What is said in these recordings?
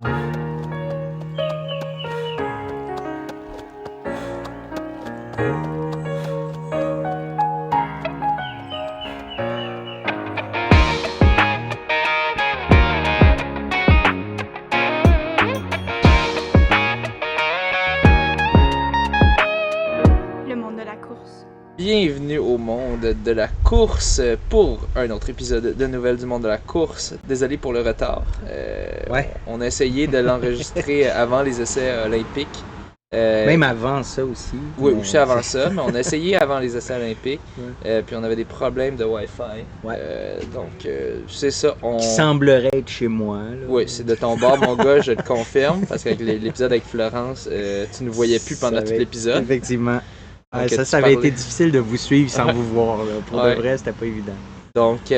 Le monde de la course. Bienvenue au monde de la course pour un autre épisode de Nouvelles du monde de la course. Désolé pour le retard. On a essayé de l'enregistrer avant les essais olympiques. Même avant ça aussi. Oui, aussi avant ça, mais on a essayé avant les essais olympiques. Puis on avait des problèmes de Wi-Fi. Donc, c'est ça. Qui semblerait être chez moi. Là. Oui, c'est de ton bord, mon gars, je te confirme. Parce qu'avec l'épisode avec Florence, tu ne voyais plus pendant tout l'épisode. Effectivement. Donc, ça avait été difficile de vous suivre sans vous voir. Là. Pour de vrai, c'était pas évident. Donc,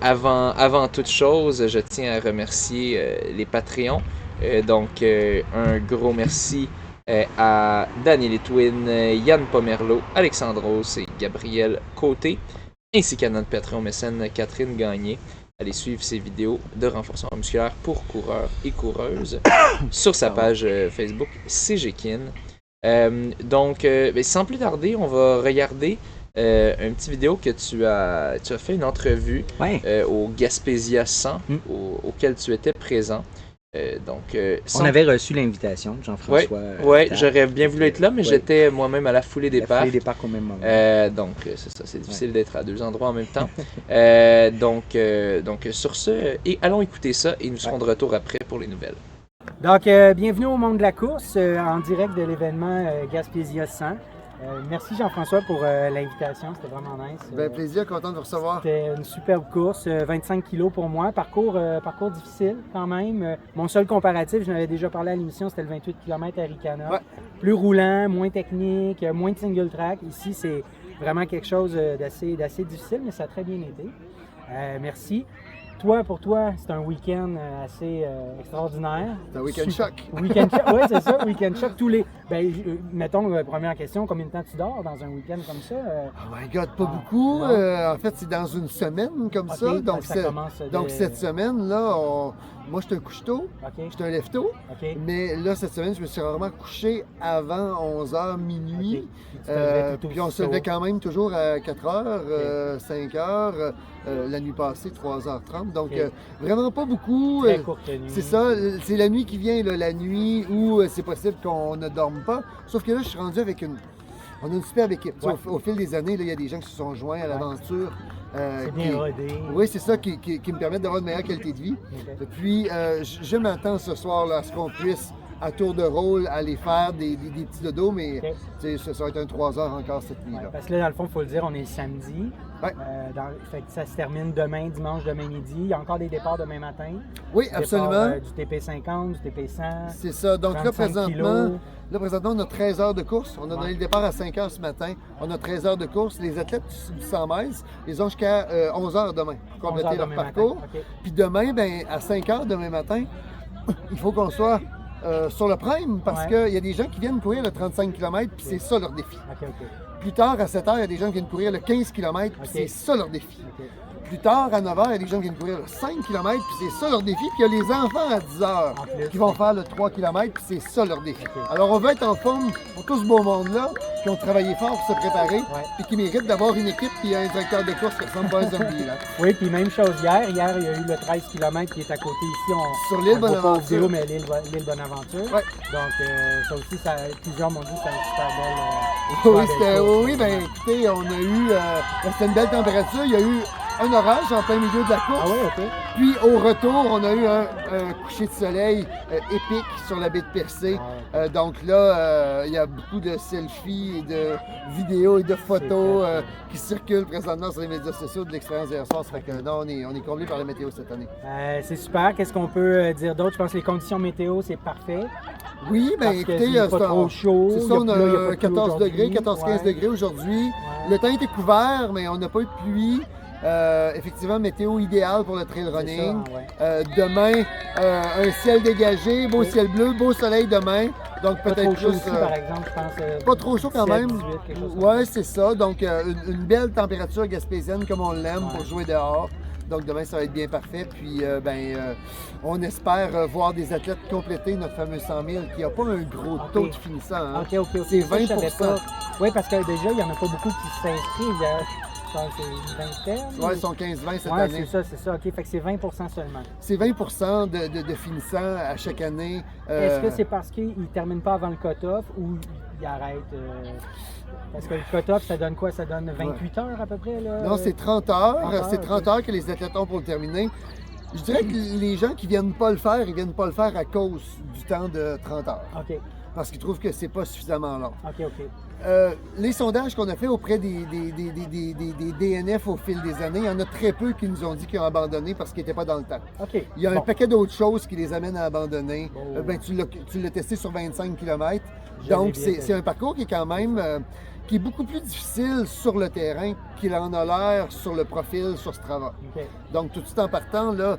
avant toute chose, je tiens à remercier les Patreons. Un gros merci à Daniel Etwin, Yann Pomerleau, Alexandros et Gabriel Côté, ainsi qu'à notre Patreon mécène Catherine Gagné. Allez suivre ses vidéos de renforcement musculaire pour coureurs et coureuses sur sa page Facebook CGKin. Sans plus tarder, on va regarder une petite vidéo que tu as fait une entrevue au Gaspésia 100 auquel tu étais présent. On avait reçu l'invitation de Jean-François. Oui, j'aurais bien voulu être là, mais j'étais moi-même à la foulée des parcs. Au même moment. C'est ça, c'est difficile d'être à deux endroits en même temps. Sur ce, allons écouter ça et nous serons de retour après pour les nouvelles. Donc, bienvenue au monde de la course, en direct de l'événement Gaspésia 100. Merci Jean-François pour l'invitation, c'était vraiment nice. Plaisir, content de vous recevoir. C'était une superbe course, 25 kilos pour moi, parcours difficile quand même. Mon seul comparatif, je n'avais déjà parlé à l'émission, c'était le 28 km à Ricana. Ouais. Plus roulant, moins technique, moins de single track. Ici, c'est vraiment quelque chose d'assez difficile, mais ça a très bien été. Merci. Pour toi, c'est un week-end assez extraordinaire. C'est un week-end choc. Oui, c'est ça, week-end choc. Mettons, première question, combien de temps tu dors dans un week-end comme ça? Oh my God, pas beaucoup. En fait, c'est dans une semaine comme ça. Donc, cette semaine-là, moi, je suis un couche-tôt, je suis un lève-tôt. Mais là, cette semaine, je me suis rarement couché avant 11h, minuit. Puis on se levait quand même toujours à 4h, 5h. La nuit passée, 3h30. Donc, vraiment pas beaucoup. Très courte nuit. C'est ça. C'est la nuit qui vient, là, la nuit où c'est possible qu'on ne dorme pas. Sauf que là, je suis rendu avec on a une superbe équipe. Ouais. Au fil des années, il y a des gens qui se sont joints à l'aventure. C'est bien rodé. Oui, c'est ça qui me permet d'avoir une meilleure qualité de vie. Puis, je m'attends ce soir là, à ce qu'on puisse, à tour de rôle, aller faire des petits dodos, mais ça va être un 3 heures encore cette nuit-là. Parce que là, dans le fond, il faut le dire, on est le samedi. Fait que ça se termine demain, dimanche, demain midi. Il y a encore des départs demain matin. Oui, absolument. Du TP50, du TP100. C'est ça. Donc là, présentement, on a 13 heures de course. On a donné le départ à 5 heures ce matin. On a 13 heures de course. Les athlètes du 100 mètres, ils ont jusqu'à 11 heures demain pour compléter leur parcours. Puis demain, à 5 heures demain matin, il faut qu'on soit sur le prime parce qu'il y a des gens qui viennent courir le 35 km puis c'est ça leur défi. Plus tard, à 7 heures, il y a des gens qui viennent courir le 15 km puis c'est ça leur défi. Plus tard, à 9 heures, il y a des gens qui viennent courir le 5 km puis c'est ça leur défi. Puis il y a les enfants à 10 heures qui vont faire le 3 km puis c'est ça leur défi. Alors on veut être en forme pour tout ce beau monde-là qui ont travaillé fort pour se préparer puis qui méritent d'avoir une équipe puis un directeur de course qui ressemble pas à un zombie. Là. Oui, puis même chose hier. Hier, il y a eu le 13 km qui est à côté ici. Sur l'île Bonaventure. Mais l'île Bonaventure. Ouais. Donc ça aussi, plusieurs m'ont dit que c'était une super belle écoutez, on a eu... c'était une belle température. Il y a eu un orage en plein milieu de la course. Puis au retour, on a eu un coucher de soleil épique sur la baie de Percé. Donc là, il y a beaucoup de selfies, et de vidéos et de photos qui circulent présentement sur les médias sociaux de l'expérience d'hier soir. Ça fait que non, on est comblé par la météo cette année. C'est super. Qu'est-ce qu'on peut dire d'autre? Je pense que les conditions météo, c'est parfait. Oui, écoutez, c'est pas trop chaud. C'est ça, on a 14 degrés, 14-15 degrés aujourd'hui. Le temps était couvert, mais on n'a pas eu de pluie. Effectivement, météo idéale pour le trail running. Demain, un ciel dégagé, beau ciel bleu, beau soleil demain. Donc peut-être plus. Aussi, par exemple, je pense. Pas trop chaud quand 7, même. 18, ouais, c'est ça. Donc une belle température gaspésienne comme on l'aime pour jouer dehors. Donc demain, ça va être bien parfait. Puis on espère voir des athlètes compléter notre fameux 100 000 qui n'a pas un gros taux de finissant. Hein. OK. C'est Ça, je savais 20 pas. Oui, parce que déjà, il n'y en a pas beaucoup qui s'inscrivent. Je pense que c'est une vingtaine. Oui, ils sont 15-20 cette Ouais, année. c'est ça. OK, fait que c'est 20 seulement. C'est 20 de finissants à chaque année. Est-ce que c'est parce qu'ils ne terminent pas avant le cut-off ou ils arrêtent? Parce que le cut-off, ça donne quoi? Ça donne 28 heures à peu près? Là? Non, c'est 30 heures. 30 heures, C'est 30 heures que les athlètes ont pour le terminer. Je dirais que les gens qui viennent pas le faire, ils viennent pas le faire à cause du temps de 30 heures. OK. Parce qu'ils trouvent que c'est pas suffisamment long. OK. Les sondages qu'on a fait auprès des DNF au fil des années, il y en a très peu qui nous ont dit qu'ils ont abandonné parce qu'ils n'étaient pas dans le temps. OK. Il y a un Bon. paquet d'autres choses qui les amènent à abandonner. Oh. Tu l'as testé sur 25 km. Je l'ai Donc, bien fait. c'est un parcours qui est quand même qui est beaucoup plus difficile sur le terrain qu'il en a l'air sur le profil sur Strava. OK. Donc, tout de suite en partant, là,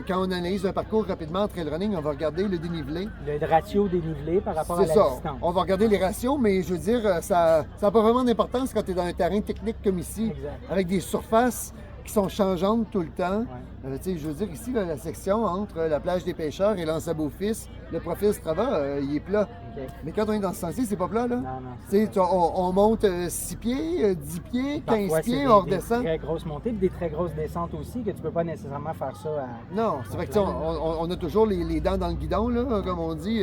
quand on analyse un parcours rapidement en trail running, on va regarder le dénivelé. Le ratio dénivelé par rapport à C'est la ça. distance. On va regarder les ratios, mais je veux dire, ça n'a pas vraiment d'importance quand tu es dans un terrain technique comme ici, Exact. avec des surfaces qui sont changeantes tout le temps. Ouais. Tu sais, je veux dire, ici, là, la section entre la plage des pêcheurs et l'Anse-à-Beau-Fils, le profil Strava, il est plat. OK. Mais quand on est dans ce sens-ci, c'est pas plat, là. Non. Tu sais, on monte 6 pieds, 10 pieds, 15 Parfois, pieds, c'est on des redescend. très grosses montées et des très grosses descentes aussi, que tu peux pas nécessairement faire ça à... Non, c'est vrai que tu sais, on a toujours les dents dans le guidon, là, comme on dit,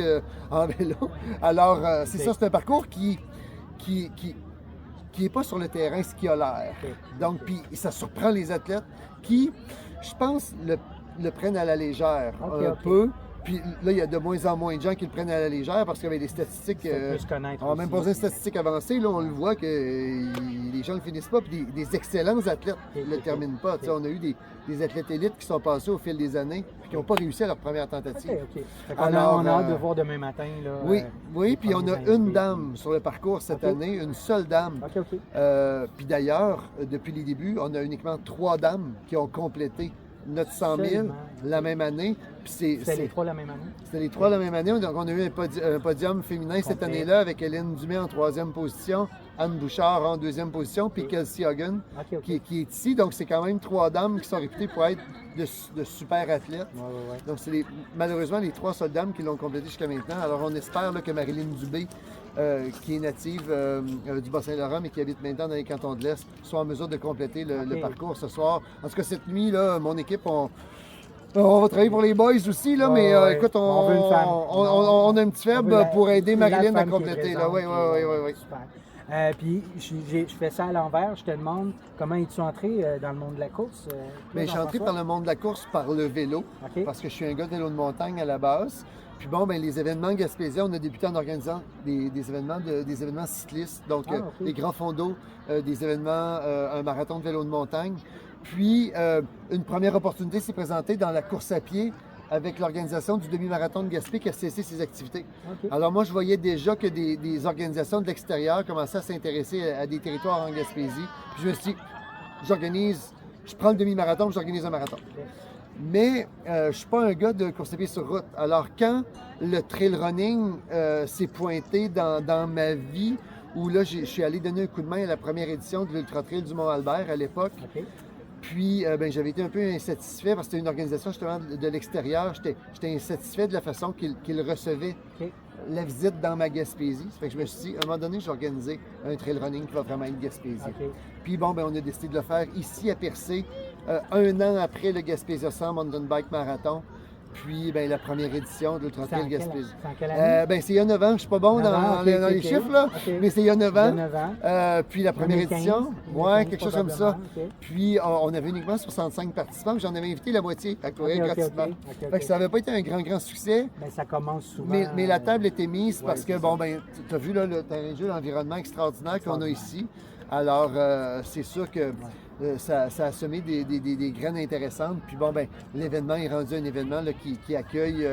en vélo. Alors, c'est ça, c'est un parcours qui est pas sur le terrain ce qui a l'air. OK. Donc, puis ça surprend les athlètes qui, je pense, le prennent à la légère OK, un OK. peu. Puis là, il y a de moins en moins de gens qui le prennent à la légère parce qu'avec les statistiques, Ça peut se connaître on n'a même pas aussi. besoin de statistiques avancées. Là, on le voit que les gens ne le finissent pas. Puis des excellents athlètes ne le terminent pas. Tu sais, on a eu des athlètes élites qui sont passés au fil des années et qui n'ont pas réussi à leur première tentative. OK. Fait qu'on Alors, on a hâte de voir demain matin. Là, Oui, puis les on a premiers une invités. dame sur le parcours cette OK. année, une seule dame. OK. Puis d'ailleurs, depuis les débuts, on a uniquement 3 dames qui ont complété notre 100 000 Seulement. la même année. Puis C'était les trois la même année? c'était les 3 la même année. Donc, on a eu un podium féminin cette Complet. année-là avec Hélène Dumais en 3e position, Anne Bouchard en 2e position, puis Kelsey Hogan OK. qui est ici. Donc, c'est quand même 3 dames qui sont réputées pour être de super athlètes. Ouais. Donc, c'est malheureusement les 3 seules dames qui l'ont complété jusqu'à maintenant. Alors, on espère là, que Marilyn Dubé, qui est native du Bas-Saint-Laurent, mais qui habite maintenant dans les cantons de l'Est, soit en mesure de compléter le OK. parcours ce soir. En tout cas, cette nuit, là, mon équipe, on va travailler pour les boys aussi, là, Ouais, mais ouais. écoute, On veut une femme. on a un petit On faible veut la- pour aider la Marilyn à femme qui est compléter. Là. présente, Oui. Super. Puis je fais ça à l'envers. Je te demande comment es-tu entré dans le monde de la course? Mais je suis entré par le monde de la course par le vélo, OK. parce que je suis un gars de vélo de montagne à la base. Puis bon, ben, les événements gaspésiens, on a débuté en organisant des événements cyclistes, donc OK. des grands fonds d'eau, des événements, un marathon de vélo de montagne. Puis une première opportunité s'est présentée dans la course à pied avec l'organisation du demi-marathon de Gaspé qui a cessé ses activités. OK. Alors moi, je voyais déjà que des organisations de l'extérieur commençaient à s'intéresser à des territoires en Gaspésie. Puis je me suis dit, je prends le demi-marathon, puis j'organise un marathon. Mais je ne suis pas un gars de course à pied sur route. Alors quand le trail running s'est pointé dans ma vie, où là, je suis allé donner un coup de main à la première édition de l'Ultra Trail du Mont-Albert à l'époque. OK. Puis, j'avais été un peu insatisfait parce que c'était une organisation justement de l'extérieur. J'étais insatisfait de la façon qu'il recevait OK. la visite dans ma Gaspésie. Ça fait que je me suis dit, à un moment donné, je vais organiser un trail running qui va vraiment être Gaspésie. OK. Puis bon, on a décidé de le faire ici à Percé, un an après le Gaspésia 100 Mountain Bike Marathon. Puis la première édition de l'Ultra C'est en Trail quelle- Gaspésie. c'est en quelle année? C'est il y a 9 ans, je ne suis pas bon 9 dans, ans, ok, dans les ok. chiffres, là, Ok. mais c'est il y a 9 Il y a ans. 9 ans. Puis la première 2015, édition, 2015, quelque chose comme ça. probablement, OK. Puis on avait uniquement 65 participants, puis j'en avais invité la moitié à courir OK, gratuitement. OK. Fait que ça n'avait pas été un grand succès, Ben, ça commence souvent. mais la table était mise ouais, parce que, c'est tu as vu là, le terrain de jeu, l'environnement extraordinaire qu'on a ici. Alors, c'est sûr que ça a semé des graines intéressantes. Puis l'événement est rendu un événement là, qui accueille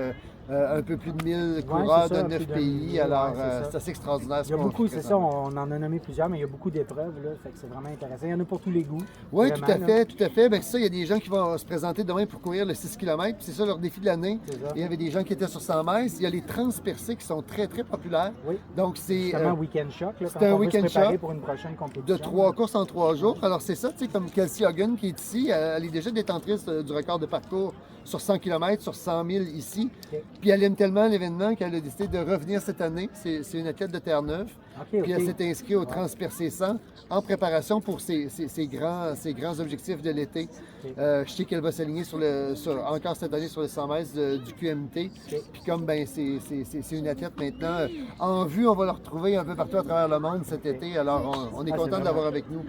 un peu plus de 1000 coureurs ça, de 9 plus de pays. 1000, Alors, c'est c'est assez extraordinaire. Il y a beaucoup, c'est ça, on en a nommé plusieurs, mais il y a beaucoup d'épreuves, là, fait que c'est vraiment intéressant. Il y en a pour tous les goûts. Oui, vraiment, tout à fait, tout à fait. Ben, c'est ça, il y a des gens qui vont se présenter demain pour courir le 6 km, c'est ça leur défi de l'année. Il y avait des gens qui étaient sur 100 mètres. Il y a les transpercés qui sont très, très populaires. Oui. Donc, c'est justement week-end choc, là, c'est un week-end choc pour une prochaine compétition. de 3 courses en 3 jours. Alors, c'est ça, tu sais, comme Kelsey Hogan qui est ici, elle est déjà détentrice du record de parcours sur 100 km, sur 100 000 ici. Okay. Puis elle aime tellement l'événement qu'elle a décidé de revenir cette année. C'est une athlète de Terre-Neuve. Puis elle s'est inscrite au Transpercé 100 en préparation pour ses grands objectifs de l'été. Je sais qu'elle va s'aligner encore cette année sur le 100 mètres du QMT. Puis comme ben, c'est une athlète maintenant en vue, on va la retrouver un peu partout à travers le monde cet été. Alors on est content de l'avoir avec nous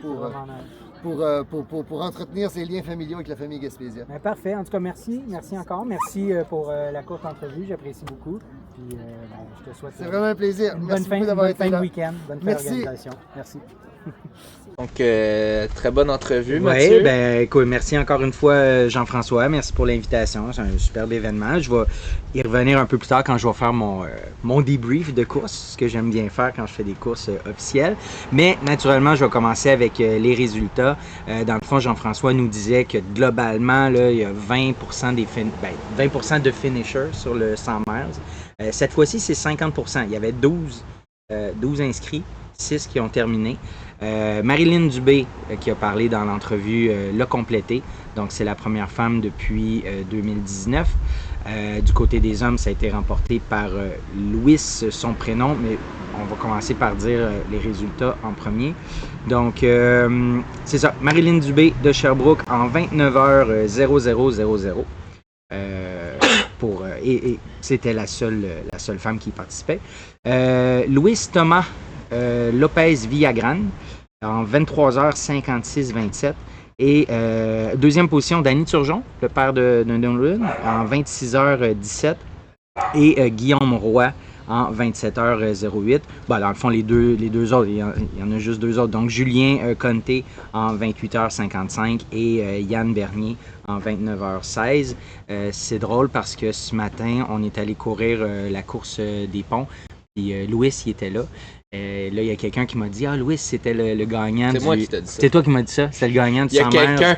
pour entretenir ses liens familiaux avec la famille Gaspésia. Ben, parfait. En tout cas, merci. Merci encore. Merci pour la courte entrevue. J'apprécie beaucoup. Puis, je te souhaite c'est vraiment un plaisir. Merci beaucoup d'avoir été là. Week-end. Bonne fin d'organisation. Merci. Donc, très bonne entrevue, Mathieu. Oui, ben écoute, merci encore une fois, Jean-François. Merci pour l'invitation. C'est un superbe événement. Je vais y revenir un peu plus tard quand je vais faire mon débrief de course, ce que j'aime bien faire quand je fais des courses officielles. Mais naturellement, je vais commencer avec les résultats. Dans le fond, Jean-François nous disait que globalement, là, il y a 20% de finishers sur le 100 miles. Cette fois-ci, c'est 50%. Il y avait 12 inscrits, 6 qui ont terminé. Marilyn Dubé, qui a parlé dans l'entrevue, l'a complété. Donc, c'est la première femme depuis 2019. Du côté des hommes, ça a été remporté par Louis, son prénom, mais on va commencer par dire les résultats en premier. Donc, c'est ça. Marilyn Dubé de Sherbrooke en 29h0000. Et c'était la seule femme qui participait. Louis Thomas Lopez Villagran en 23h56-27. Et deuxième position, Danny Turgeon, le père de Nolan, en 26h17. Et Guillaume Roy en 27h08. Bon, dans le fond, les deux autres, il y en a juste deux autres. Donc, Julien Conté en 28h55 et Yann Bernier en 29h16. C'est drôle parce que ce matin, on est allé courir la course des ponts. Puis Louis, il était là. Là, il y a quelqu'un qui m'a dit « Ah, Louis, c'était le gagnant C'est moi qui t'ai dit ça. C'est toi qui m'as dit ça? C'était le gagnant du 100 miles. Il y a quelqu'un.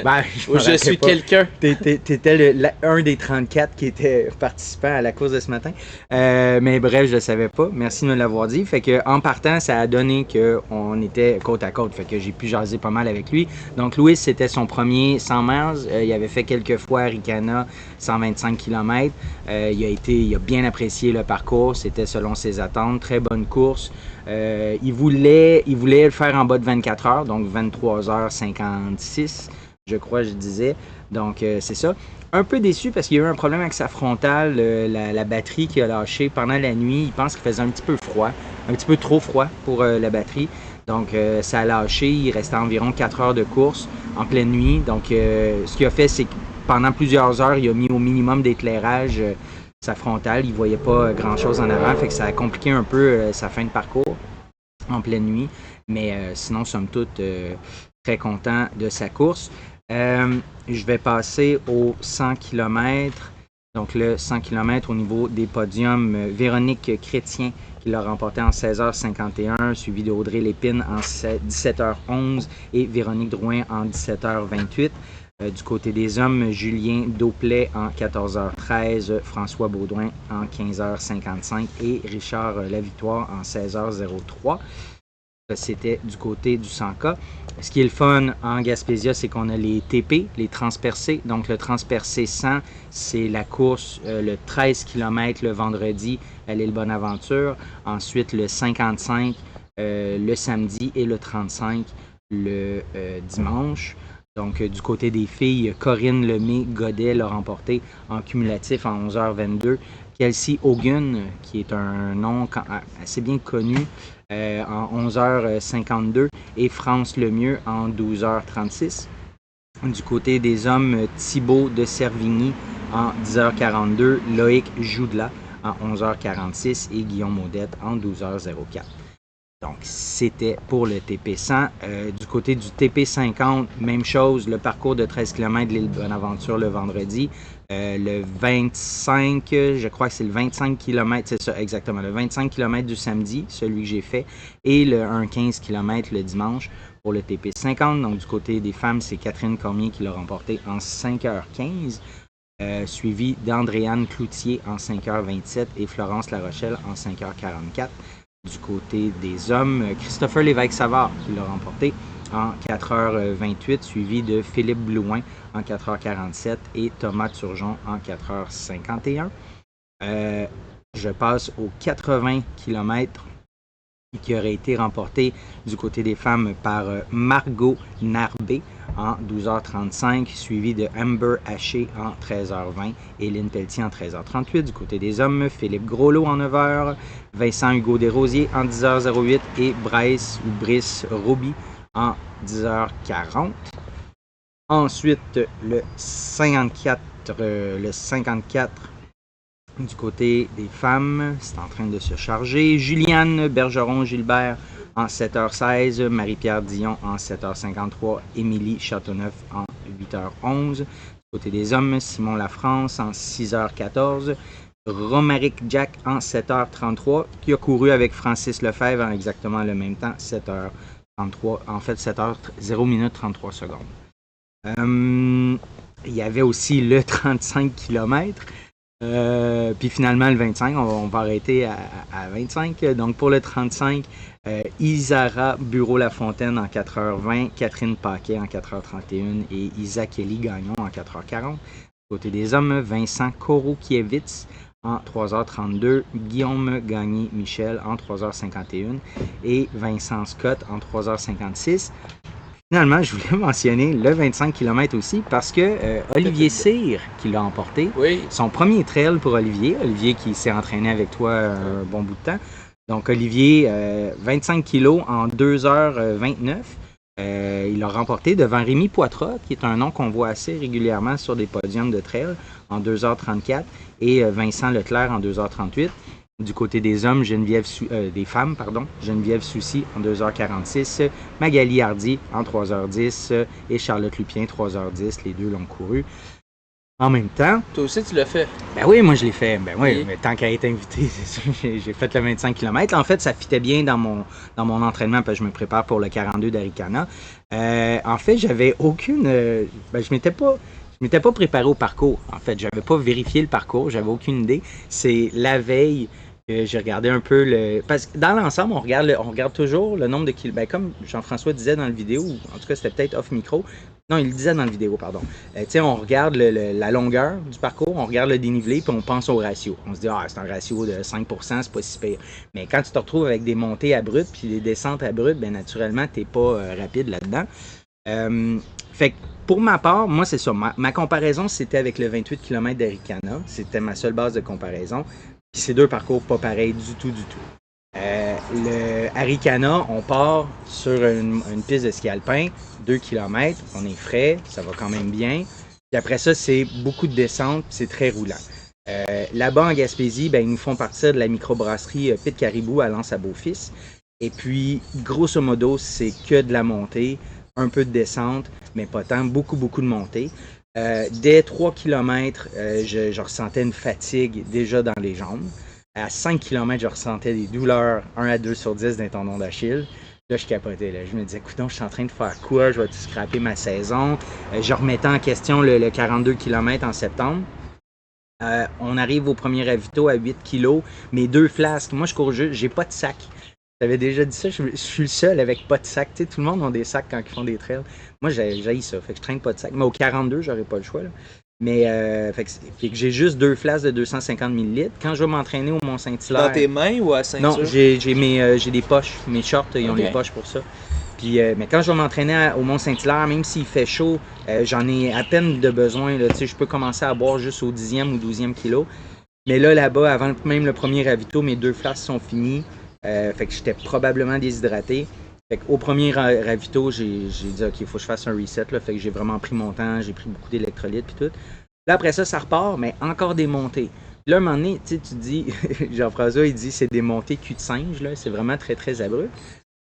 Ben, je suis quelqu'un. T'étais un des 34 qui était participant à la course de ce matin. Mais bref, je le savais pas. Merci de me l'avoir dit. Fait que en partant, ça a donné qu'on était côte à côte. Fait que j'ai pu jaser pas mal avec lui. Donc, Louis, c'était son premier 100 miles. Il avait fait quelques fois Ricana, 125 km. Il a bien apprécié le parcours. C'était selon ses attentes. Très bonne course. Il voulait le faire en bas de 24 heures, donc 23h56, je crois, je disais. Donc, c'est ça. Un peu déçu parce qu'il y a eu un problème avec sa frontale, la batterie qui a lâché pendant la nuit. Il pense qu'il faisait un petit peu froid, un petit peu trop froid pour la batterie. Donc, ça a lâché. Il restait environ 4 heures de course en pleine nuit. Donc, ce qu'il a fait, c'est que pendant plusieurs heures, il a mis au minimum d'éclairage sa frontale, il ne voyait pas grand-chose en avant, fait que ça a compliqué un peu sa fin de parcours en pleine nuit. Mais sinon, somme toute, très content de sa course. Je vais passer au 100 km. Donc le 100 km au niveau des podiums, Véronique Chrétien qui l'a remporté en 16h51, suivi d'Audrey Lépine en 17h11 et Véronique Drouin en 17h28. Du côté des hommes, Julien Dauplay en 14h13, François Baudouin en 15h55 et Richard Lavictoire en 16h03. C'était du côté du 100K. Ce qui est le fun en Gaspésia, c'est qu'on a les TP, les transpercés. Donc le transpercé 100, c'est la course, le 13 km le vendredi à l'île Bonaventure. Ensuite le 55 le samedi et le 35 le dimanche. Donc, du côté des filles, Corinne Lemay-Godet l'a remporté en cumulatif en 11h22. Kelsey Hogan, qui est un nom assez bien connu, en 11h52. Et France Lemieux en 12h36. Du côté des hommes, Thibaut de Servigny en 10h42. Loïc Joudla en 11h46. Et Guillaume Audette en 12h04. Donc, c'était pour le TP100. Du côté du TP50, même chose, le parcours de 13 km de l'île Bonaventure le vendredi. Le 25, je crois que c'est le 25 km, c'est ça exactement, le 25 km du samedi, celui que j'ai fait, et un 15 km le dimanche pour le TP50. Donc du côté des femmes, c'est Catherine Cormier qui l'a remporté en 5h15. Suivi d'Andréane Cloutier en 5h27 et Florence Larochelle en 5h44. Du côté des hommes, Christopher Lévesque-Savard qui l'a remporté en 4h28, suivi de Philippe Blouin en 4h47 et Thomas Turgeon en 4h51. Je passe aux 80 km qui aurait été remporté du côté des femmes par Margot Narbé en 12h35, suivi de Amber Haché en 13h20 et Lynn Pelletier en 13h38. Du côté des hommes, Philippe Groslot en 9h, Vincent Hugo Desrosiers en 10h08 et Brice Roby en 10h40. Ensuite, le 54 du côté des femmes, c'est en train de se charger. Juliane Bergeron-Gilbert en 7h16, Marie-Pierre Dion en 7h53, Émilie Châteauneuf en 8h11. Du côté des hommes, Simon Lafrance en 6h14, Romaric Jack en 7h33, qui a couru avec Francis Lefebvre en exactement le même temps, 7h33, en fait 0 minutes 33 secondes. Il y avait aussi le 35 km. Puis finalement, le 25, on va arrêter à 25. Donc pour le 35, Isara Bureau-Lafontaine en 4h20, Catherine Paquet en 4h31 et Isa Kelly-Gagnon en 4h40. Côté des hommes, Vincent Korokiewicz en 3h32, Guillaume Gagné-Michel en 3h51 et Vincent Scott en 3h56. Finalement, je voulais mentionner le 25 km aussi parce que Olivier Cyr qui l'a emporté, son premier trail pour Olivier qui s'est entraîné avec toi un bon bout de temps. Donc Olivier, 25 kg en 2h29. Il l'a remporté devant Rémi Poitras, qui est un nom qu'on voit assez régulièrement sur des podiums de trail, en 2h34 et Vincent Leclerc en 2h38. Du côté des hommes, des femmes, Geneviève Soucy en 2h46, Magali Hardy en 3h10 et Charlotte Lupien 3h10. Les deux l'ont couru en même temps. Toi aussi, tu l'as fait? Ben oui, moi je l'ai fait. Ben oui, mais tant qu'à être invité, c'est sûr, j'ai fait le 25 km. En fait, ça fitait bien dans mon entraînement parce que je me prépare pour le 42 d'Arikana. En fait, j'avais aucune... je m'étais pas préparé au parcours. En fait, j'avais pas vérifié le parcours, j'avais aucune idée. C'est la veille que j'ai regardé un peu parce que dans l'ensemble, on regarde toujours le nombre de kilomètres. Ben, comme Jean-François disait dans la vidéo, en tout cas c'était peut-être off micro. Non, il le disait dans la vidéo, pardon. On regarde la longueur du parcours, on regarde le dénivelé, puis on pense au ratio. On se dit, c'est un ratio de 5%, c'est pas si pire. Mais quand tu te retrouves avec des montées abruptes puis des descentes abruptes, ben naturellement, t'es pas rapide là-dedans. Fait que pour ma part, moi, c'est ça. Ma comparaison, c'était avec le 28 km d'Arikana. C'était ma seule base de comparaison. Puis c'est deux parcours pas pareils du tout. Le Arikana, on part sur une piste de ski alpin, 2 km, on est frais, ça va quand même bien. Puis après ça, c'est beaucoup de descente, c'est très roulant. Là-bas, en Gaspésie, ils nous font partir de la microbrasserie Pit Caribou à Lens-à-Beaufils. Et puis, grosso modo, c'est que de la montée, un peu de descente, mais pas tant, beaucoup de montée. Dès 3 km, je ressentais une fatigue déjà dans les jambes. À 5 km, je ressentais des douleurs 1 à 2 sur 10 d'un tendon d'Achille. Là, je capotais. Là. Je me disais, écoute, je suis en train de faire quoi? Je vais-tu scraper ma saison? Je remettais en question le 42 km en septembre. On arrive au premier ravito à 8 kg. Mes 2 flasques. Moi, je cours juste. J'ai pas de sac. J'avais déjà dit ça. Je suis le seul avec pas de sac. Tu sais, tout le monde a des sacs quand ils font des trails. Moi, j'haïs ça. Fait que je traîne pas de sac. Mais au 42, j'aurais pas le choix. Là. Mais fait que j'ai juste 2 flasques de 250 ml. Quand je vais m'entraîner au Mont-Saint-Hilaire... Dans tes mains ou à ceinture? Non, j'ai des poches. Mes shorts, ils ont des poches pour ça. Puis, mais quand je vais m'entraîner au Mont-Saint-Hilaire, même s'il fait chaud, j'en ai à peine de besoin. Là, je peux commencer à boire juste au 10e ou 12e kilo. Mais là-bas, avant même le premier ravito, mes 2 flasques sont finies. Fait que j'étais probablement déshydraté. Fait qu'au premier ravito, j'ai dit OK, il faut que je fasse un reset. Là. Fait que j'ai vraiment pris mon temps, j'ai pris beaucoup d'électrolytes puis tout. Là, après ça repart, mais encore des montées. Là, à un moment donné, tu te dis, Jean-François, il dit c'est des montées cul de singe, là, c'est vraiment très, très abrupt.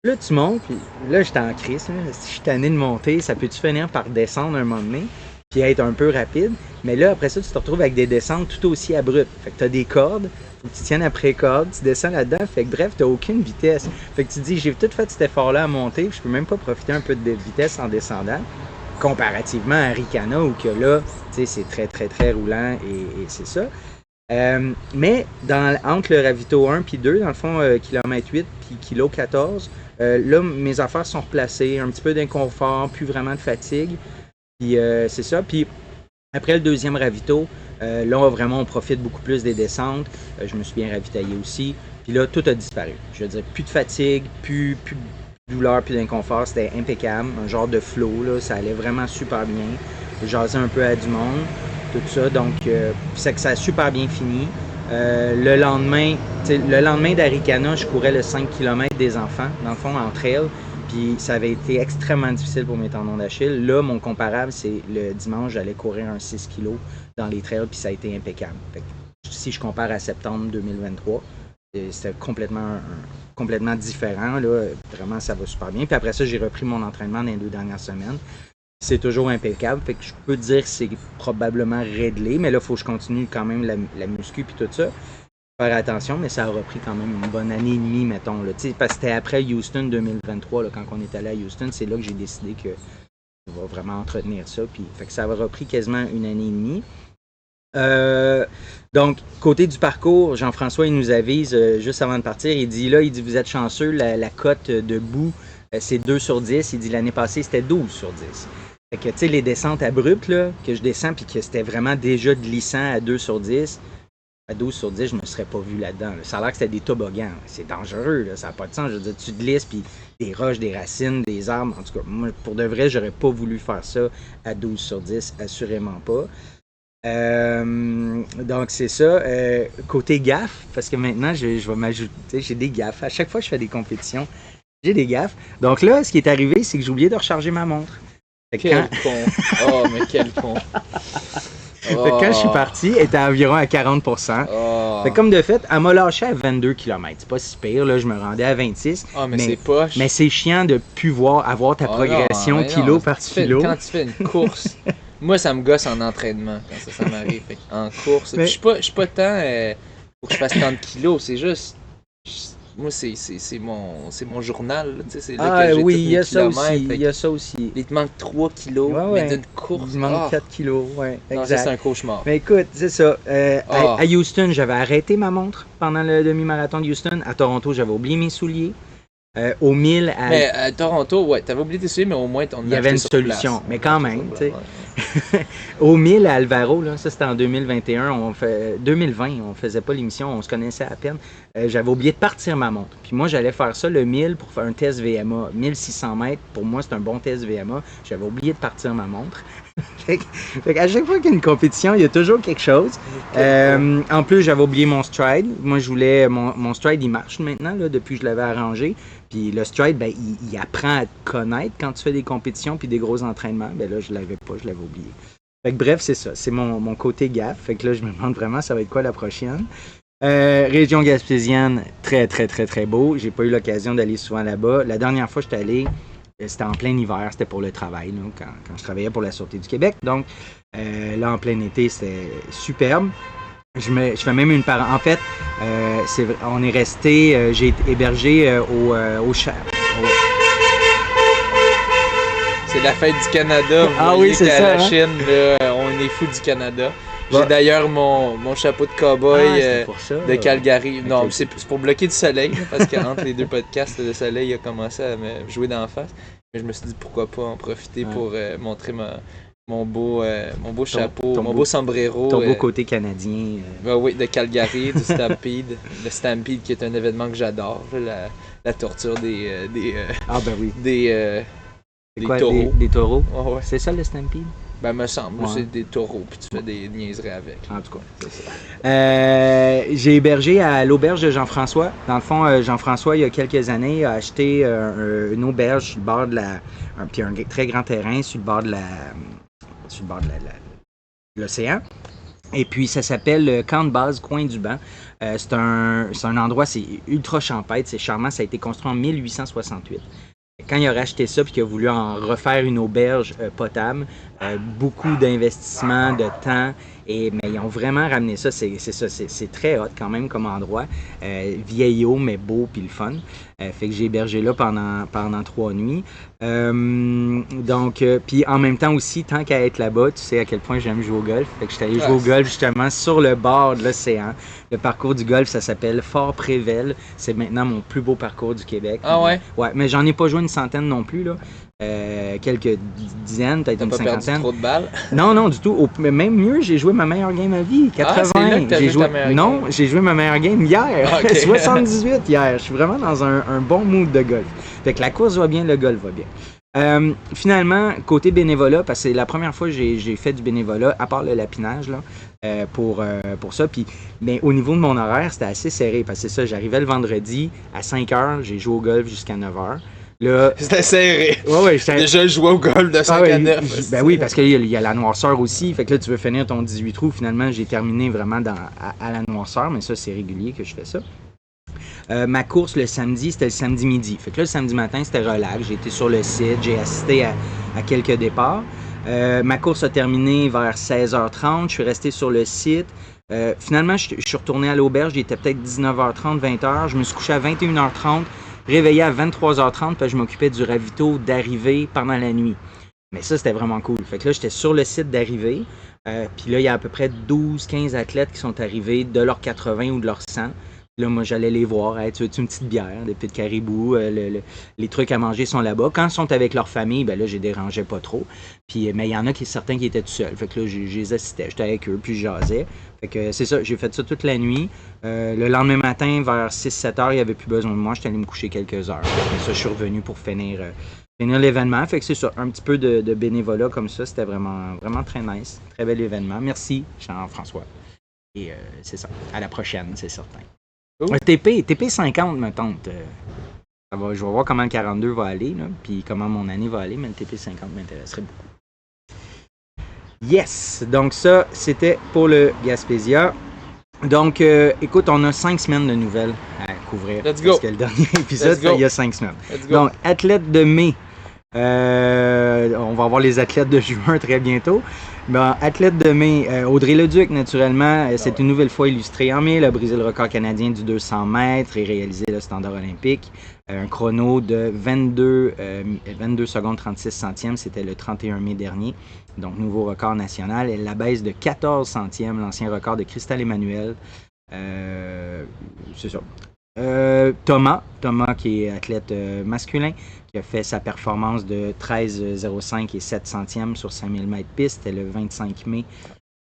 Là, tu montes, puis là, j'étais en crise, là, si je suis tanné de monter, ça peut-tu finir par descendre un moment donné? puis être un peu rapide. Mais là, après ça, tu te retrouves avec des descentes tout aussi abruptes. Fait que tu as des cordes, faut que tu tiennes après corde, tu descends là-dedans. Fait que bref, tu n'as aucune vitesse. Fait que tu te dis, j'ai tout fait cet effort-là à monter, puis je peux même pas profiter un peu de vitesse en descendant. Comparativement à Ricana, où que là, tu sais, c'est très, très, très roulant et c'est ça. Mais entre le ravito 1 puis 2, dans le fond, kilomètre 8 puis kilo 14, là, mes affaires sont replacées, un petit peu d'inconfort, plus vraiment de fatigue. Puis c'est ça. Puis après le deuxième ravito, là, vraiment, on profite beaucoup plus des descentes. Je me suis bien ravitaillé aussi. Puis là, tout a disparu. Je veux dire, plus de fatigue, plus de douleur, plus d'inconfort. C'était impeccable. Un genre de flow, là. Ça allait vraiment super bien. Je jasais un peu à du monde. Tout ça, donc c'est que ça a super bien fini. Le lendemain d'Aricana, je courais le 5 km des enfants, dans le fond, en trail, puis ça avait été extrêmement difficile pour mes tendons d'Achille. Là, mon comparable, c'est le dimanche, j'allais courir un 6 kg dans les trails, puis ça a été impeccable. Fait que, si je compare à septembre 2023, c'était complètement différent, là. Vraiment, ça va super bien. Puis après ça, j'ai repris mon entraînement dans les 2 dernières semaines. C'est toujours impeccable, fait que je peux dire que c'est probablement réglé, mais là, il faut que je continue quand même la muscu puis tout ça. Faire attention, mais ça a repris quand même une bonne année et demie, mettons. Là. Parce que c'était après Houston 2023, là, quand on est allé à Houston, c'est là que j'ai décidé que je vais vraiment entretenir ça. Puis, fait que ça a repris quasiment une année et demie. Donc, côté du parcours, Jean-François, il nous avise juste avant de partir, il dit vous êtes chanceux, la cote de bout, c'est 2 sur 10. Il dit l'année passée, c'était 12 sur 10. Fait que, tu sais, les descentes abruptes, là, que je descends, puis que c'était vraiment déjà glissant à 2 sur 10, à 12 sur 10, je me serais pas vu là-dedans. Là. Ça a l'air que c'était des toboggans. C'est dangereux, là. Ça n'a pas de sens. Je veux dire, tu glisses, puis des roches, des racines, des arbres. En tout cas, moi, pour de vrai, j'aurais pas voulu faire ça à 12 sur 10, assurément pas. Donc, c'est ça. Côté gaffe, parce que maintenant, je vais m'ajouter, j'ai des gaffes. À chaque fois que je fais des compétitions, j'ai des gaffes. Donc là, ce qui est arrivé, c'est que j'ai oublié de recharger ma montre. Quel con! Oh, mais quel con! Fait que quand je suis parti, elle était environ à 40%. Oh. Fait que comme de fait, elle m'a lâché à 22 km. C'est pas si pire, là, je me rendais à 26. Oh, mais c'est poche! Mais c'est chiant de plus avoir ta progression kilo par kilo. Quand tu fais une course, moi ça me gosse en entraînement quand ça m'arrive. Fait en course, je suis pas tant pour que je fasse tant de kilos, c'est juste. Moi, c'est mon journal. C'est là que j'ai oui, tous il y a mes ça kilomètres, aussi. Il y a ça aussi. Il te manque 3 kilos, mais d'une course. Il manque 4 kilos, ouais. Non, exact. ça, c'est un cauchemar. Mais écoute, c'est ça. À Houston, j'avais arrêté ma montre pendant le demi-marathon de Houston. À Toronto, j'avais oublié mes souliers. Au 1000 à... Mais à Toronto, ouais, t'avais oublié tes souliers, mais au moins ton. Il y avait une solution. Place. Mais quand même, tu sais. Au 1000 à Alvaro, là, ça c'était en 2021, 2020, on faisait pas l'émission, on se connaissait à peine. J'avais oublié de partir ma montre. Puis moi, j'allais faire ça le 1000 pour faire un test VMA. 1600 mètres, pour moi, c'est un bon test VMA. J'avais oublié de partir ma montre. Fait qu'à chaque fois qu'il y a une compétition, il y a toujours quelque chose. En plus, j'avais oublié mon stride. Moi, je voulais... Mon stride, il marche maintenant, là, depuis que je l'avais arrangé. Puis le stride, ben, il apprend à te connaître quand tu fais des compétitions puis des gros entraînements. Ben là, je l'avais pas, je l'avais oublié. Fait que bref, c'est ça. C'est mon côté gaffe. Fait que là, je me demande vraiment ça va être quoi la prochaine. Région gaspésienne, très, très, très, très beau. J'ai pas eu l'occasion d'aller souvent là-bas. La dernière fois que j'étais allé, c'était en plein hiver, c'était pour le travail, là, quand je travaillais pour la Sûreté du Québec. Donc, là, en plein été, c'était superbe. Je fais même une parenthèse. En fait, on est resté, j'ai été hébergé au chat. C'est la fête du Canada. Ah oui, c'est ça. La Chine, là, on est fous du Canada. J'ai d'ailleurs mon chapeau de cow-boy de Calgary. Non, c'est pour bloquer du soleil, parce qu'entre les 2 podcasts, le soleil a commencé à me jouer d'en face. Mais je me suis dit pourquoi pas en profiter pour montrer mon beau chapeau, mon beau sombrero. Ton beau côté canadien. Oui, de Calgary, du Stampede. Le Stampede qui est un événement que j'adore. La torture des taureaux. Des taureaux? Oh, ouais. C'est ça le Stampede? Ben, me semble. Ouais. C'est des taureaux, puis tu fais des niaiseries avec. En tout cas, c'est ça. J'ai hébergé à l'auberge de Jean-François. Dans le fond, Jean-François, il y a quelques années, a acheté une auberge sur le bord de puis un très grand terrain sur le bord de l'océan. Et puis, ça s'appelle le camp de base Coin du Banc. C'est un endroit, c'est ultra champêtre, c'est charmant. Ça a été construit en 1868. Quand il a racheté ça puis qu'il a voulu en refaire une auberge potable, beaucoup d'investissement, de temps, mais ils ont vraiment ramené ça. C'est très hot quand même comme endroit. Vieillot, mais beau puis le fun. Fait que j'ai hébergé là pendant 3 nuits. Puis en même temps aussi, tant qu'à être là-bas, tu sais à quel point j'aime jouer au golf. Fait que j'étais allé jouer au golf justement sur le bord de l'océan. Le parcours du golf, ça s'appelle Fort Prével. C'est maintenant mon plus beau parcours du Québec. Ah ouais? Ouais, mais j'en ai pas joué une centaine non plus, là. Quelques dizaines, peut-être une cinquantaine. T'as pas perdu trop de balles? Non, du tout. Même mieux, j'ai joué ma meilleure game à vie, 80. C'est là que t'as joué ta meilleure game? J'ai joué ma meilleure game hier, Okay. 78 hier. Je suis vraiment dans un bon mood de golf. Fait que la course va bien, le golf va bien. Finalement, côté bénévolat, parce que c'est la première fois que j'ai fait du bénévolat, à part le lapinage, là, pour ça. Mais au niveau de mon horaire, c'était assez serré, parce que c'est ça, j'arrivais le vendredi à 5h, j'ai joué au golf jusqu'à 9h. Là, c'était serré. Ouais, déjà joué au golf de 5 à 9. Ben oui, parce qu'il y a la noirceur aussi. Fait que là, tu veux finir ton 18 trous. Finalement, j'ai terminé vraiment à la noirceur, mais ça, c'est régulier que je fais ça. Ma course le samedi, c'était le samedi midi. Fait que là, le samedi matin, c'était relax. J'ai été sur le site, j'ai assisté à quelques départs. Ma course a terminé vers 16h30. Je suis resté sur le site. Finalement, je suis retourné à l'auberge. Il était peut-être 19h30, 20h. Je me suis couché à 21h30. Réveillé à 23h30 parce que je m'occupais du ravito d'arrivée pendant la nuit. Mais ça, c'était vraiment cool. Fait que là, j'étais sur le site d'arrivée. Puis là, il y a à peu près 12-15 athlètes qui sont arrivés de leur 80 ou de leur 100. Là, moi, j'allais les voir. Hey, tu veux-tu une petite bière, des petites caribous? Les trucs à manger sont là-bas. Quand ils sont avec leur famille, ben là, je les dérangeais pas trop. Puis, mais il y en a certains qui étaient tout seuls. Fait que là, je les assistais. J'étais avec eux, puis je jasais. Fait que c'est ça, j'ai fait ça toute la nuit. Le lendemain matin, vers 6-7 heures, il n'y avait plus besoin de moi. J'étais allé me coucher quelques heures. Fait que ça, je suis revenu pour finir l'événement. Fait que c'est ça, un petit peu de bénévolat comme ça. C'était vraiment, vraiment très nice. Très bel événement. Merci, Jean-François. Et c'est ça. À la prochaine, c'est certain. TP 50 me tente. Je vais voir comment le 42 va aller, là, puis comment mon année va aller, mais le TP 50 m'intéresserait beaucoup. Yes! Donc ça, c'était pour le Gaspésia. Donc, écoute, on a 5 semaines de nouvelles à couvrir. Let's go! Parce que le dernier épisode, il y a 5 semaines. Let's go. Donc, athlètes de mai. On va avoir les athlètes de juin très bientôt. Bon, athlète de mai, Audrey Leduc, naturellement, c'est une nouvelle fois illustrée en mai. Elle a brisé le record canadien du 200 mètres et réalisé le standard olympique. Un chrono de 22 secondes 36 centièmes, c'était le 31 mai dernier. Donc, nouveau record national. Elle la baisse de 14 centièmes, l'ancien record de Christelle Emmanuel. C'est ça. Thomas qui est athlète masculin, qui a fait sa performance de 13,05 et 7 centièmes sur 5000 mètres piste. C'était le 25 mai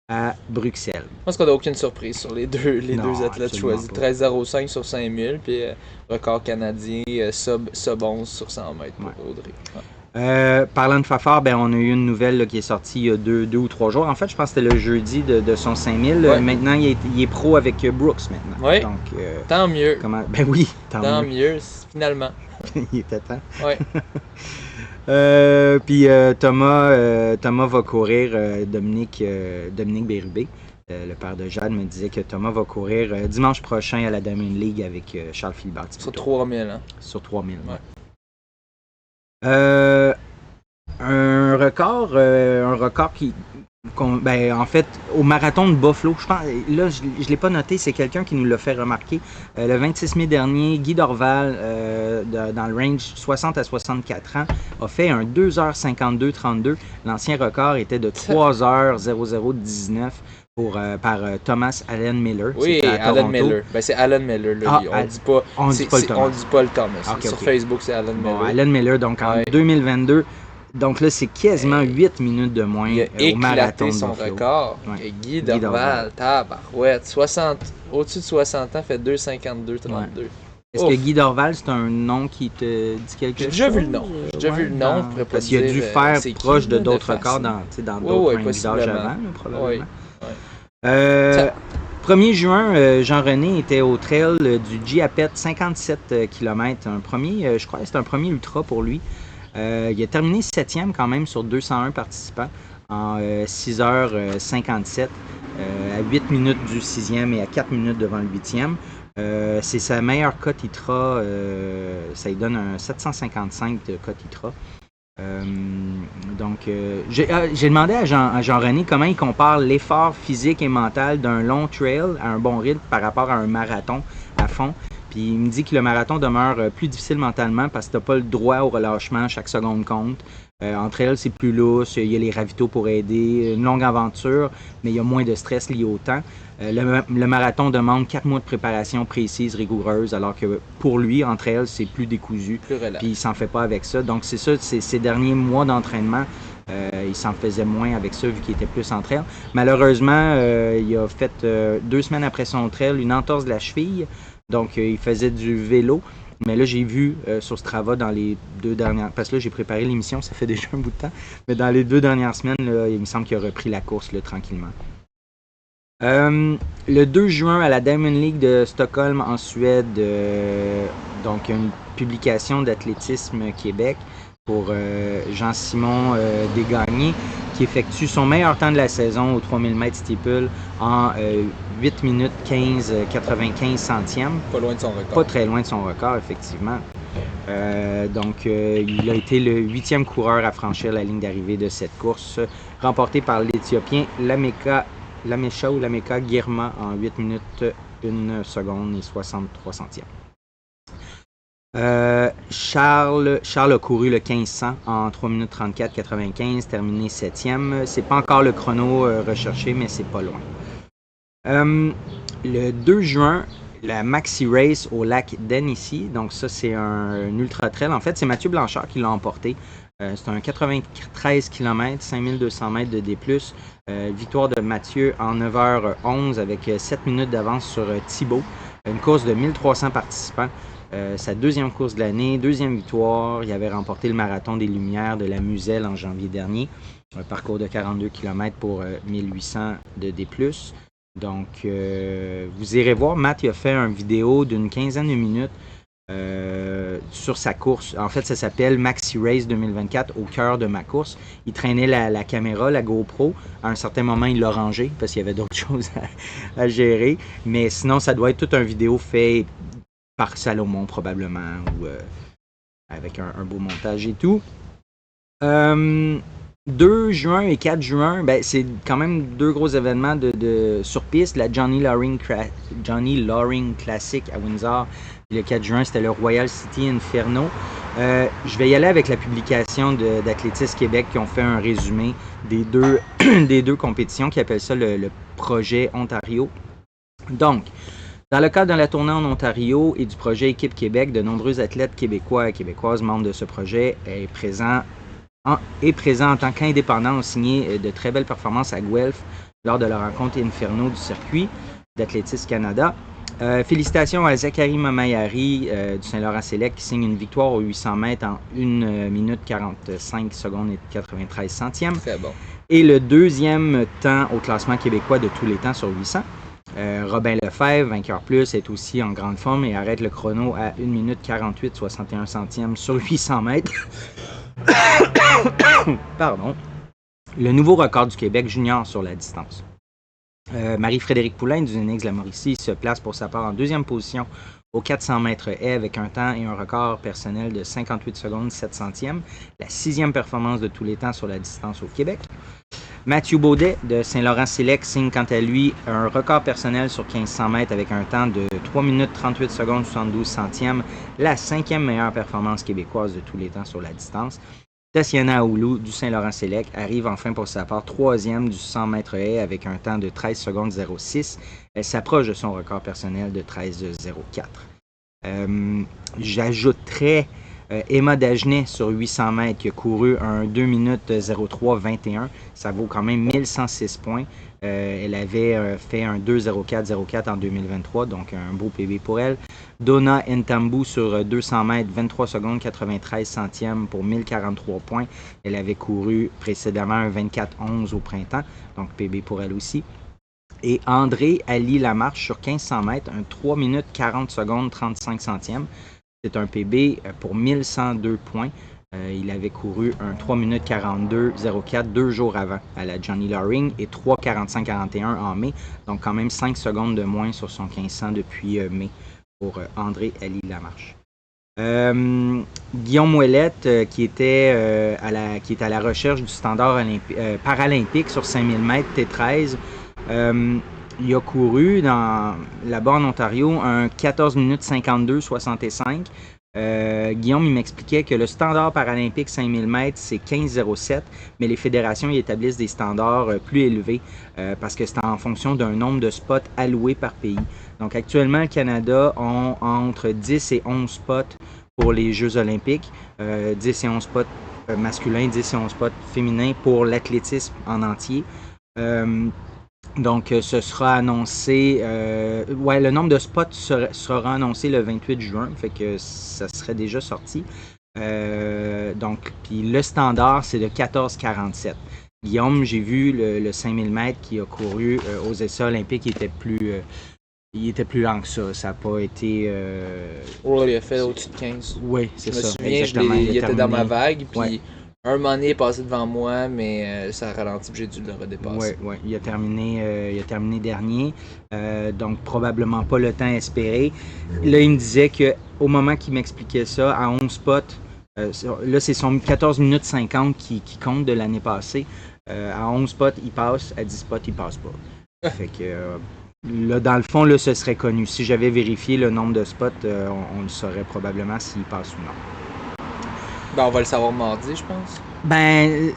à Bruxelles. Je pense qu'on n'a aucune surprise sur les deux athlètes choisis. 13,05 sur 5000, puis record canadien, sub 11 sur 100 mètres pour Audrey. Ouais. Parlant de Fafard, on a eu une nouvelle là, qui est sortie il y a 2 ou 3 jours. En fait, je pense que c'était le jeudi de son 5000. Ouais. Maintenant, il est pro avec Brooks maintenant. Oui. Donc, tant mieux. Ben oui, tant mieux, finalement. Il était temps. Oui. Puis Thomas va courir Dominique Bérubé. Le père de Jade me disait que Thomas va courir dimanche prochain à la Diamond League avec Charles Philibert. Sur 3000, hein? Sur 3000, ouais. Un record qui... en fait, au marathon de Buffalo, je pense, là, je ne l'ai pas noté, c'est quelqu'un qui nous l'a fait remarquer. Le 26 mai dernier, Guy Dorval, dans le range 60 à 64 ans, a fait un 2h52-32. L'ancien record était de 3h00-19 par Thomas Allen Miller. Oui, Allen Miller. C'est Allen Miller. Là, on dit pas le Thomas. Okay, sur Facebook, c'est Allen Miller. Allen Miller, donc en 2022... Donc là, c'est quasiment 8 minutes de moins au marathon de son Buffalo. Record. Ouais. Et Guy Dorval, tabarouette, au-dessus de 60 ans, fait 2,52-32. Ouais. Est-ce que Guy Dorval, c'est un nom qui te dit quelque chose? J'ai déjà vu le nom. Parce qu'il a dû faire proche de d'autres records dans d'autres rangages avant, probablement. Oui. 1er juin, Jean-René était au trail du Giapet, 57 km. Je crois que c'était un premier ultra pour lui. Il a terminé 7e quand même sur 201 participants. en 6h57, à 8 minutes du 6e et à 4 minutes devant le 8e. C'est sa meilleure cote ITRA, ça lui donne un 755 de cote ITRA. J'ai demandé à Jean-René comment il compare l'effort physique et mental d'un long trail à un bon rythme par rapport à un marathon à fond. Puis il me dit que le marathon demeure plus difficile mentalement parce que tu n'as pas le droit au relâchement, chaque seconde compte. En trail, c'est plus lousse, il y a les ravitaux pour aider, une longue aventure, mais il y a moins de stress lié au temps. Le marathon demande 4 mois de préparation précise, rigoureuse, alors que pour lui, en trail, c'est plus décousu. Plus relax. Puis il s'en fait pas avec ça. Donc c'est ça, ces derniers mois d'entraînement, il s'en faisait moins avec ça vu qu'il était plus en trail. Malheureusement, il a fait 2 semaines après son trail une entorse de la cheville. Donc il faisait du vélo. Mais là, j'ai vu sur Strava dans les 2 dernières... Parce que là, j'ai préparé l'émission, ça fait déjà un bout de temps. Mais dans les 2 dernières semaines, là, il me semble qu'il a repris la course là, tranquillement. Le 2 juin, à la Diamond League de Stockholm, en Suède, donc une publication d'Athlétisme Québec pour Jean-Simon Desgagnés, qui effectue son meilleur temps de la saison au 3000 mètres steeple en 8 minutes 15 95 centièmes. Pas loin de son record. Pas très loin de son record, effectivement. Il a été le 8e coureur à franchir la ligne d'arrivée de cette course, remporté par l'Éthiopien Lameka Girma en 8 minutes 1 seconde et 63 centièmes. Charles a couru le 1500 en 3 minutes 34,95, terminé 7e. C'est pas encore le chrono recherché, mais c'est pas loin. Le 2 juin, la Maxi Race au lac d'Annecy. Donc ça, c'est un ultra trail. En fait, c'est Mathieu Blanchard qui l'a emporté. C'est un 93 km, 5200 mètres de D+. Victoire de Mathieu en 9h11 avec 7 minutes d'avance sur Thibaut. Une course de 1300 participants. Sa 2e course de l'année, 2e victoire. Il avait remporté le marathon des Lumières de la Muselle en janvier dernier. Un parcours de 42 km pour 1800 de D+. Donc, vous irez voir, Matt il a fait une vidéo d'une 15aine de minutes sur sa course. En fait, ça s'appelle Maxi Race 2024, au cœur de ma course. Il traînait la caméra, la GoPro. À un certain moment, il l'a rangée parce qu'il y avait d'autres choses à gérer. Mais sinon, ça doit être toute une vidéo faite par Salomon probablement, ou avec un beau montage et tout. 2 juin et 4 juin, ben, c'est quand même 2 gros événements sur piste. La Johnny Loring Classic à Windsor. Le 4 juin, c'était le Royal City Inferno. Je vais y aller avec la publication d'Athlétisme Québec qui ont fait un résumé des deux compétitions, qui appellent ça le projet Ontario. Donc, dans le cadre de la tournée en Ontario et du projet Équipe Québec, de nombreux athlètes québécois et québécoises membres de ce projet est présent en tant qu'indépendants ont signé de très belles performances à Guelph lors de leur rencontre Inferno du circuit d'Athlétisme Canada. Félicitations à Zachary Mamayari du Saint-Laurent-Sélect qui signe une victoire aux 800 mètres en 1 minute 45 secondes et 93 centièmes. Très bon. Et le 2e temps au classement québécois de tous les temps sur 800. Robin Lefebvre, vainqueur plus, est aussi en grande forme et arrête le chrono à 1 minute 48 61 centièmes sur 800 mètres. Pardon. Le nouveau record du Québec junior sur la distance. Marie-Frédérique Poulain du Unix La Mauricie se place pour sa part en 2e position aux 400 mètres haies avec un temps et un record personnel de 58 secondes 7 centièmes. La 6e performance de tous les temps sur la distance au Québec. Mathieu Baudet de Saint-Laurent-Sélect signe quant à lui un record personnel sur 1500 mètres avec un temps de 3 minutes 38 secondes 72 centièmes, la 5e meilleure performance québécoise de tous les temps sur la distance. Tatiana Aoulou du Saint-Laurent-Sélect arrive enfin pour sa part 3e du 100 mètres haies avec un temps de 13 secondes 06. Elle s'approche de son record personnel de 13,04. J'ajouterais Emma Dagenet sur 800 mètres qui a couru un 2 minutes 03,21. Ça vaut quand même 1106 points. Elle avait fait un 2,04,04 en 2023, donc un beau PB pour elle. Donna Ntambu sur 200 mètres, 23 secondes 93 centièmes pour 1043 points. Elle avait couru précédemment un 24,11 au printemps, donc PB pour elle aussi. Et André Ali Lamarche sur 1500 mètres, un 3 minutes 40 secondes 35 centièmes. C'est un PB pour 1102 points. Il avait couru un 3 minutes 42,04 2 jours avant à la Johnny Loring et 3,45,41 en mai. Donc quand même 5 secondes de moins sur son 1500 depuis mai pour André Ali Lamarche. Guillaume Ouellette qui était à la recherche du standard paralympique sur 5000 mètres T13. Il a couru là-bas en Ontario un 14 minutes 52,65. Guillaume, il m'expliquait que le standard paralympique 5000 mètres, c'est 15,07, mais les fédérations y établissent des standards plus élevés parce que c'est en fonction d'un nombre de spots alloués par pays. Donc actuellement, le Canada a entre 10 et 11 spots pour les Jeux olympiques, 10 et 11 spots masculins, 10 et 11 spots féminins pour l'athlétisme en entier. Donc, ce sera annoncé... le nombre de spots sera annoncé le 28 juin, fait que ça serait déjà sorti. Donc, puis le standard, c'est de 14,47. Guillaume, j'ai vu le 5000 mètres qui a couru aux essais olympiques, il était plus lent que ça. Ça n'a pas été... il a fait au-dessus de 15. Oui, c'est ça. Je me souviens, il était dans ma vague, puis... Un moment donné, il est passé devant moi, mais ça a ralenti, puis j'ai dû le redépasser. Oui, il a terminé dernier, donc probablement pas le temps espéré. Là, il me disait qu'au moment qu'il m'expliquait ça, à 11 spots, là, c'est son 14 minutes 50 qui compte de l'année passée. À 11 spots, il passe, à 10 spots, il passe pas. Fait que... là, dans le fond, là, ce serait connu. Si j'avais vérifié le nombre de spots, on le saurait probablement s'il passe ou non. On va le savoir mardi, je pense.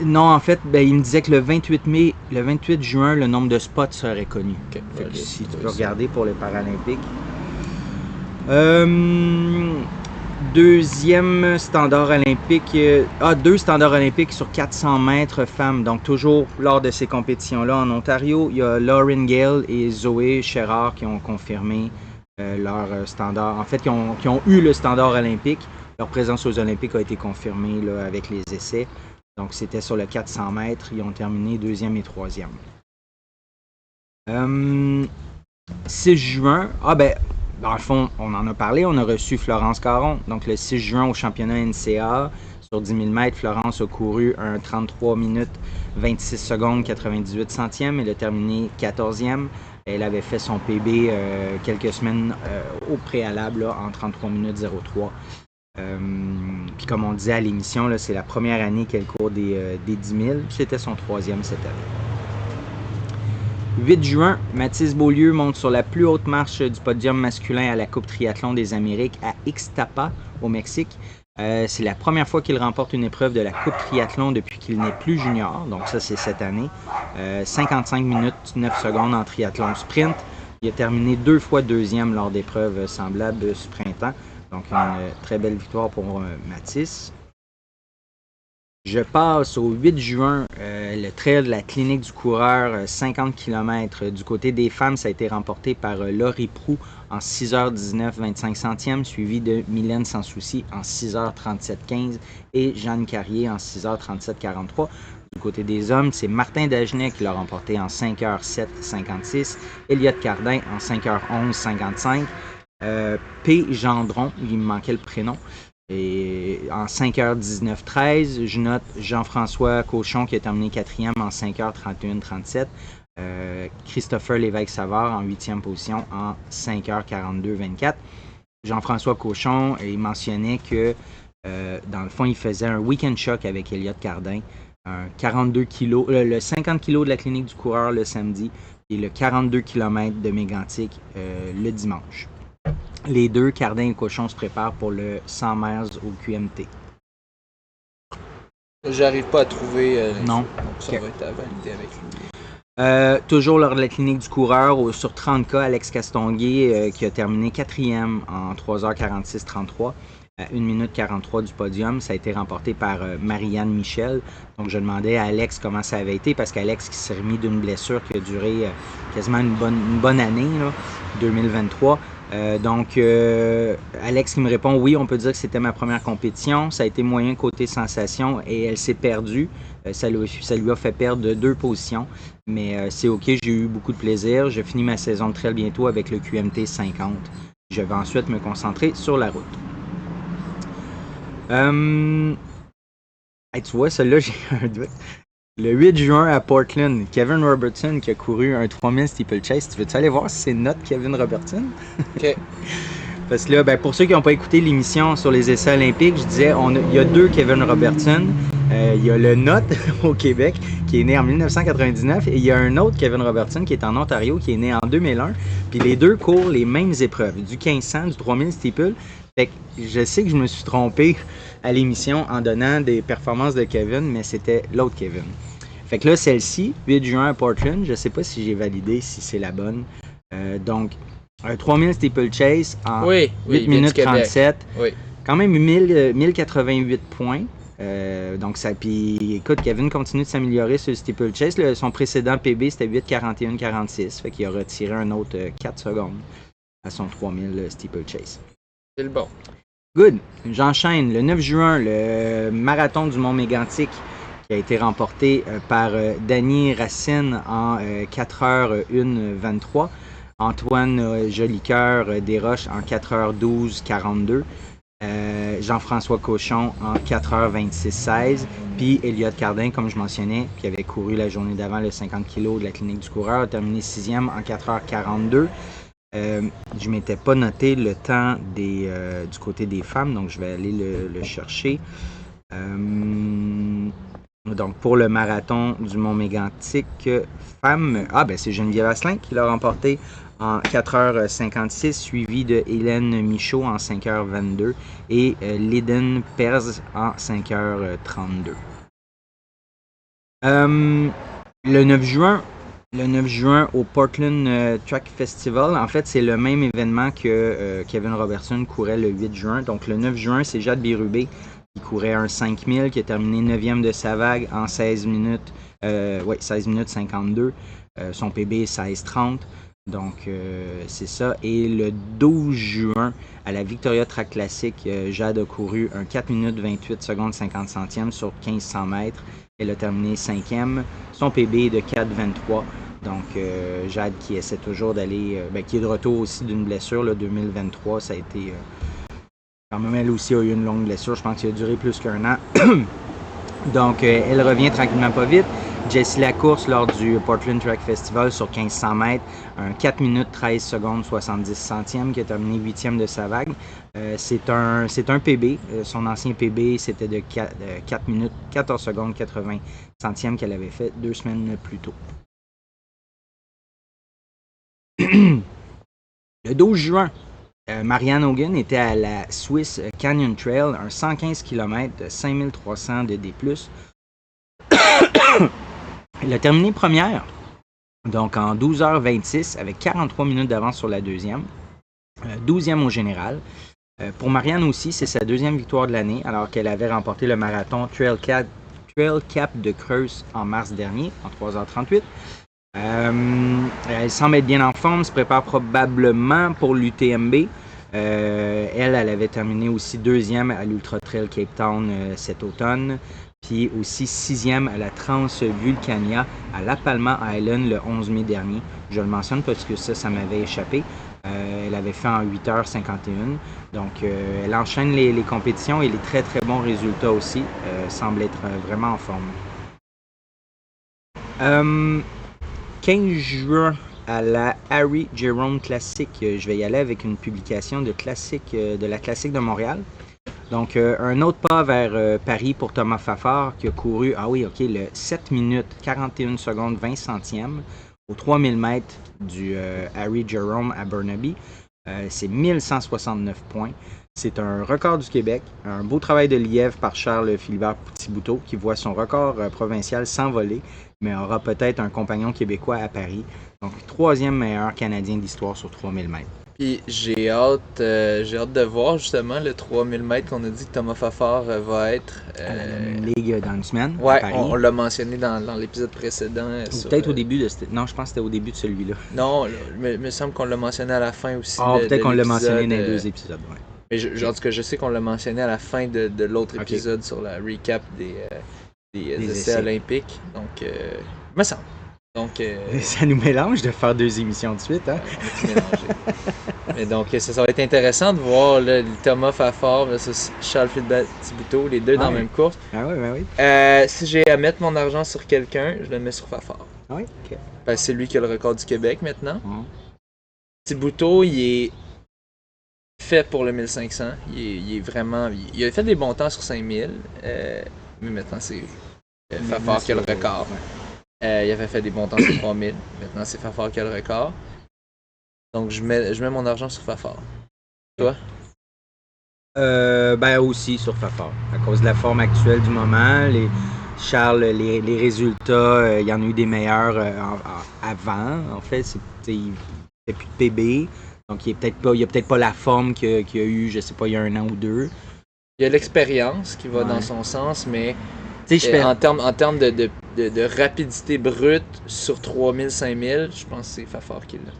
Non, en fait, il me disait que le 28 juin, le nombre de spots serait connu. Okay. Si tu peux regarder pour les Paralympiques. Deuxième standard olympique. Deux standards olympiques sur 400 mètres femmes. Donc, toujours lors de ces compétitions-là en Ontario, il y a Lauren Gale et Zoé Chérard qui ont confirmé leur standard. En fait, qui ont eu le standard olympique. Leur présence aux Olympiques a été confirmée là, avec les essais. Donc, c'était sur le 400 mètres. Ils ont terminé 2e et 3e. 6 juin. Dans le fond, on en a parlé. On a reçu Florence Caron. Donc, le 6 juin au championnat NCA, sur 10 000 mètres, Florence a couru un 33 minutes 26 secondes 98 centièmes. Elle a terminé 14e. Elle avait fait son PB quelques semaines au préalable là, en 33 minutes 03. Puis comme on disait à l'émission, là, c'est la première année qu'elle court des 10 000. C'était son 3e cette année. 8 juin, Mathis Beaulieu monte sur la plus haute marche du podium masculin à la Coupe Triathlon des Amériques à Ixtapa, au Mexique. C'est la première fois qu'il remporte une épreuve de la Coupe Triathlon depuis qu'il n'est plus junior. Donc ça, c'est cette année. 55 minutes 9 secondes en triathlon sprint. Il a terminé 2 fois 2e lors d'épreuves semblables ce printemps. Donc, une très belle victoire pour Mathis. Je passe au 8 juin, le trail de la clinique du coureur, 50 km. Du côté des femmes, ça a été remporté par Laurie Proulx en 6h19 25 centièmes, suivi de Mylène Sans Souci en 6h37 15 et Jeanne Carrier en 6h37 43. Du côté des hommes, c'est Martin Dagenet qui l'a remporté en 5h07 56, Elliott Cardin en 5h11 55. P. Gendron, il me manquait le prénom, et en 5h19 13, je note Jean-François Cochon qui a terminé 4e en 5h31 37, Christopher Lévesque-Savard en 8e position en 5h42 24. Jean-François Cochon, il mentionnait que dans le fond, il faisait un week-end choc avec Elliott Cardin, un 42 kg, le 50 kg de la clinique du coureur le samedi et le 42 km de Mégantic le dimanche. Les deux, Cardin et Cochon, se préparent pour le 100 miles au QMT. J'arrive pas à trouver non. Donc ça va être à valider avec lui. Toujours lors de la clinique du coureur, sur 30 cas, Alex Castonguay qui a terminé 4e en 3h46-33 à 1 minute 43 du podium. Ça a été remporté par Marianne Michel. Donc je demandais à Alex comment ça avait été parce qu'Alex qui s'est remis d'une blessure qui a duré quasiment une bonne année, là, 2023. Alex qui me répond oui, on peut dire que c'était ma première compétition, ça a été moyen côté sensation et elle s'est perdue, ça lui a fait perdre 2 positions, mais c'est ok, j'ai eu beaucoup de plaisir, je finis ma saison de trail bientôt avec le QMT 50, je vais ensuite me concentrer sur la route. Hey, tu vois, celui-là, j'ai un doute. Le 8 juin à Portland, Kevin Robertson qui a couru un 3000 steeplechase. Tu veux-tu aller voir si c'est notre Kevin Robertson? OK. Parce que là, ben, pour ceux qui n'ont pas écouté l'émission sur les essais olympiques, je disais, il y a 2 Kevin Robertson. Il y a le nôtre au Québec qui est né en 1999 et il y a un autre Kevin Robertson qui est en Ontario qui est né en 2001. Puis les deux courent les mêmes épreuves, du 1500, du 3000 steeple. Fait que je sais que je me suis trompé à l'émission en donnant des performances de Kevin, mais c'était l'autre Kevin. Fait que là, celle-ci, 8 juin à Portland, je sais pas si j'ai validé, si c'est la bonne. Donc, un 3000 steeplechase en 8 minutes 37. Oui. Quand même 1088 points. Donc, ça. Puis, écoute, Kevin continue de s'améliorer sur le steeplechase. Son précédent PB, c'était 8:41:46. Fait qu'il a retiré un autre 4 secondes à son 3000 steeplechase. C'est le bon. Good. J'enchaîne. Le 9 juin, le marathon du Mont Mégantic qui a été remporté par Danny Racine en 4h01:23. Antoine Jolicoeur Desroches en 4h12:42. Jean-François Cochon en 4h26:16. Puis Elliott Cardin, comme je mentionnais, qui avait couru la journée d'avant le 50 kg de la clinique du coureur, a terminé 6e en 4h42. Je m'étais pas noté le temps du côté des femmes, donc je vais aller le chercher. Donc pour le marathon du Mont Mégantic, femmes, c'est Geneviève Asselin qui l'a remporté en 4h56, suivi de Hélène Michaud en 5h22 et Lydon Perz en 5h32. Le 9 juin au Portland Track Festival, en fait c'est le même événement que Kevin Robertson courait le 8 juin. Donc le 9 juin, c'est Jade Bérubé qui courait un 5000, qui a terminé 9e de sa vague en 16 minutes 52. Son PB est 16:30. Donc, c'est ça. Et le 12 juin, à la Victoria Track Classic, Jade a couru un 4 minutes 28 secondes 50 centièmes sur 1500 mètres. Elle a terminé 5e. Son PB est de 4:23. Donc, Jade qui essaie toujours d'aller... qui est de retour aussi d'une blessure. Là, 2023, ça a été... quand même, elle aussi a eu une longue blessure. Je pense qu'il a duré plus qu'un an. Donc, elle revient tranquillement pas vite. Jessie Lacourse lors du Portland Track Festival sur 1500 mètres, un 4 minutes 13 secondes 70 centièmes qui a terminé 8e de sa vague. C'est un PB. Son ancien PB, c'était de 4 minutes 14 secondes 80 centièmes qu'elle avait fait 2 semaines plus tôt. Le 12 juin, Marianne Hogan était à la Swiss Canyon Trail, un 115 km de 5300 de D+. Elle a terminé première, donc en 12h26, avec 43 minutes d'avance sur la deuxième. 12e au général. Pour Marianne aussi, c'est sa deuxième victoire de l'année, alors qu'elle avait remporté le marathon Trail Cap de Creuse en mars dernier, en 3h38. Elle semble être bien en forme, se prépare probablement pour l'UTMB. Elle avait terminé aussi deuxième à l'Ultra Trail Cape Town cet automne. Puis aussi 6e à la Transvulcania à La Palma Island le 11 mai dernier. Je le mentionne parce que ça m'avait échappé. Elle avait fait en 8h51. Donc, elle enchaîne les compétitions et les très très bons résultats aussi. Semble être vraiment en forme. 15 juin à la Harry Jerome Classic. Je vais y aller avec une publication de la Classique de Montréal. Donc, un autre pas vers Paris pour Thomas Fafard qui a couru, le 7 minutes 41 secondes 20 centièmes aux 3000 mètres du Harry Jerome à Burnaby. C'est 1169 points. C'est un record du Québec. Un beau travail de lièvre par Charles-Philibert Thibouteau qui voit son record provincial s'envoler, mais aura peut-être un compagnon québécois à Paris. Donc, 3e meilleur Canadien d'histoire sur 3000 mètres. Puis j'ai hâte de voir justement le 3000 mètres qu'on a dit que Thomas Fafard va être. À la même ligue dans une semaine. Ouais, Paris. on l'a mentionné dans l'épisode précédent. Peut-être au début de non, je pense que c'était au début de celui-là. Non, il me semble qu'on l'a mentionné à la fin aussi. Peut-être qu'on l'a mentionné dans les 2 épisodes. Ouais. Mais en tout cas, je sais qu'on l'a mentionné à la fin de l'autre épisode sur la recap des essais olympiques. Donc, me semble. Donc, Ça nous mélange de faire 2 émissions de suite, hein? on a tout mélangé. Mais donc, ça va être intéressant de voir là, Thomas Fafard versus Charles-Philippe Thibodeau, les deux dans la Ouais. même course. Ah oui, ben oui. Si j'ai à mettre mon argent sur quelqu'un, je le mets sur Fafard. Ah oui, ok. Parce que c'est lui qui a le record du Québec maintenant. Mhm. Thibodeau, il est fait pour le 1500. Il est vraiment. Il a fait des bons temps sur 5000. Mais maintenant, c'est Fafard qui a le record. Il avait fait des bons temps sur 3000. Maintenant, c'est Fafard qui a le record. Donc, je mets mon argent sur Fafard. Toi? Ben aussi sur Fafard. À cause de la forme actuelle du moment, Charles, les résultats, il y en a eu des meilleurs avant. En fait, il fait plus de PB. Donc, il a peut-être pas la forme qu'il y a eu, je sais pas, il y a 1 an ou 2. Il y a l'expérience qui va Ouais. dans son sens, mais Tu sais, en termes de rapidité brute sur 3000, 5000, je pense que c'est Fafard qui l'a.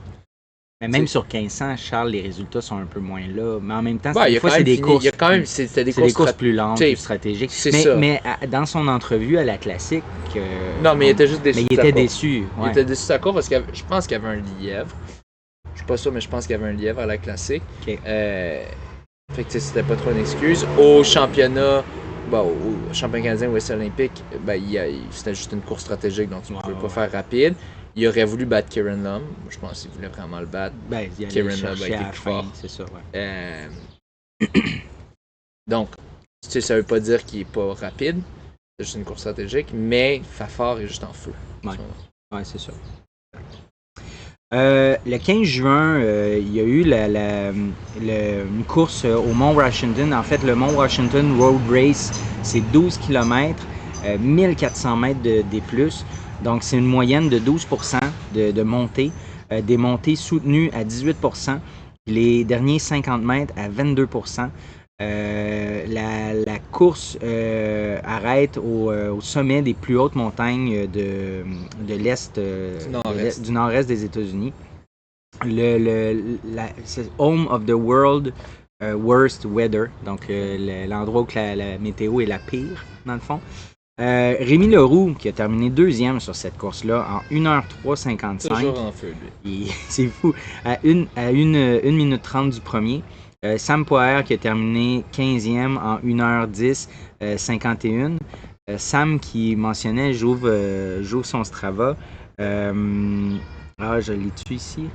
mais même sur 1500, Charles, les résultats sont un peu moins là. Mais en même temps, Ouais, il y a fois, quand c'est même des fini- courses. il y a quand même, c'était des C'est des courses strat- plus lentes, t'sais, plus stratégiques. c'est ça. Mais dans son entrevue à la classique. Non, mais il était juste déçu. Mais de il sa était course. déçu. Il Ouais. était déçu de sa course parce que je pense qu'il y avait un lièvre. Je suis pas sûr, mais je pense qu'il y avait un lièvre à la classique. Ok. Fait que c'était pas trop une excuse. Au championnat, au championnat canadien Ouest Olympique, c'était juste une course stratégique, donc tu ne pouvais pas faire rapide. Il aurait voulu battre Kieran Lum. Je pense qu'il voulait vraiment le battre. Ben, il allait Kieran chercher Love a à été la plus fin, fort. c'est ça, ouais. Donc, tu sais, ça veut pas dire qu'il est pas rapide. C'est juste une course stratégique, mais Fafard est juste en feu. Ouais. Ouais, c'est ça. Le 15 juin, il y a eu une course au Mont Washington. En fait, le Mont Washington Road Race, c'est 12 km, 1400 mètres de D+. Donc, c'est une moyenne de 12% de montée. Des montées soutenues à 18%. Les derniers 50 mètres à 22%. La course arrête au sommet des plus hautes montagnes de l'Est, du nord-est des États-Unis. C'est Home of the World Worst Weather, donc l'endroit où la météo est la pire, dans le fond. Rémi Leroux, qui a terminé 2e sur cette course-là en 1h03.55. Toujours en feu, lui. C'est fou. À 1 minute 30 du premier. Sam Poher qui a terminé 15e en 1h10 51. Sam qui mentionnait, j'ouvre son Strava. Je l'ai tué ici.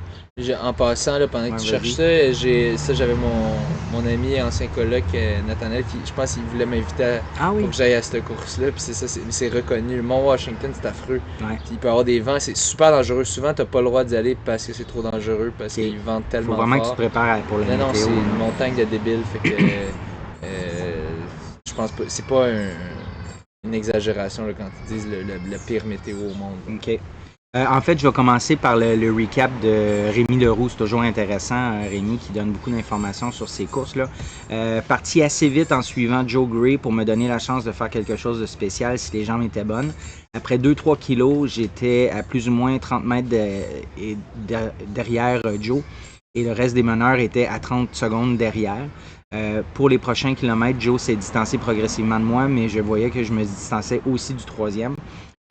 En passant, là, pendant que tu cherches ça, j'avais mon ami ancien coloc, Nathanaël, qui, je pense qu'il voulait m'inviter pour que j'aille à cette course-là. Puis c'est ça, c'est reconnu. Le Mont Washington, c'est affreux. Ouais. Puis il peut y avoir des vents, c'est super dangereux. Souvent, t'as pas le droit d'y aller parce que c'est trop dangereux, parce qu'ils ventent tellement Faut vraiment fort. que tu te prépares pour le météo. Non, c'est une montagne de débiles. Fait que je pense pas. C'est pas une exagération là, quand ils disent le pire météo au monde. OK. En fait, je vais commencer par le recap de Rémi Leroux. C'est toujours intéressant, Rémi, qui donne beaucoup d'informations sur ces courses-là. Parti assez vite en suivant Joe Gray pour me donner la chance de faire quelque chose de spécial si les jambes étaient bonnes. Après 2-3 kilos, j'étais à plus ou moins 30 mètres derrière Joe et le reste des meneurs était à 30 secondes derrière. Pour les prochains kilomètres, Joe s'est distancé progressivement de moi, mais je voyais que je me distançais aussi du 3e.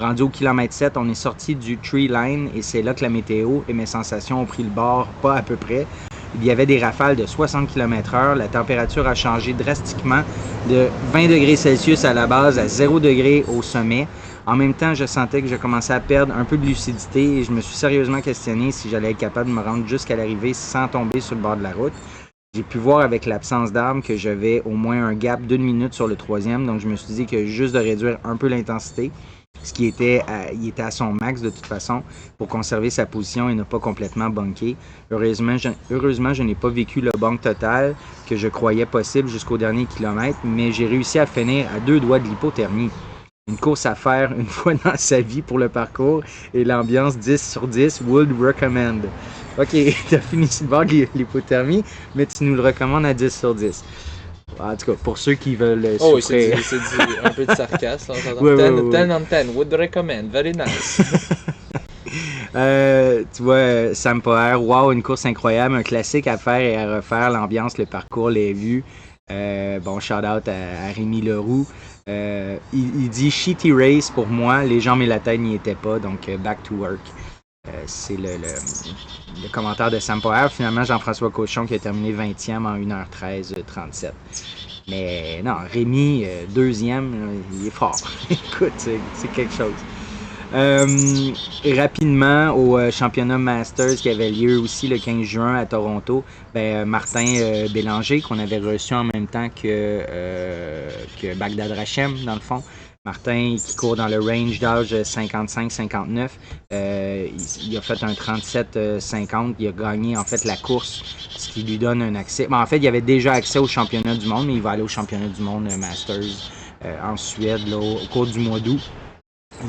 Rendu au kilomètre 7, on est sorti du tree line et c'est là que la météo et mes sensations ont pris le bord, pas à peu près. Il y avait des rafales de 60 km/h. La température a changé drastiquement de 20 degrés Celsius à la base à 0 degrés au sommet. En même temps, je sentais que je commençais à perdre un peu de lucidité et je me suis sérieusement questionné si j'allais être capable de me rendre jusqu'à l'arrivée sans tomber sur le bord de la route. J'ai pu voir avec l'absence d'armes que j'avais au moins un gap d'1 minute sur le 3e, donc je me suis dit que juste de réduire un peu l'intensité, ce qui était il était à son max de toute façon pour conserver sa position et ne pas complètement bunker. Heureusement, je n'ai pas vécu le bunk total que je croyais possible jusqu'au dernier kilomètre, mais j'ai réussi à finir à 2 doigts de l'hypothermie. Une course à faire une fois dans sa vie pour le parcours et l'ambiance 10 sur 10 would recommend. Ok, t'as fini sur le bord de l'hypothermie, mais tu nous le recommandes à 10 sur 10. En tout cas, pour ceux qui veulent oui, souffrir. c'est un peu de sarcasme. 10 on 10, would recommend, very nice. Tu vois, Sam Poher, wow, une course incroyable, un classique à faire et à refaire, l'ambiance, le parcours, les vues. Bon, shout-out à Rémi Leroux. Il dit « Shitty race pour moi, les jambes et la tête n'y étaient pas, donc back to work ». C'est le commentaire de Sam Power. Finalement, Jean-François Cochon qui a terminé 20e en 1h13.37. Mais non, Rémi, 2e, il est fort. Écoute, c'est quelque chose. Rapidement, au championnat Masters qui avait lieu aussi le 15 juin à Toronto, Martin Bélanger, qu'on avait reçu en même temps que Bagdad Rachem, dans le fond. Martin, qui court dans le range d'âge 55-59, il a fait un 37-50. Il a gagné en fait la course, ce qui lui donne un accès. En fait, il avait déjà accès au championnat du monde, mais il va aller au championnat du monde Masters en Suède là, au cours du mois d'août.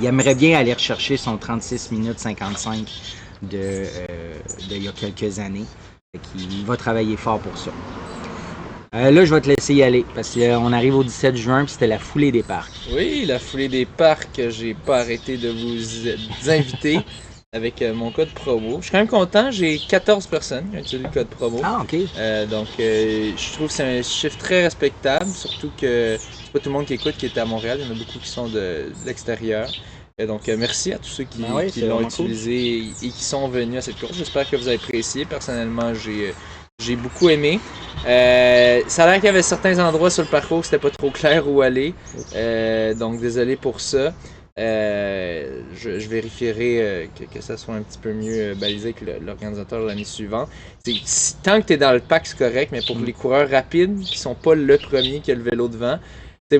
Il aimerait bien aller rechercher son 36 minutes 55 de il y a quelques années. Il va travailler fort pour ça. Là, je vais te laisser y aller parce qu'on arrive au 17 juin puis c'était la foulée des parcs. Oui, la foulée des parcs, j'ai pas arrêté de vous inviter avec mon code promo. Je suis quand même content, j'ai 14 personnes qui ont utilisé le code promo. Ah, ok. Donc, je trouve que c'est un chiffre très respectable, surtout que c'est pas tout le monde qui écoute qui est à Montréal, il y en a beaucoup qui sont de l'extérieur. Donc, merci à tous ceux qui l'ont utilisé et qui sont venus à cette course. J'espère que vous avez apprécié. Personnellement, j'ai beaucoup aimé. Ça a l'air qu'il y avait certains endroits sur le parcours où c'était pas trop clair où aller. Donc désolé pour ça. Je vérifierai que ça soit un petit peu mieux balisé que l'organisateur l'année suivante. Tant que tu es dans le pack, c'est correct, mais pour les coureurs rapides qui sont pas le premier qui a le vélo devant,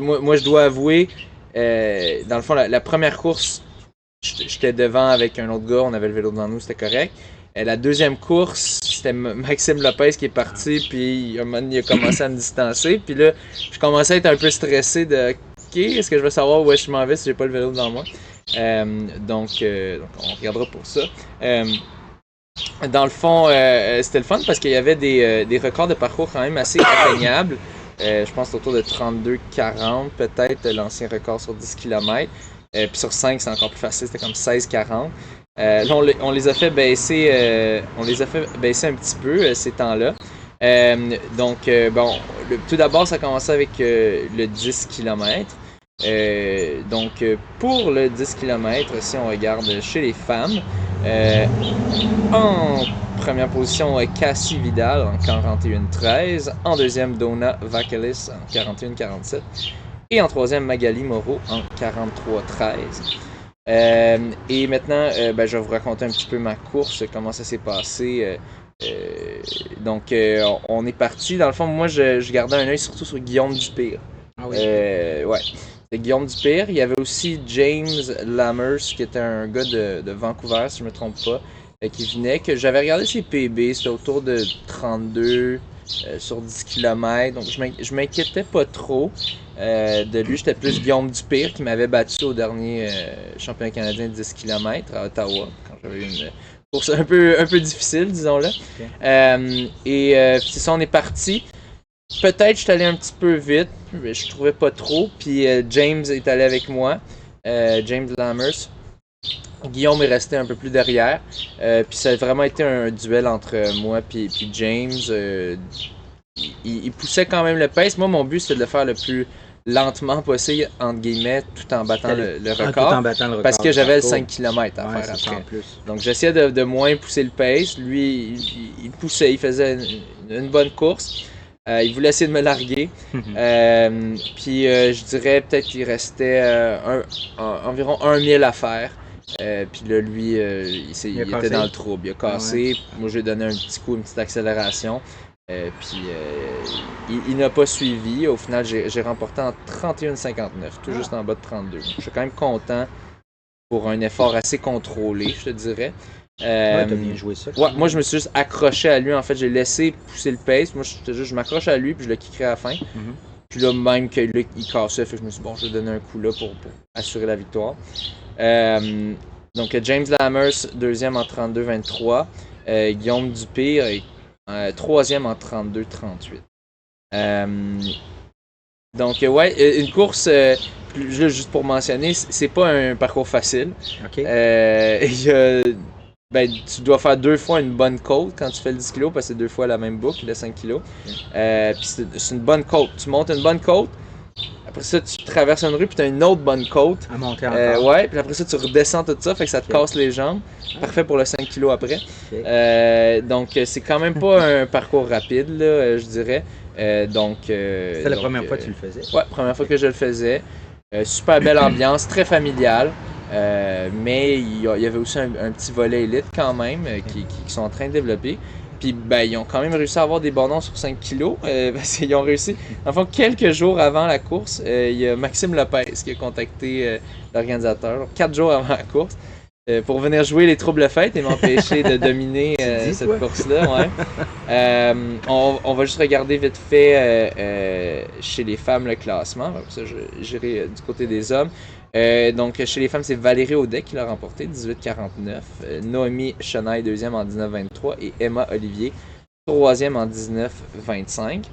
moi je dois avouer, dans le fond, la première course, j'étais devant avec un autre gars, on avait le vélo devant nous, c'était correct. La deuxième course, c'était Maxime Lopez qui est parti, puis un moment donné, il a commencé à me distancer. Puis là, je commençais à être un peu stressé de OK, est-ce que je vais savoir où est-ce que je m'en vais si j'ai pas le vélo devant moi? Donc, on regardera pour ça. Dans le fond, c'était le fun parce qu'il y avait des records de parcours quand même assez atteignables. Je pense autour de 32-40, peut-être l'ancien record sur 10 km. Puis sur 5, c'est encore plus facile, c'était comme 16-40. Là, on les a fait baisser un petit peu ces temps-là. Tout d'abord, ça a commencé avec le 10 km. Pour le 10 km, si on regarde chez les femmes, en première position, Cassie Vidal en 41-13. En deuxième, Donna Vakelis en 41-47. Et en troisième, Magali Moreau en 43-13. Et maintenant, je vais vous raconter un petit peu ma course, comment ça s'est passé. On est parti. Dans le fond, moi, je gardais un œil surtout sur Guillaume Dupire. Ah oui. C'était Guillaume Dupire. Il y avait aussi James Lammers, qui était un gars de Vancouver, si je ne me trompe pas, qui venait, que j'avais regardé ses PB, c'était autour de 32 sur 10 km, donc je m'inquiétais pas trop de lui. J'étais plus Guillaume Dupire qui m'avait battu au dernier championnat canadien de 10 km à Ottawa, quand j'avais eu une course un peu difficile, disons-le. Okay. C'est ça, on est parti. Peut-être je suis allé un petit peu vite, mais je trouvais pas trop, puis James est allé avec moi, James Lammers. Guillaume est resté un peu plus derrière. Puis ça a vraiment été un duel entre moi et James. Il poussait quand même le pace. Moi, mon but, c'était de le faire le plus lentement possible, entre guillemets, tout en battant le record. Tout en battant le record. Parce que j'avais le 5 km à faire après. Donc j'essayais de moins pousser le pace. Lui, il poussait, il faisait une bonne course. Il voulait essayer de me larguer. Puis je dirais peut-être qu'il restait environ 1 000 à faire. Puis là, lui, il était dans le trouble. Il a cassé. Ouais. Moi, j'ai donné un petit coup, une petite accélération. Il n'a pas suivi. Au final, j'ai remporté en 31,59, tout juste en bas de 32. Je suis quand même content pour un effort assez contrôlé, je te dirais. T'as bien joué ça. Ouais, moi, je me suis juste accroché à lui. En fait, j'ai laissé pousser le pace. Moi, je m'accroche à lui, puis je le kickerai à la fin. Mm-hmm. Puis là, même qu'il cassait, fait que je me suis dit, bon, je vais donner un coup là pour assurer la victoire. Donc, James Lammers, deuxième en 32-23. Guillaume Dupire, troisième en 32-38. Une course, juste pour mentionner, c'est pas un parcours facile. Okay. Il y a ben, tu dois faire 2 fois une bonne côte quand tu fais le 10 kg, parce que c'est 2 fois la même boucle, le 5 kg. Puis c'est une bonne côte. Tu montes une bonne côte, après ça, tu traverses une rue, puis tu as une autre bonne côte. À monter encore. Ouais, puis après ça, tu redescends tout ça, fait que ça te casse les jambes. Parfait pour le 5 kg après. Donc, c'est quand même pas un parcours rapide, là, je dirais. C'était la première fois que tu le faisais? Ouais, première fois que je le faisais. Super belle ambiance, très familiale. Mais il y avait aussi un petit volet élite quand même qui sont en train de développer. Puis ben, ils ont quand même réussi à avoir des bons noms sur 5 kilos. Parce qu'ils ont réussi. Enfin, quelques jours avant la course, il y a Maxime Lopez qui a contacté l'organisateur, 4 jours avant la course, pour venir jouer les troubles fêtes et m'empêcher de dominer cette course-là. Ouais. On va juste regarder vite fait chez les femmes le classement. Comme ça, j'irai du côté des hommes. Donc, chez les femmes, c'est Valérie Audet qui l'a remporté, 18,49. Noémie Chenaille, deuxième en 19,23. Et Emma Olivier, troisième en 19,25.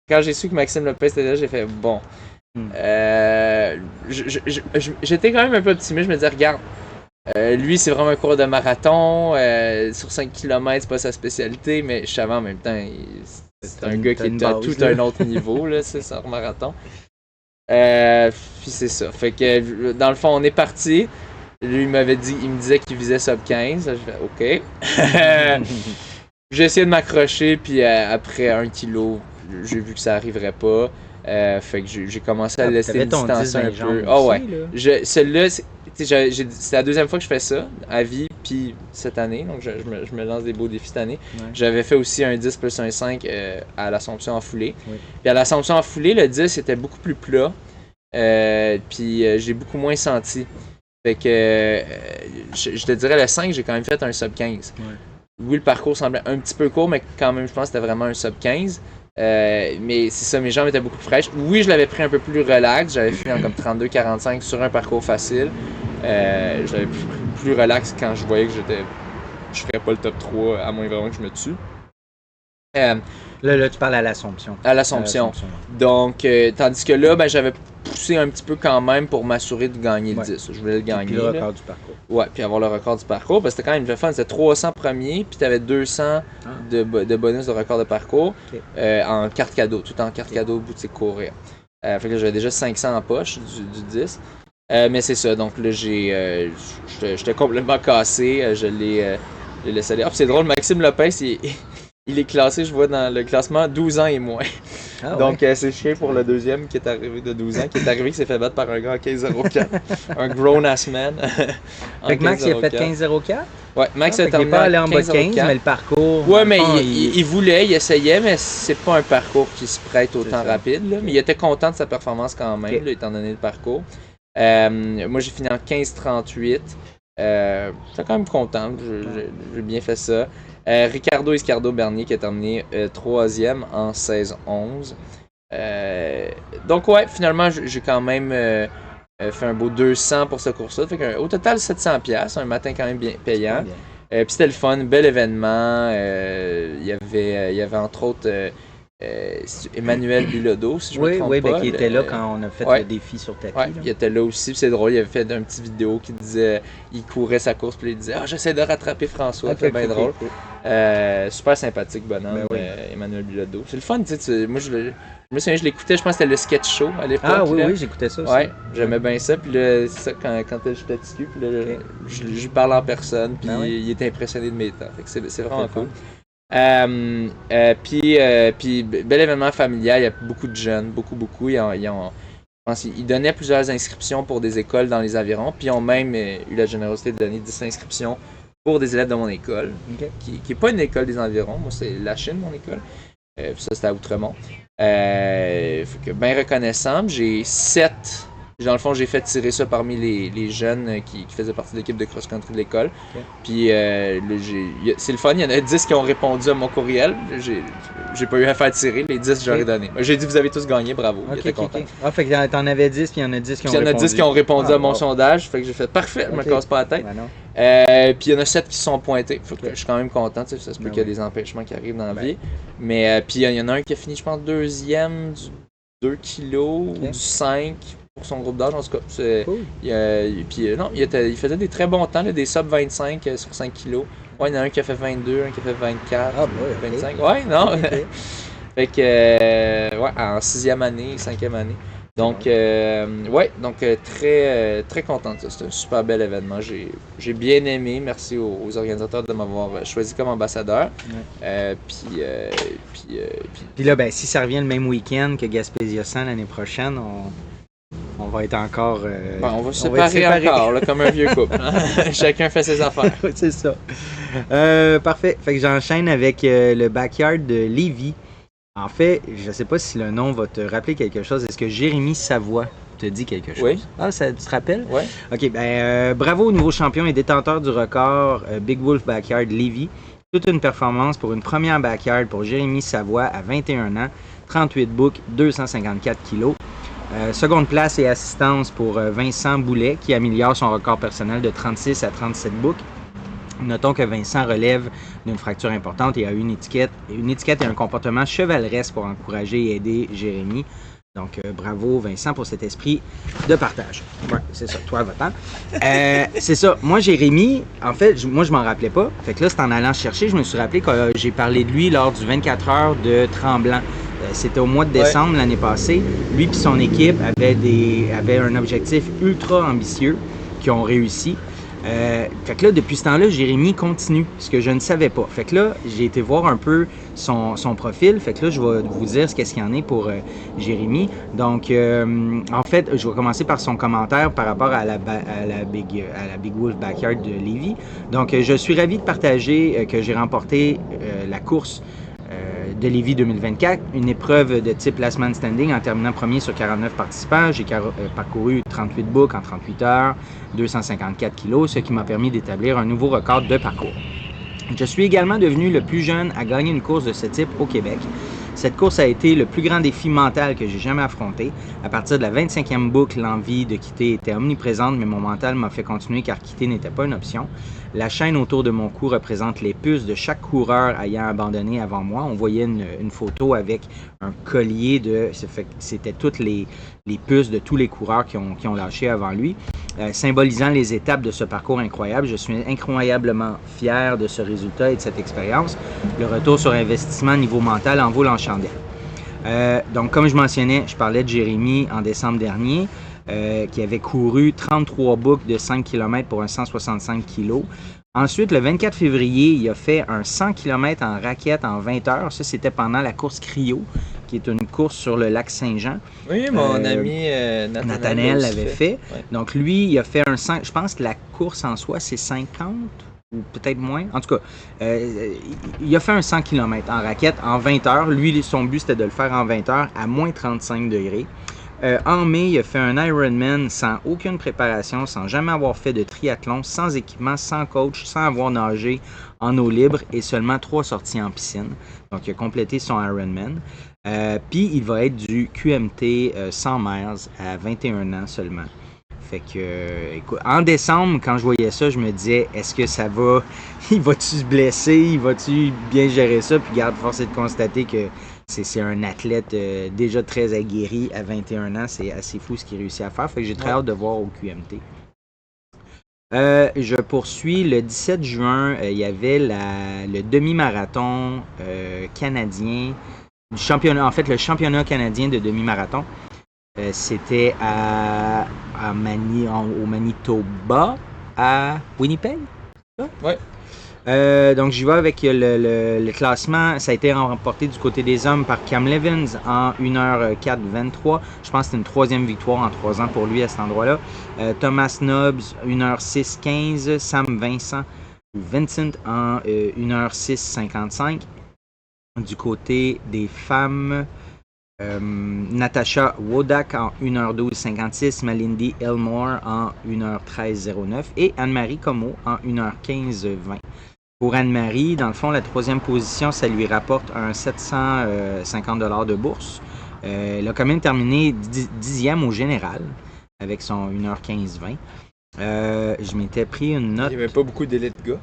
Quand j'ai su que Maxime Lopez était là, j'ai fait bon. J'étais quand même un peu optimiste. Je me disais, regarde, lui, c'est vraiment un cours de marathon. Sur 5 km, c'est pas sa spécialité, mais je savais en même temps. C'est un gars qui est à tout un autre niveau, là, c'est ça, marathon. Puis c'est ça. Fait que, dans le fond, on est parti. Lui, il me disait qu'il visait sub 15. J'ai fait OK. J'ai essayé de m'accrocher, puis après 1 kilo, j'ai vu que ça arriverait pas. Fait que j'ai commencé à laisser me distancer un peu. Oh ouais. Celle-là, c'est la deuxième fois que je fais ça à vie, puis cette année. Donc je me lance des beaux défis cette année. Ouais. J'avais fait aussi un 10 plus un 5 à l'Assomption en foulée. Oui. Puis à l'Assomption en foulée, le 10 était beaucoup plus plat. Puis j'ai beaucoup moins senti. Fait que je te dirais le 5, j'ai quand même fait un sub 15. Ouais. Oui, le parcours semblait un petit peu court, mais quand même, je pense que c'était vraiment un sub 15. Mais c'est ça, mes jambes étaient beaucoup plus fraîches. Oui, je l'avais pris un peu plus relax. J'avais fait comme 32-45 sur un parcours facile. Je l'avais plus relax quand je voyais que je ferais pas le top 3, à moins vraiment que je me tue. Là, tu parles à l'Assomption. À l'Assomption. Donc, tandis que là, ben, j'avais poussé un petit peu quand même pour m'assurer de gagner le 10. Je voulais le gagner. Puis le record du parcours. Ouais, puis avoir le record du parcours. Parce que c'était quand même le fun. C'était 300 premiers, puis tu avais 200 de bonus de record de parcours en carte cadeau. Tout en carte cadeau, boutique courir. Fait que là, j'avais déjà 500 en poche du 10. Mais c'est ça. Donc là, j'étais complètement cassé. Je l'ai laissé aller. Ah, puis c'est drôle, Maxime Lopez, il est classé, je vois, dans le classement 12 ans et moins. Ah, donc, c'est chiant pour le deuxième qui est arrivé de 12 ans, qui s'est fait battre par un gars en 15-04. Un grown-ass man. Fait que Max, il a fait 15-04? Ouais, Max a terminé. Il n'est pas allé en bas de 15, mais le parcours... Ouais, mais il voulait, il essayait, mais c'est pas un parcours qui se prête autant rapide. Là, mais il était content de sa performance quand même, là, étant donné le parcours. Moi, j'ai fini en 15-38. J'étais quand même content, j'ai bien fait ça. Ricardo Iscardo Bernier qui a terminé 3e en 16-11. Donc ouais, finalement j'ai quand même fait un beau 200 pour ce cours-là. Fait qu'au total 700$, un matin quand même bien payant. Puis c'était le fun, bel événement. Il y avait entre autres Emmanuel Bilodeau, si je me trompe pas. Oui, qui était là quand on a fait le défi sur tapis. Ouais, il était là aussi, c'est drôle, il avait fait une petite vidéo qui disait, il courait sa course, puis il disait « Ah, j'essaie de rattraper François », c'est bien drôle. Super sympathique bonhomme, Emmanuel Bilodeau. C'est le fun, tu sais, moi je me souviens, je l'écoutais, je pense que c'était le sketch show à l'époque. Ah oui, j'écoutais ça aussi. Ouais, j'aimais bien ça, puis là, c'est ça, quand j'étais petit cul, puis là, je lui parle en personne, puis il était impressionné de mes temps, fait que c'est vraiment cool. Puis bel événement familial, il y a beaucoup de jeunes, beaucoup. Je pense qu'ils donnaient plusieurs inscriptions pour des écoles dans les environs, puis ils ont même eu la générosité de donner 10 inscriptions pour des élèves de mon école, qui n'est pas une école des environs, moi c'est la Chine, mon école. Puis ça c'était à Outremont. Fait que bien reconnaissant, j'ai 7. Dans le fond, j'ai fait tirer ça parmi les jeunes qui faisaient partie de l'équipe de cross-country de l'école. Puis c'est le fun, il y en a 10 qui ont répondu à mon courriel. J'ai pas eu à faire tirer, les 10 j'aurais donné. J'ai dit vous avez tous puis content. Ah, fait que t'en avais 10, puis il y en a 10 qui ont répondu. Il y en a 10 qui ont répondu à mon sondage, fait que j'ai fait parfait, je me casse pas la tête. Puis il y en a 7 qui se sont pointés, fait que je suis quand même content, ça se peut qu'il y a des empêchements qui arrivent dans la vie. Mais puis il y en a un qui a fini, je pense, 2e du 2 kilos ou du 5. pour son groupe d'âge, en tout cas. Cool. Il faisait des très bons temps, là, des sub 25 sur 5 kilos. Ouais, il y en a un qui a fait 22, un qui a fait 24, Ah, ouais, 25. Ouais, non. Ok. Fait que, ouais, en 6e année, 5e année. Donc, très, très content de ça. C'est un super bel événement. J'ai bien aimé. Merci aux organisateurs de m'avoir choisi comme ambassadeur. Ouais. Puis, Puis là, ben, si ça revient le même week-end que Gaspésia 100 l'année prochaine, on va être encore. on va se être séparer encore, là, comme un vieux couple. Hein? Chacun fait ses affaires. C'est ça. Parfait. Fait que j'enchaîne avec le backyard de Lévis. En fait, je ne sais pas si le nom va te rappeler quelque chose. Est-ce que Jérémy Savoie te dit quelque chose? Oui. Ah, ça tu te rappelles? Oui. OK, bravo au nouveau champion et détenteur du record Big Wolf Backyard Lévis. Toute une performance pour une première backyard pour Jérémy Savoie à 21 ans, 38 books, 254 kilos. Seconde place et assistance pour Vincent Boulet qui améliore son record personnel de 36 à 37 books. Notons que Vincent relève d'une fracture importante et a une étiquette et un comportement chevaleresque pour encourager et aider Jérémy. Donc, bravo Vincent pour cet esprit de partage. Ouais, c'est ça, toi votant. C'est ça, moi Jérémy, en fait, moi je m'en rappelais pas. Fait que là, c'est en allant chercher, je me suis rappelé que j'ai parlé de lui lors du 24 heures de Tremblant. C'était au mois de décembre l'année passée. Lui et son équipe avaient un objectif ultra ambitieux qui ont réussi. Fait que là, depuis ce temps-là, Jérémy continue, ce que je ne savais pas. Fait que là, j'ai été voir un peu son profil. Fait que là, je vais vous dire qu'est-ce qu'il y en est pour Jérémy. Donc, en fait, je vais commencer par son commentaire par rapport à la Big Wolf Backyard de Lévis. Donc, je suis ravi de partager que j'ai remporté la course de Lévis 2024, une épreuve de type last man standing en terminant premier sur 49 participants. J'ai parcouru 38 books en 38 heures, 254 kilos, ce qui m'a permis d'établir un nouveau record de parcours. Je suis également devenu le plus jeune à gagner une course de ce type au Québec. Cette course a été le plus grand défi mental que j'ai jamais affronté. À partir de la 25e boucle, l'envie de quitter était omniprésente, mais mon mental m'a fait continuer car quitter n'était pas une option. La chaîne autour de mon cou représente les puces de chaque coureur ayant abandonné avant moi. On voyait une photo avec un collier c'était toutes les puces de tous les coureurs qui ont lâché avant lui, symbolisant les étapes de ce parcours incroyable. Je suis incroyablement fier de ce résultat et de cette expérience. Le retour sur investissement niveau mental en vaut l'enchandelle. Donc, comme je mentionnais, je parlais de Jérémy en décembre dernier, qui avait couru 33 boucles de 5 km pour un 165 kg. Ensuite, le 24 février, il a fait un 100 km en raquette en 20 heures. Ça, c'était pendant la course Cryo, qui est une course sur le lac Saint-Jean. Oui, mon ami Nathanaël l'avait fait. Ouais. Donc, lui, il a fait un 100. Je pense que la course en soi, c'est 50 ou peut-être moins. En tout cas, il a fait un 100 km en raquette en 20 heures. Lui, son but, c'était de le faire en 20 heures à moins 35 degrés. En mai, il a fait un Ironman sans aucune préparation, sans jamais avoir fait de triathlon, sans équipement, sans coach, sans avoir nagé en eau libre et seulement 3 sorties en piscine. Donc, il a complété son Ironman. Puis, il va être du QMT 100 miles à 21 ans seulement. Fait que, écoute, en décembre, quand je voyais ça, je me disais, est-ce que ça va, il va-tu se blesser, il va-tu bien gérer ça? Puis, garde, force est de constater que c'est un athlète déjà très aguerri à 21 ans. C'est assez fou ce qu'il réussit à faire. Fait que j'ai très hâte de voir au QMT. Je poursuis. Le 17 juin, il y avait le demi-marathon canadien. Du championnat, en fait, le championnat canadien de demi-marathon. C'était au Manitoba, à Winnipeg. Oui. Donc, j'y vais avec le classement. Ça a été remporté du côté des hommes par Cam Levins en 1h04-23. Je pense que c'est une 3e victoire en 3 ans pour lui à cet endroit-là. Thomas Nobbs, 1h06-15. Sam Vincent en 1h06-55. Du côté des femmes, Natasha Wodak en 1h12-56. Malindi Elmore en 1h13-09. Et Anne-Marie Comeau en 1h15-20. Pour Anne-Marie, dans le fond, la 3e position, ça lui rapporte un 750$ de bourse. Elle a quand même terminé 10e au général avec son 1h15-20. Je m'étais pris une note. Il n'y avait pas beaucoup d'élite gars.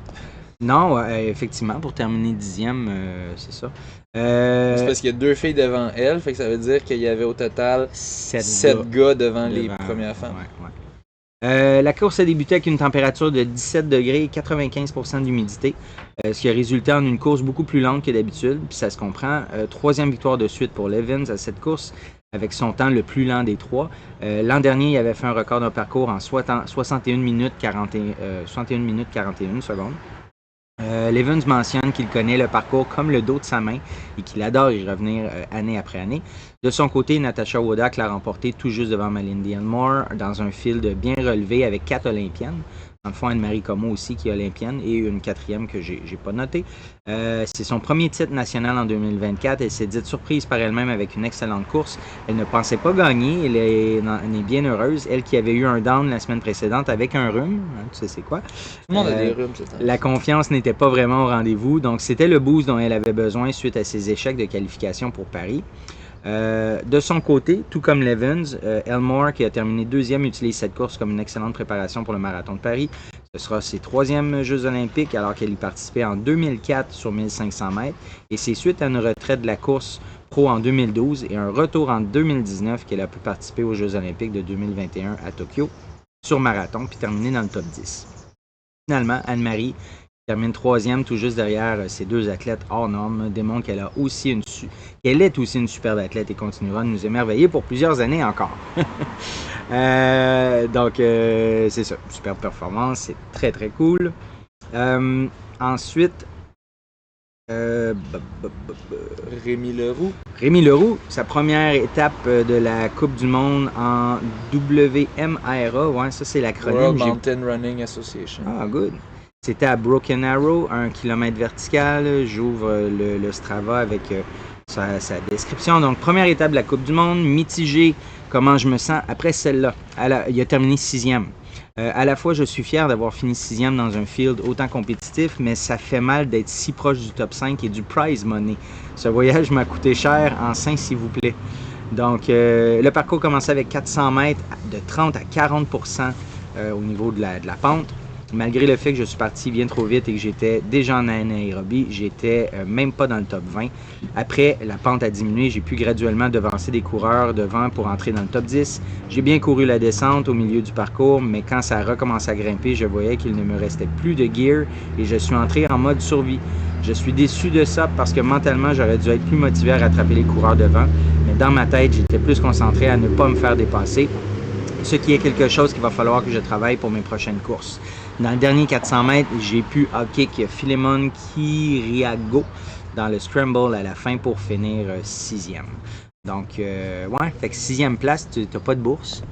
Non, effectivement, pour terminer 10e, c'est ça. C'est parce qu'il y a 2 filles devant elle, fait que ça veut dire qu'il y avait au total 7 gars devant les premières femmes. La course a débuté avec une température de 17 degrés et 95% d'humidité, ce qui a résulté en une course beaucoup plus lente que d'habitude, puis ça se comprend. 3e victoire de suite pour Levens à cette course, avec son temps le plus lent des 3. L'an dernier, il avait fait un record d'un parcours en 61 minutes 41 secondes. Levens mentionne qu'il connaît le parcours comme le dos de sa main et qu'il adore y revenir année après année. De son côté, Natasha Wodak l'a remporté tout juste devant Malindi Elmore dans un field bien relevé avec 4 Olympiennes. Dans le fond, Anne-Marie Comeau aussi qui est olympienne et une 4e que j'ai pas notée. C'est son premier titre national en 2024. Elle s'est dite surprise par elle-même avec une excellente course. Elle ne pensait pas gagner. Elle est bien heureuse. Elle qui avait eu un down la semaine précédente avec un rhume. Hein, tu sais c'est quoi? Tout le monde a des rhumes, c'est ça. La confiance n'était pas vraiment au rendez-vous. Donc c'était le boost dont elle avait besoin suite à ses échecs de qualification pour Paris. De son côté, tout comme Levens, Elmore, qui a terminé 2e, utilise cette course comme une excellente préparation pour le marathon de Paris. Ce sera ses 3e Jeux olympiques alors qu'elle y participait en 2004 sur 1500 mètres et c'est suite à une retraite de la course pro en 2012 et un retour en 2019 qu'elle a pu participer aux Jeux olympiques de 2021 à Tokyo sur marathon puis terminer dans le top 10. Finalement, Anne-Marie termine 3e, tout juste derrière ces 2 athlètes hors normes, démontre qu'elle est aussi une superbe athlète et continuera de nous émerveiller pour plusieurs années encore. Donc, c'est ça, superbe performance, c'est très très cool. Ensuite, Rémi Leroux. Rémi Leroux, sa première étape de la Coupe du Monde en WMRA, ouais, ça c'est l'acronyme. World Mountain Running Association. Ah, good. C'était à Broken Arrow, 1 km vertical. J'ouvre le Strava avec sa description. Donc, première étape de la Coupe du Monde, mitigé. Comment je me sens après celle-là? Il a terminé 6e. À la fois, je suis fier d'avoir fini 6e dans un field autant compétitif, mais ça fait mal d'être si proche du top 5 et du prize money. Ce voyage m'a coûté cher en sein, s'il vous plaît. Donc, le parcours commençait avec 400 mètres de 30 à 40% au niveau de la pente. Malgré le fait que je suis parti bien trop vite et que j'étais déjà en anaérobie, j'étais même pas dans le top 20. Après, la pente a diminué, j'ai pu graduellement devancer des coureurs devant pour entrer dans le top 10. J'ai bien couru la descente au milieu du parcours, mais quand ça a recommencé à grimper, je voyais qu'il ne me restait plus de gear et je suis entré en mode survie. Je suis déçu de ça parce que mentalement, j'aurais dû être plus motivé à rattraper les coureurs devant, mais dans ma tête, j'étais plus concentré à ne pas me faire dépasser, ce qui est quelque chose qu'il va falloir que je travaille pour mes prochaines courses. Dans le dernier 400 mètres, j'ai pu outkick Philemon Kiriago dans le scramble à la fin pour finir 6e. Donc, ouais, fait que 6e place, tu n'as pas de bourse.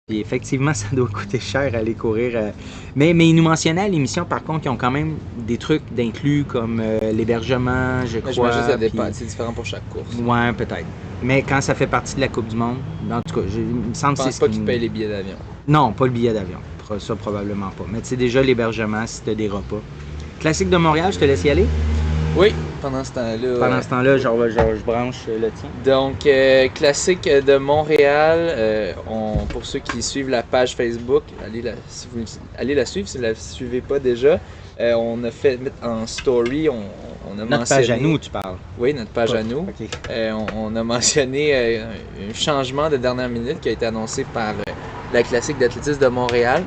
Puis effectivement, ça doit coûter cher aller courir. Mais ils nous mentionnaient à l'émission, par contre, qu'ils ont quand même des trucs d'inclus comme l'hébergement, je crois. J'imagine que ça dépend, c'est différent pour chaque course. Ouais, peut-être. Mais quand ça fait partie de la Coupe du Monde, en tout cas, il me semble que c'est Je pense pas qu'ils payent les billets d'avion. Non, pas le billet d'avion. Ça, probablement pas. Mais tu sais déjà l'hébergement si tu as des repas. Classique de Montréal, je te laisse y aller? Oui, pendant ce temps-là. Pendant ce temps-là, je branche le tien. Donc, classique de Montréal. Pour ceux qui suivent la page Facebook, allez la suivre si vous ne la suivez pas déjà. On a fait en story, on a notre mentionné... page à nous, tu parles. Oui, notre page à nous. Okay. On a mentionné un changement de dernière minute qui a été annoncé par la classique d'athlétisme de Montréal.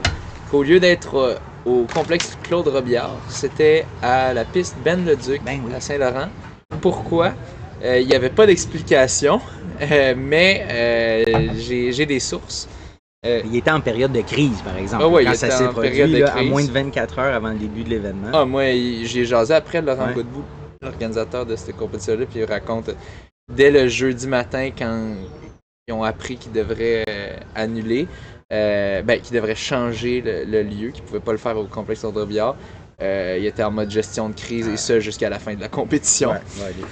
Qu'au lieu d'être au complexe Claude Robillard, c'était à la piste Ben-le-Duc, à Saint-Laurent. Pourquoi? Il n'y avait pas d'explication, mais j'ai des sources. Il était en période de crise, par exemple, quand ça s'est produit à moins de 24 heures avant le début de l'événement. Moi, j'ai jasé après Laurent Godbout, l'organisateur de cette compétition-là, puis il raconte, dès le jeudi matin, quand ils ont appris qu'ils devraient annuler, qu'ils devraient changer le lieu, qu'ils ne pouvaient pas le faire au complexe Claude-Robillard. Il était en mode gestion de crise et ça jusqu'à la fin de la compétition.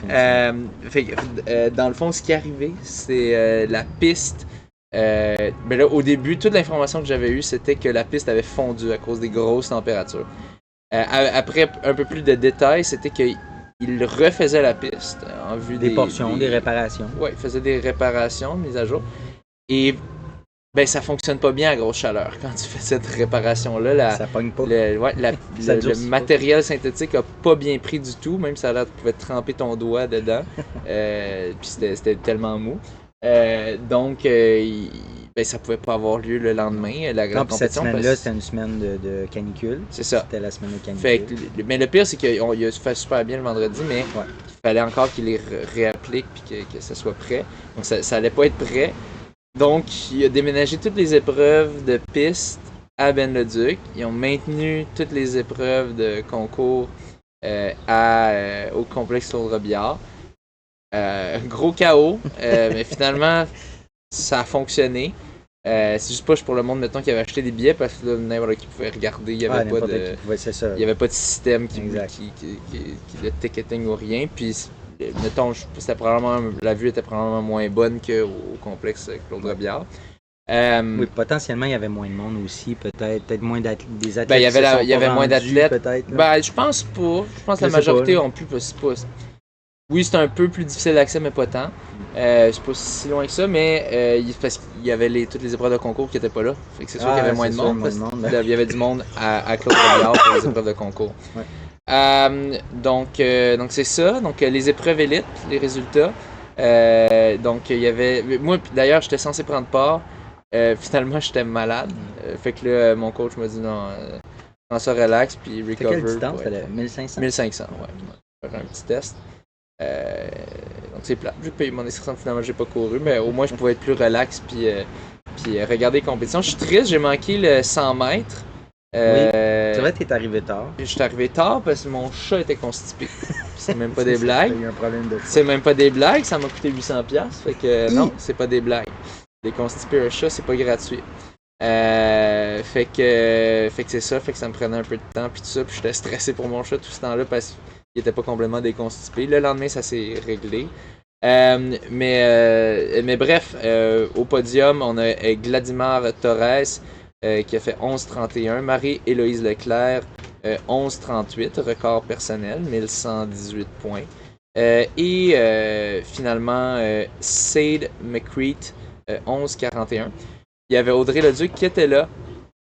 Dans le fond, ce qui est arrivé, c'est la piste. Là, au début, toute l'information que j'avais eue, c'était que la piste avait fondu à cause des grosses températures. Après un peu plus de détails, c'était qu'il refaisait la piste en vue des portions, des réparations. Oui, il faisait des réparations, mises à jour. Et Ben, ça fonctionne pas bien à grosse chaleur. Quand tu fais cette réparation-là, Ça pogne pas. le matériel synthétique a pas bien pris du tout, même ça a l'air que tu pouvais tremper ton doigt dedans. Puis c'était tellement mou. Donc, ça pouvait pas avoir lieu le lendemain, la grande compétition. Cette semaine-là, c'était une semaine de canicule. C'est ça. C'était la semaine de canicule. Fait que, mais le pire, c'est qu'il a fait super bien le vendredi, mais il fallait encore qu'il les réapplique puis que ça soit prêt. Donc, ça allait pas être prêt. Donc, il a déménagé toutes les épreuves de piste à Ben-le-Duc. Ils ont maintenu toutes les épreuves de concours au complexe Claude Robillard. Gros chaos, mais finalement, ça a fonctionné. C'est juste pas pour le monde, mettons, qui avait acheté des billets parce que là, n'importe qui pouvait regarder. Il n'y avait, avait pas de système qui de ticketing ou rien. Puis, mettons, la vue était probablement moins bonne qu'au complexe Claude Robillard. Oui, potentiellement, il y avait moins de monde aussi, peut-être moins des athlètes. Ben, il y avait moins d'athlètes. Peut-être, ben, je pense pas. Je pense que la majorité ont pu. Oui, c'est un peu plus difficile d'accès, mais pas tant. C'est pas si loin que ça, mais parce qu'il y avait toutes les épreuves de concours qui n'étaient pas là. Fait que c'est sûr qu'il y avait moins de monde. Il y avait du monde à Claude Robillard pour les épreuves de concours. Ouais. Donc c'est ça. Donc les épreuves élites, les résultats. Donc il y avait. Moi, d'ailleurs, j'étais censé prendre part. Finalement, j'étais malade. Fait que là, mon coach m'a dit non, prends ça relax, puis recover. Quelle distance? 1500? 1500, ouais. Je vais faire un petit test. Donc c'est plat. J'ai payé mon inscription, finalement, j'ai pas couru, mais au moins je pouvais être plus relax puis regarder les compétitions. Je suis triste, j'ai manqué le 100 mètres. Oui, c'est vrai que t'es arrivé tard. Je suis arrivé tard parce que mon chat était constipé. C'est même pas des blagues. Il y a eu un problème de chat. C'est même pas des blagues, ça m'a coûté 800$. Fait que non, c'est pas des blagues. Déconstiper un chat, c'est pas gratuit. Fait que c'est ça, fait que ça me prenait un peu de temps puis tout ça, puis j'étais stressé pour mon chat tout ce temps-là parce qu'il était pas complètement déconstipé. Le lendemain, ça s'est réglé. Mais bref, au podium, on a Gladimar Torres qui a fait 11,31, Marie-Héloïse Leclerc 11,38, record personnel, 1118 points. Et finalement, Sade McCreet 11,41. Il y avait Audrey Leduc qui était là.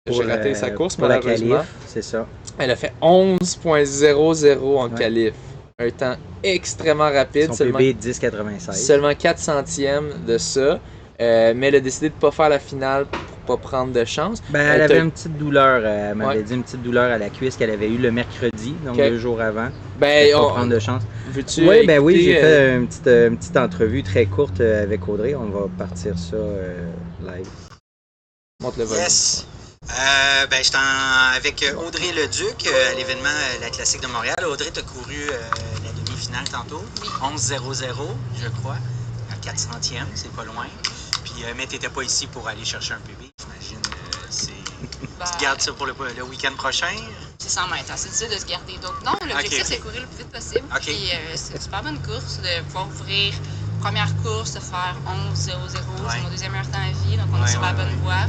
J'ai raté sa course pour la malheureusement. qualif, c'est ça. Elle a fait 11,00 en qualif. Un temps extrêmement rapide. Son PB 10,96. Seulement 4 centièmes de ça. Mais elle a décidé de ne pas faire la finale pour pas prendre de chance. Ben, elle avait une petite douleur. Elle m'avait dit une petite douleur à la cuisse qu'elle avait eue le mercredi, donc 2 jours avant. Ben, pour pas prendre de chance. Veux-tu oui, ben oui, j'ai fait une petite entrevue très courte avec Audrey. On va partir ça live. Montre le volume. Yes! Je suis avec Audrey Leduc à l'événement La Classique de Montréal. Audrey, tu as couru la demi-finale tantôt. Oui. 11,00, je crois. À 400e, c'est pas loin. Puis, mais tu n'étais pas ici pour aller chercher un PB. J'imagine tu te gardes ça pour le week-end prochain? C'est 100 mètres. C'est difficile de se garder. Donc, non, l'objectif, c'est de courir le plus vite possible. Puis, c'est une super bonne course de pouvoir ouvrir. Première course, de faire 11,00. C'est mon deuxième meilleur temps à vie. Donc, on est sur la bonne voie.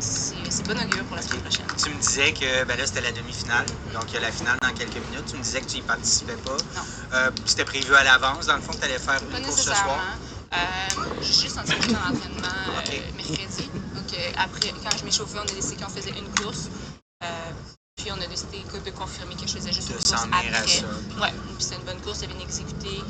C'est bon augure pour la semaine prochaine. Tu me disais que là, c'était la demi-finale. Donc, il y a la finale dans quelques minutes. Tu me disais que tu n'y participais pas. Non. C'était prévu à l'avance, dans le fond, que tu allais faire une course ce soir? Je suis juste en train dans l'entraînement mercredi. Donc, après, quand je m'échauffais, on a décidé qu'on faisait une course. Puis, on a décidé de confirmer que je faisais juste une course après. Ouais, puis c'était une bonne course, elle bien exécutée.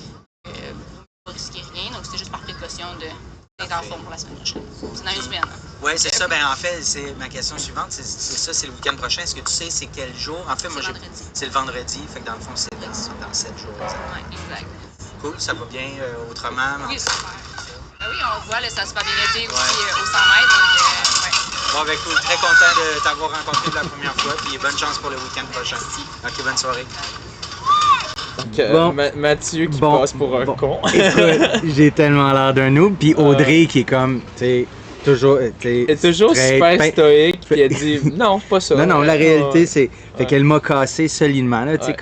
Pas risquer rien. Donc, c'était juste par précaution d'être en forme pour la semaine prochaine. C'est dans une semaine. Oui, c'est ça. En fait, c'est ma question suivante. C'est ça, c'est le week-end prochain. Est-ce que tu sais c'est quel jour? En fait, moi, c'est le vendredi. Fait que dans le fond, c'est dans 7 jours. Oui, exact. Cool, ça va bien autrement? Oui, super. Oui, on voit, ça a super bien été aussi au 100 mètres. Donc, Bon, cool. Très content de t'avoir rencontré pour la première fois. Puis bonne chance pour le week-end prochain. Merci. OK, bonne soirée. Donc, Mathieu qui passe pour un con. Écoute, j'ai tellement l'air d'un noob. Puis Audrey qui est comme, tu sais, toujours. Elle est toujours super stoïque. Puis elle dit non, pas ça. Non, la réalité, c'est. Fait qu'elle m'a cassé solidement, là, tu sais,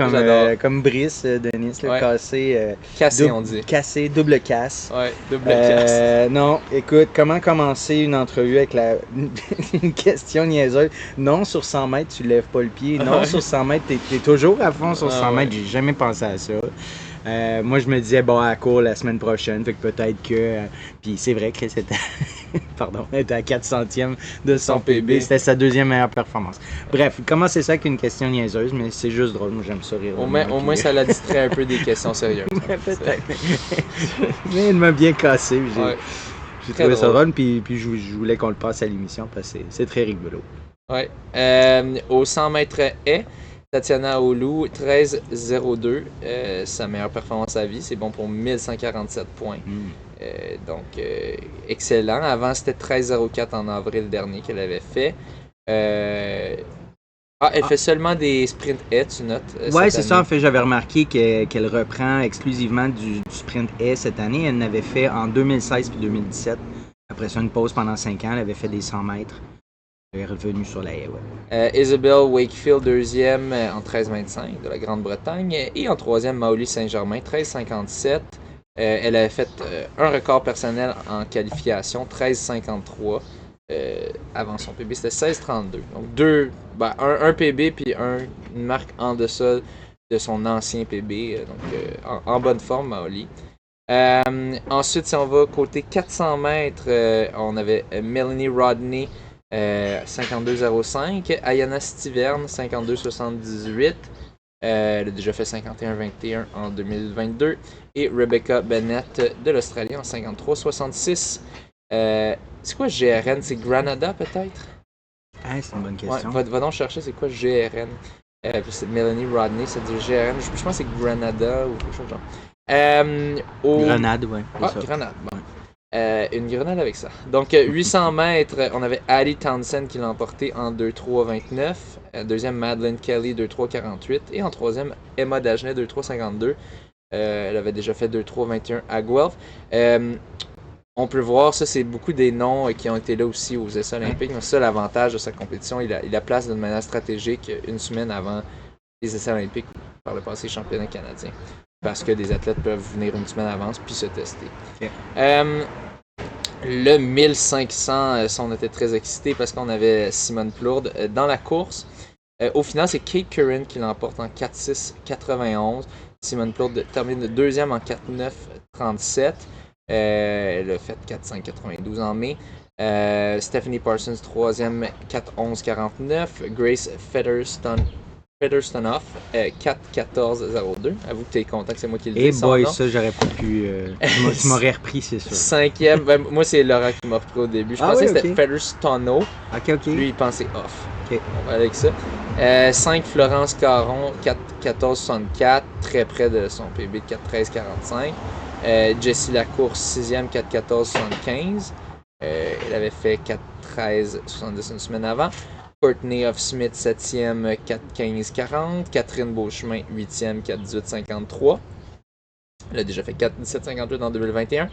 comme Brice, Denis, là, cassé. Cassé, on dit. Cassé, double casse. Ouais, double casse. Non, écoute, comment commencer une entrevue avec une question niaiseuse? Non, sur 100 mètres, tu lèves pas le pied. Non, sur 100 mètres, t'es toujours à fond sur 100 mètres. J'ai jamais pensé à ça. Moi, je me disais, bon, à court la semaine prochaine, fait que peut-être que... puis c'est vrai, Chris était... Pardon, était à 400e de son PB. C'était sa deuxième meilleure performance. Bref, comment c'est ça qu'une question niaiseuse, mais c'est juste drôle. Moi, j'aime ça rire. Au moins, ça l'a distrait un peu des questions sérieuses. Peut-être. Mais il m'a bien cassé. J'ai trouvé ça drôle, puis je voulais qu'on le passe à l'émission parce que c'est très rigolo. Ouais. Au 100 mètres haies, Tatiana Aoulou, 13,02. Sa meilleure performance à vie. C'est bon pour 1147 points. Donc, excellent. Avant, c'était 13,04 en avril dernier qu'elle avait fait. Elle fait seulement des sprint haies, tu notes? Oui, c'est ça. En fait, j'avais remarqué qu'elle reprend exclusivement du sprint haies cette année. Elle n'avait fait en 2016 puis 2017. Après ça, une pause pendant 5 ans. Elle avait fait des 100 mètres. Elle est revenue sur la haie, Isabelle Wakefield, deuxième en 13,25 de la Grande-Bretagne. Et en troisième, Maoli Saint-Germain, 13,57. Elle avait fait un record personnel en qualification, 13,53. Avant son PB, c'était 16,32. Donc un PB puis une marque en deçà de son ancien PB. Donc en bonne forme, Maoli. Ensuite, si on va côté 400 mètres, on avait Melanie Rodney, 52,05. Ayana Stiverne, 52,78. Elle a déjà fait 51-21 en 2022. Et Rebecca Bennett de l'Australie en 53-66. C'est quoi GRN? C'est Granada peut-être? C'est une bonne question. Ouais, va donc chercher c'est quoi GRN. C'est Melanie Rodney, c'est du GRN. Je pense que c'est Granada ou quelque chose de genre. Grenade, ouais. Grenade. Bon. Une grenade avec ça. Donc 800 mètres, on avait Addie Townsend qui l'a emporté en 2,3,29. Deuxième, Madeleine Kelly, 2,3,48. Et en troisième, Emma Dagenet, 2,3,52. Elle avait déjà fait 2,3,21 à Guelph. On peut voir, ça c'est beaucoup des noms qui ont été là aussi aux essais olympiques. Mais ça, l'avantage de sa compétition, il la place d'une manière stratégique une semaine avant les essais olympiques, par le passé championnat canadien. Parce que des athlètes peuvent venir une semaine avance puis se tester. Okay. Le 1500, on était très excités parce qu'on avait Simone Plourde dans la course. Au final, c'est Kate Curran qui l'emporte en 4,6,91. Simone Plourde termine deuxième en 4,9,37. Elle a fait 4,5,92 en mai. Stephanie Parsons, troisième, 4,11,49. Grace Federstonoff, 4,14,02. Avoue que tu es content que c'est moi qui le dis. Ça, j'aurais pas pu. Tu m'aurais repris, c'est sûr. Cinquième, moi c'est Laura qui m'a repris au début. Je pensais que c'était Federstono. Ok. Lui, il pensait off. Ok. On va avec ça. 5, Florence Caron, 4,14,64. Très près de son PB de 4,13,45. Jessie Lacour, 6e, 4,14,75. Elle avait fait 4,13,70 une semaine avant. Courtney Huff-Smith, 7e, 4,15,40. Catherine Beauchemin, 8e, 4,18,53. Elle a déjà fait 4,17,58 en 2021.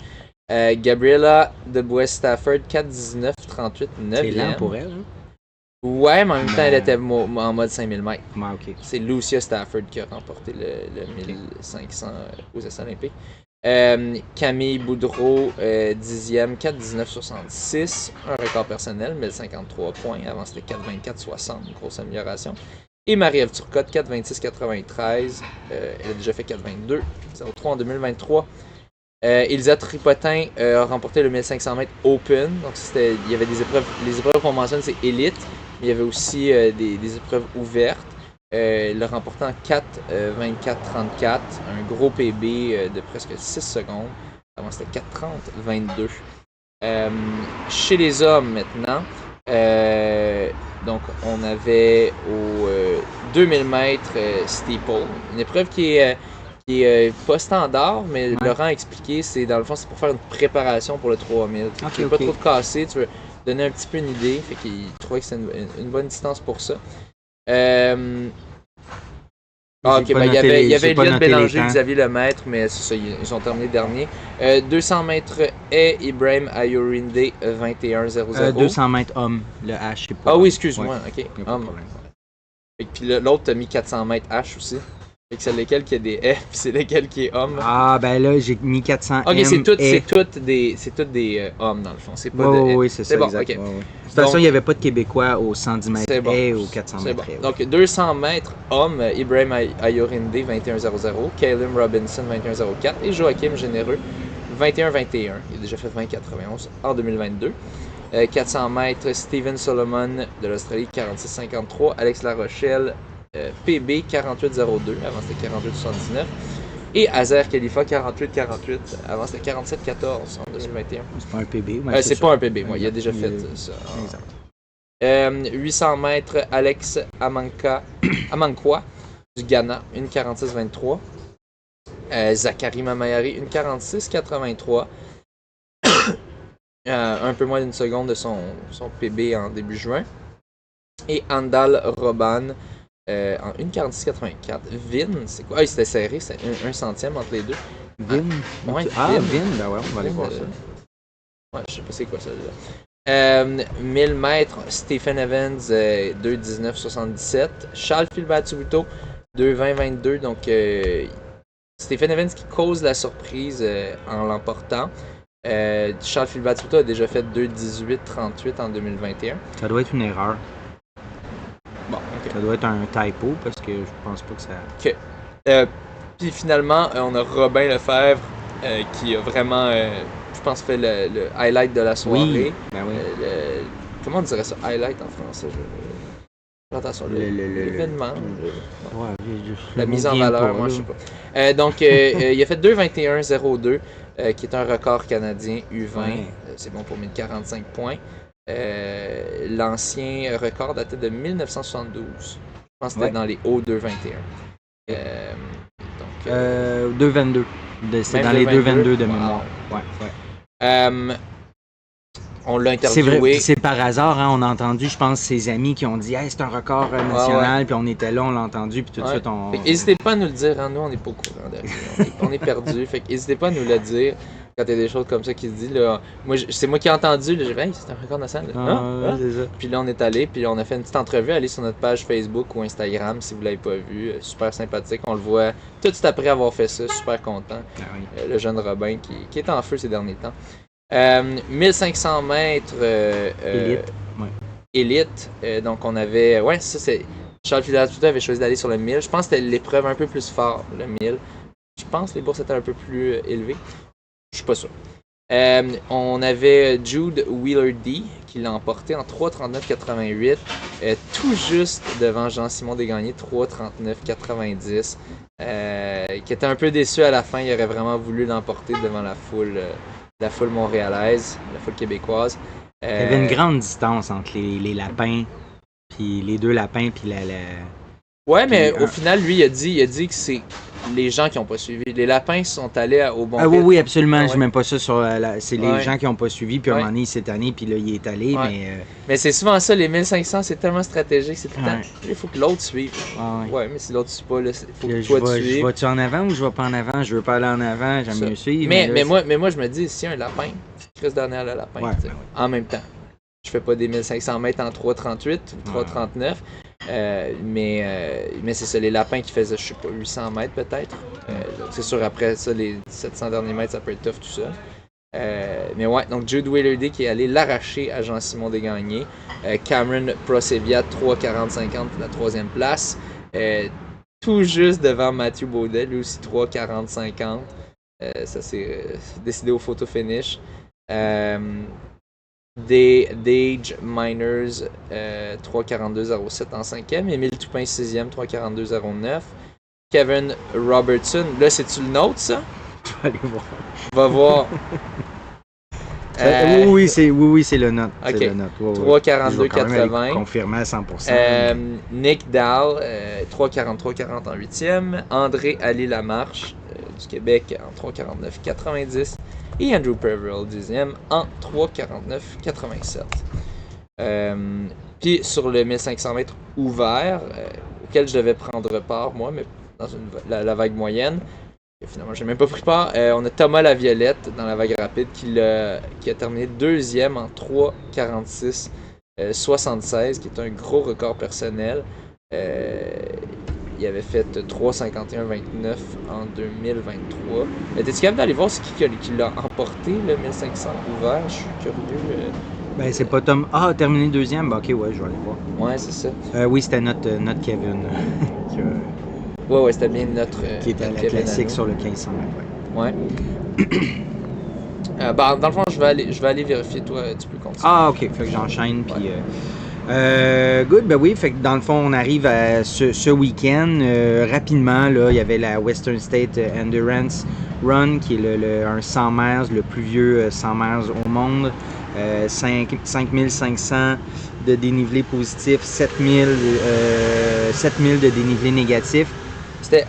Gabriella Debois-Stafford, 4,19,38, 9e. C'est lent pour elle, hein? Ouais, mais en même temps, elle était en mode 5000 mètres. Ouais, ok. C'est Lucia Stafford qui a remporté le 1500 aux Essais olympiques. Camille Boudreau, 10e, 4,19,66. Un record personnel, 1053 points. Avant, c'était 4,24,60. Une grosse amélioration. Et Marie-Ève Turcotte, 4,26,93. Elle a déjà fait 4,22,03 en 2023. Elisa Tripotin a remporté le 1500 mètres Open. Donc, il y avait des épreuves. Les épreuves qu'on mentionne, c'est élite. Mais il y avait aussi des épreuves ouvertes. Le remportant 4,24,34, un gros PB de presque 6 secondes. Avant, c'était 4,30,22. Chez les hommes, maintenant, donc on avait au 2000 mètres steeple, une épreuve qui est pas standard, mais Laurent a expliqué, dans le fond, c'est pour faire une préparation pour le 3000. Tu veux pas trop te casser, tu veux donner un petit peu une idée, fait qu'il trouvait que c'était une bonne distance pour ça. Il y avait Eliane Bélanger, Xavier Lemaître, mais c'est ça, ils ont terminé dernier. 200 mètres haies, Ibrahim Ayorinde, 21,00. 200 mètres homme, le H, c'est pas. Ah oui, excuse-moi, ouais. ok. Et puis l'autre, t'as mis 400 mètres H aussi. Fait que c'est lequel qui a des F, puis c'est lequel qui est homme. Ah, ben là, j'ai mis 400 Ok, M c'est toutes et... des hommes dans le fond. C'est pas Oui, de oui, c'est ça, bon, exact. ok. Ouais, ouais. De toute façon, il n'y avait pas de Québécois au 110 mètres C'est bon. haies ou 400 C'est mètres bon. haies. Donc 200 mètres hommes, Ibrahim Ayorinde 21-0-0, Caleb Robinson 21-04 et Joachim Généreux 21-21. Il a déjà fait 20-91 en 2022. 400 mètres, Steven Solomon de l'Australie 46-53, Alex Larochelle PB 48-02, avant c'était 48-79. Et Azer Khalifa 48-48, avant c'était 47-14 en 2021. C'est pas un PB. C'est pas un PB, moi, il a déjà fait ça. Exact. 800 mètres, Alex Amankwa du Ghana, 1,46-23. Zachary Mamayari, 1,46-83. Un peu moins d'une seconde de son PB en début juin. Et Andal Roban en 1,46-84. Vin, c'est quoi? Ah, c'était serré, c'est un centième entre les deux. Vin? Ouais, Vin, ben ouais, on va aller Vin, voir ça. Ouais, je sais pas c'est quoi ça là. 1000 mètres, Stephen Evans 2,19,77. Charles Filbert-Tubuto 2,20,22. Donc Stephen Evans qui cause la surprise en l'emportant. Charles Filbert-Tubuto a déjà fait 2,18,38 en 2021. Ça doit être une erreur. Bon, ok. Ça doit être un typo parce que je pense pas que ça... Ok. Puis finalement, on a Robin Lefebvre qui a vraiment, je pense, fait le highlight de la soirée. Oui, ben oui. Comment on dirait ça? Highlight en français? Attention, l'événement. Ouais, La mise en valeur, moi je sais pas. Donc, il a fait 2,21,02, qui est un record canadien U20. Ouais. C'est bon pour 1045 points. L'ancien record datait de 1972. Je pense que c'était dans les hauts 2,21. 2,22. C'est dans les 2,22 de mémoire. Ouais. On l'a C'est interviewé. vrai, c'est par hasard, hein, on a entendu, je pense, ses amis qui ont dit hey, c'est un record national, puis on était là, on l'a entendu, puis tout de suite on. N'hésitez pas à nous le dire, hein, nous on n'est pas au courant de rien. On est perdus. Fait que n'hésitez pas à nous le dire quand il y a des choses comme ça qui se disent. Là, c'est moi qui ai entendu, là, j'ai dit hey, c'est un record national. C'est ça. Puis là on est allé, puis on a fait une petite entrevue, allez sur notre page Facebook ou Instagram si vous l'avez pas vu. Super sympathique, on le voit tout de suite après avoir fait ça, super content. Ah oui. Le jeune Robin qui est en feu ces derniers temps. 1500 mètres Élite. Ouais. Élite. Donc on avait. Ouais, ça c'est. Charles Filbert-Tubuto avait choisi d'aller sur le 1000. Je pense que c'était l'épreuve un peu plus forte, le 1000. Je pense que les bourses étaient un peu plus élevées. Je suis pas sûr. On avait Jude Wheeler-D qui l'a emporté en 3,39,88. Tout juste devant Jean-Simon Desgagnés, 3,39,90. Qui était un peu déçu à la fin. Il aurait vraiment voulu l'emporter devant la foule montréalaise, la foule québécoise. Il y avait une grande distance entre les lapins, puis les deux lapins, puis la... Ouais, mais au final, lui, il a dit que c'est les gens qui n'ont pas suivi. Les lapins sont allés au bon rythme. Oui, absolument. Ouais. Je mets pas ça sur... c'est les gens qui n'ont pas suivi, puis à un moment donné, cette année, puis là, il est allé, mais... Mais c'est souvent ça, les 1500, c'est tellement stratégique. C'est tout le temps... Il faut que l'autre suive. Ouais, mais si l'autre ne suit pas, il faut que toi, tu suives. Je vais-tu en avant ou je vais pas en avant? Je veux pas aller en avant, j'aime mieux suivre. Mais moi, je me dis, si un lapin, Chris dernière le lapin, en même temps. Je fais pas des 1500 mètres en 3,38 ou 3,39. Mais c'est ça, les lapins qui faisaient, je sais pas, 800 mètres peut-être. C'est sûr, après ça, les 700 derniers mètres, ça peut être tough tout ça. Mais ouais, donc Jude Wheeler-D qui est allé l'arracher à Jean-Simon Desgagnés. Cameron Proseviat, 3,40-50 pour la troisième place. Tout juste devant Mathieu Baudet, lui aussi 3,40-50. Ça s'est décidé au photo finish. Dage Miners 3,42,07 en 5e. Émile Toupin 6e 3,42,09. Kevin Robertson, là c'est-tu le nôtre ça? Je vais aller voir. Va voir. Oui, c'est le nôtre. Ok. C'est le nôtre. 3,42,80. Confirmé à 100%. Nick Dahl 3,43,40 en 8e. André Ali Lamarche du Québec en 3,49,90. Et Andrew Peverell, 10e, en 3,49,87. Puis sur le 1500 mètres ouvert, auquel je devais prendre part, moi, mais dans la vague moyenne, et finalement, j'ai même pas pris part. On a Thomas Laviolette dans la vague rapide qui a terminé deuxième en 3,46,76, qui est un gros record personnel. il avait fait 3,51,29 en 2023. T'es-tu capable d'aller voir qui l'a emporté, le 1500 ouvert? Je suis curieux. Ben, c'est pas Tom. Ah, terminé deuxième? Ben, ok, ouais, je vais aller voir. Ouais, c'est ça. Oui, c'était notre Kevin. Ouais, c'était bien notre. Qui était à la classique sur le 1500 mètres. Ouais. Dans le fond, je vais aller vérifier, toi, tu peux continuer. Ah, ok, fait que j'enchaîne, puis... good, ben oui, fait que dans le fond, on arrive à ce week-end. Rapidement, là, il y avait la Western State Endurance Run, qui est un 100 miles, le plus vieux 100 miles au monde. 5500 de dénivelé positif, 7000 de dénivelé négatif. C'était...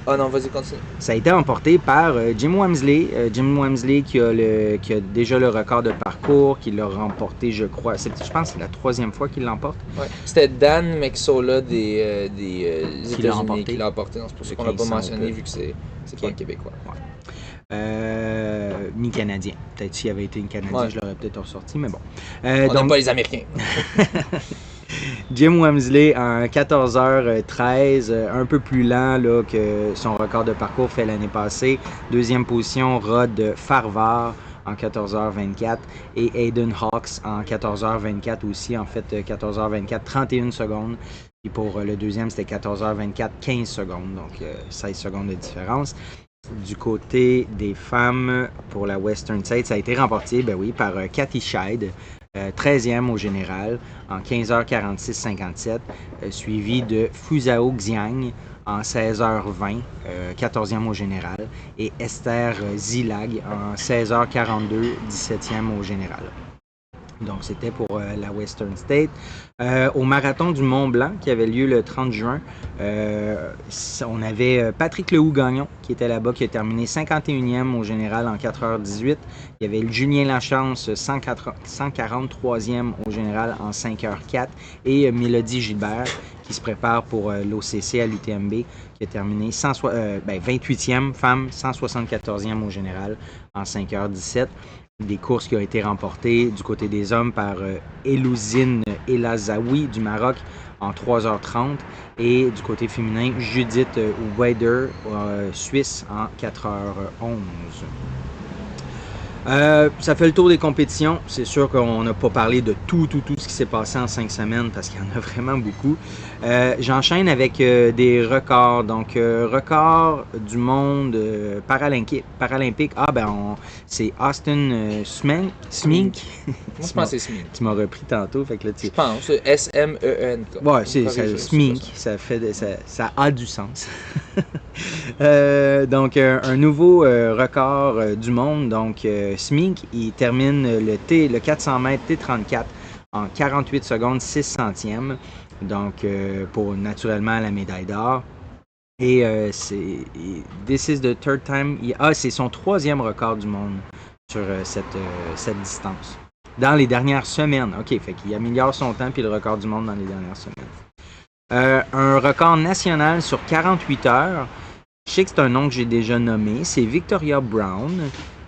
Oh non, vas-y, continue. Ça a été emporté par Jim Wamsley. Jim Wamsley qui a déjà le record de parcours, qui l'a remporté, je crois. Je pense que c'est la 3e fois qu'il l'emporte. Ouais. C'était Dan Mexola des États-Unis qui l'a emporté. C'est pour ça qu'on l'a pas mentionné, vu que c'est pas un Québécois. Ouais. Mi-canadien. Peut-être s'il avait été une Canadien, je l'aurais peut-être ressorti, mais bon. On n'aime pas les Américains. Jim Wamsley en 14h13, un peu plus lent là, que son record de parcours fait l'année passée. Deuxième position, Rod Farvar en 14h24 et Aiden Hawks en 14h24 aussi. En fait, 14h24, 31 secondes. Et pour le deuxième, c'était 14h24, 15 secondes. Donc, 16 secondes de différence. Du côté des femmes, pour la Western State, ça a été remporté, ben oui, par Kathy Scheid, 13e au général, en 15h46-57, suivi de Fuzhao Xiang en 16h20, 14e au général, et Esther Zilag en 16h42, 17e au général. Donc, c'était pour la Western State. Au marathon du Mont-Blanc, qui avait lieu le 30 juin, on avait Patrick Lehoux-Gagnon, qui était là-bas, qui a terminé 51e au général en 4h18. Il y avait le Julien Lachance, 143e au général en 5h04. Et Mélodie Gilbert, qui se prépare pour l'OCC à l'UTMB, qui a terminé 28e femme, 174e au général en 5h17. Des courses qui ont été remportées du côté des hommes par Elouzine Elazaoui du Maroc en 3h30 et du côté féminin Judith Weider Suisse en 4h11. Ça fait le tour des compétitions. C'est sûr qu'on n'a pas parlé de tout ce qui s'est passé en 5 semaines parce qu'il y en a vraiment beaucoup. J'enchaîne avec des records. Donc, record du monde paralympique. Ah, c'est Austin Smink. Je pense que c'est Smink. Tu m'as repris tantôt. Fait que là, je pense, S-M-E-N-K. Ouais, c'est Smink. Ça a du sens. Donc, un nouveau record du monde. Donc, Smink, il termine le 400 mètres T34 en 48 secondes 6 centièmes. Donc, pour naturellement la médaille d'or. Et this is the third time. C'est son 3e record du monde sur cette distance. Dans les dernières semaines. OK, fait qu'il améliore son temps puis le record du monde dans les dernières semaines. Un record national sur 48 heures. Je sais que c'est un nom que j'ai déjà nommé. C'est Victoria Brown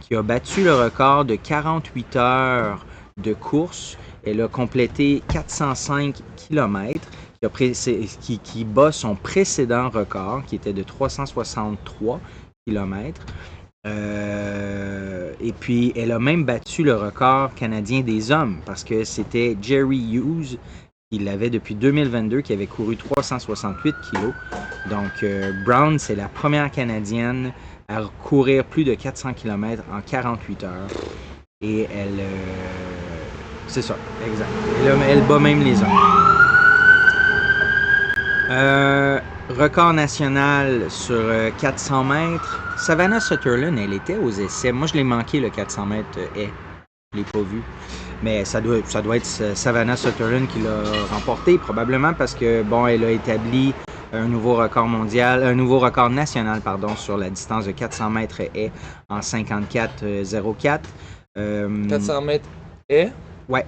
qui a battu le record de 48 heures de course. Elle a complété 405 km qui bat son précédent record qui était de 363 km. Et puis, elle a même battu le record canadien des hommes parce que c'était Jerry Hughes qui l'avait depuis 2022, qui avait couru 368 kg. Donc, Brown, c'est la première Canadienne à courir plus de 400 km en 48 heures. Et elle... c'est ça, exact. Elle bat même les hommes. Record national sur 400 mètres. Savannah Sutherland, elle était aux essais. Moi, je l'ai manqué, le 400 mètres haies. Je ne l'ai pas vu. Mais ça doit être Savannah Sutherland qui l'a remporté, probablement parce que, elle a établi un nouveau record national, sur la distance de 400 mètres haies en 54,04. 400 mètres haies? Ouais.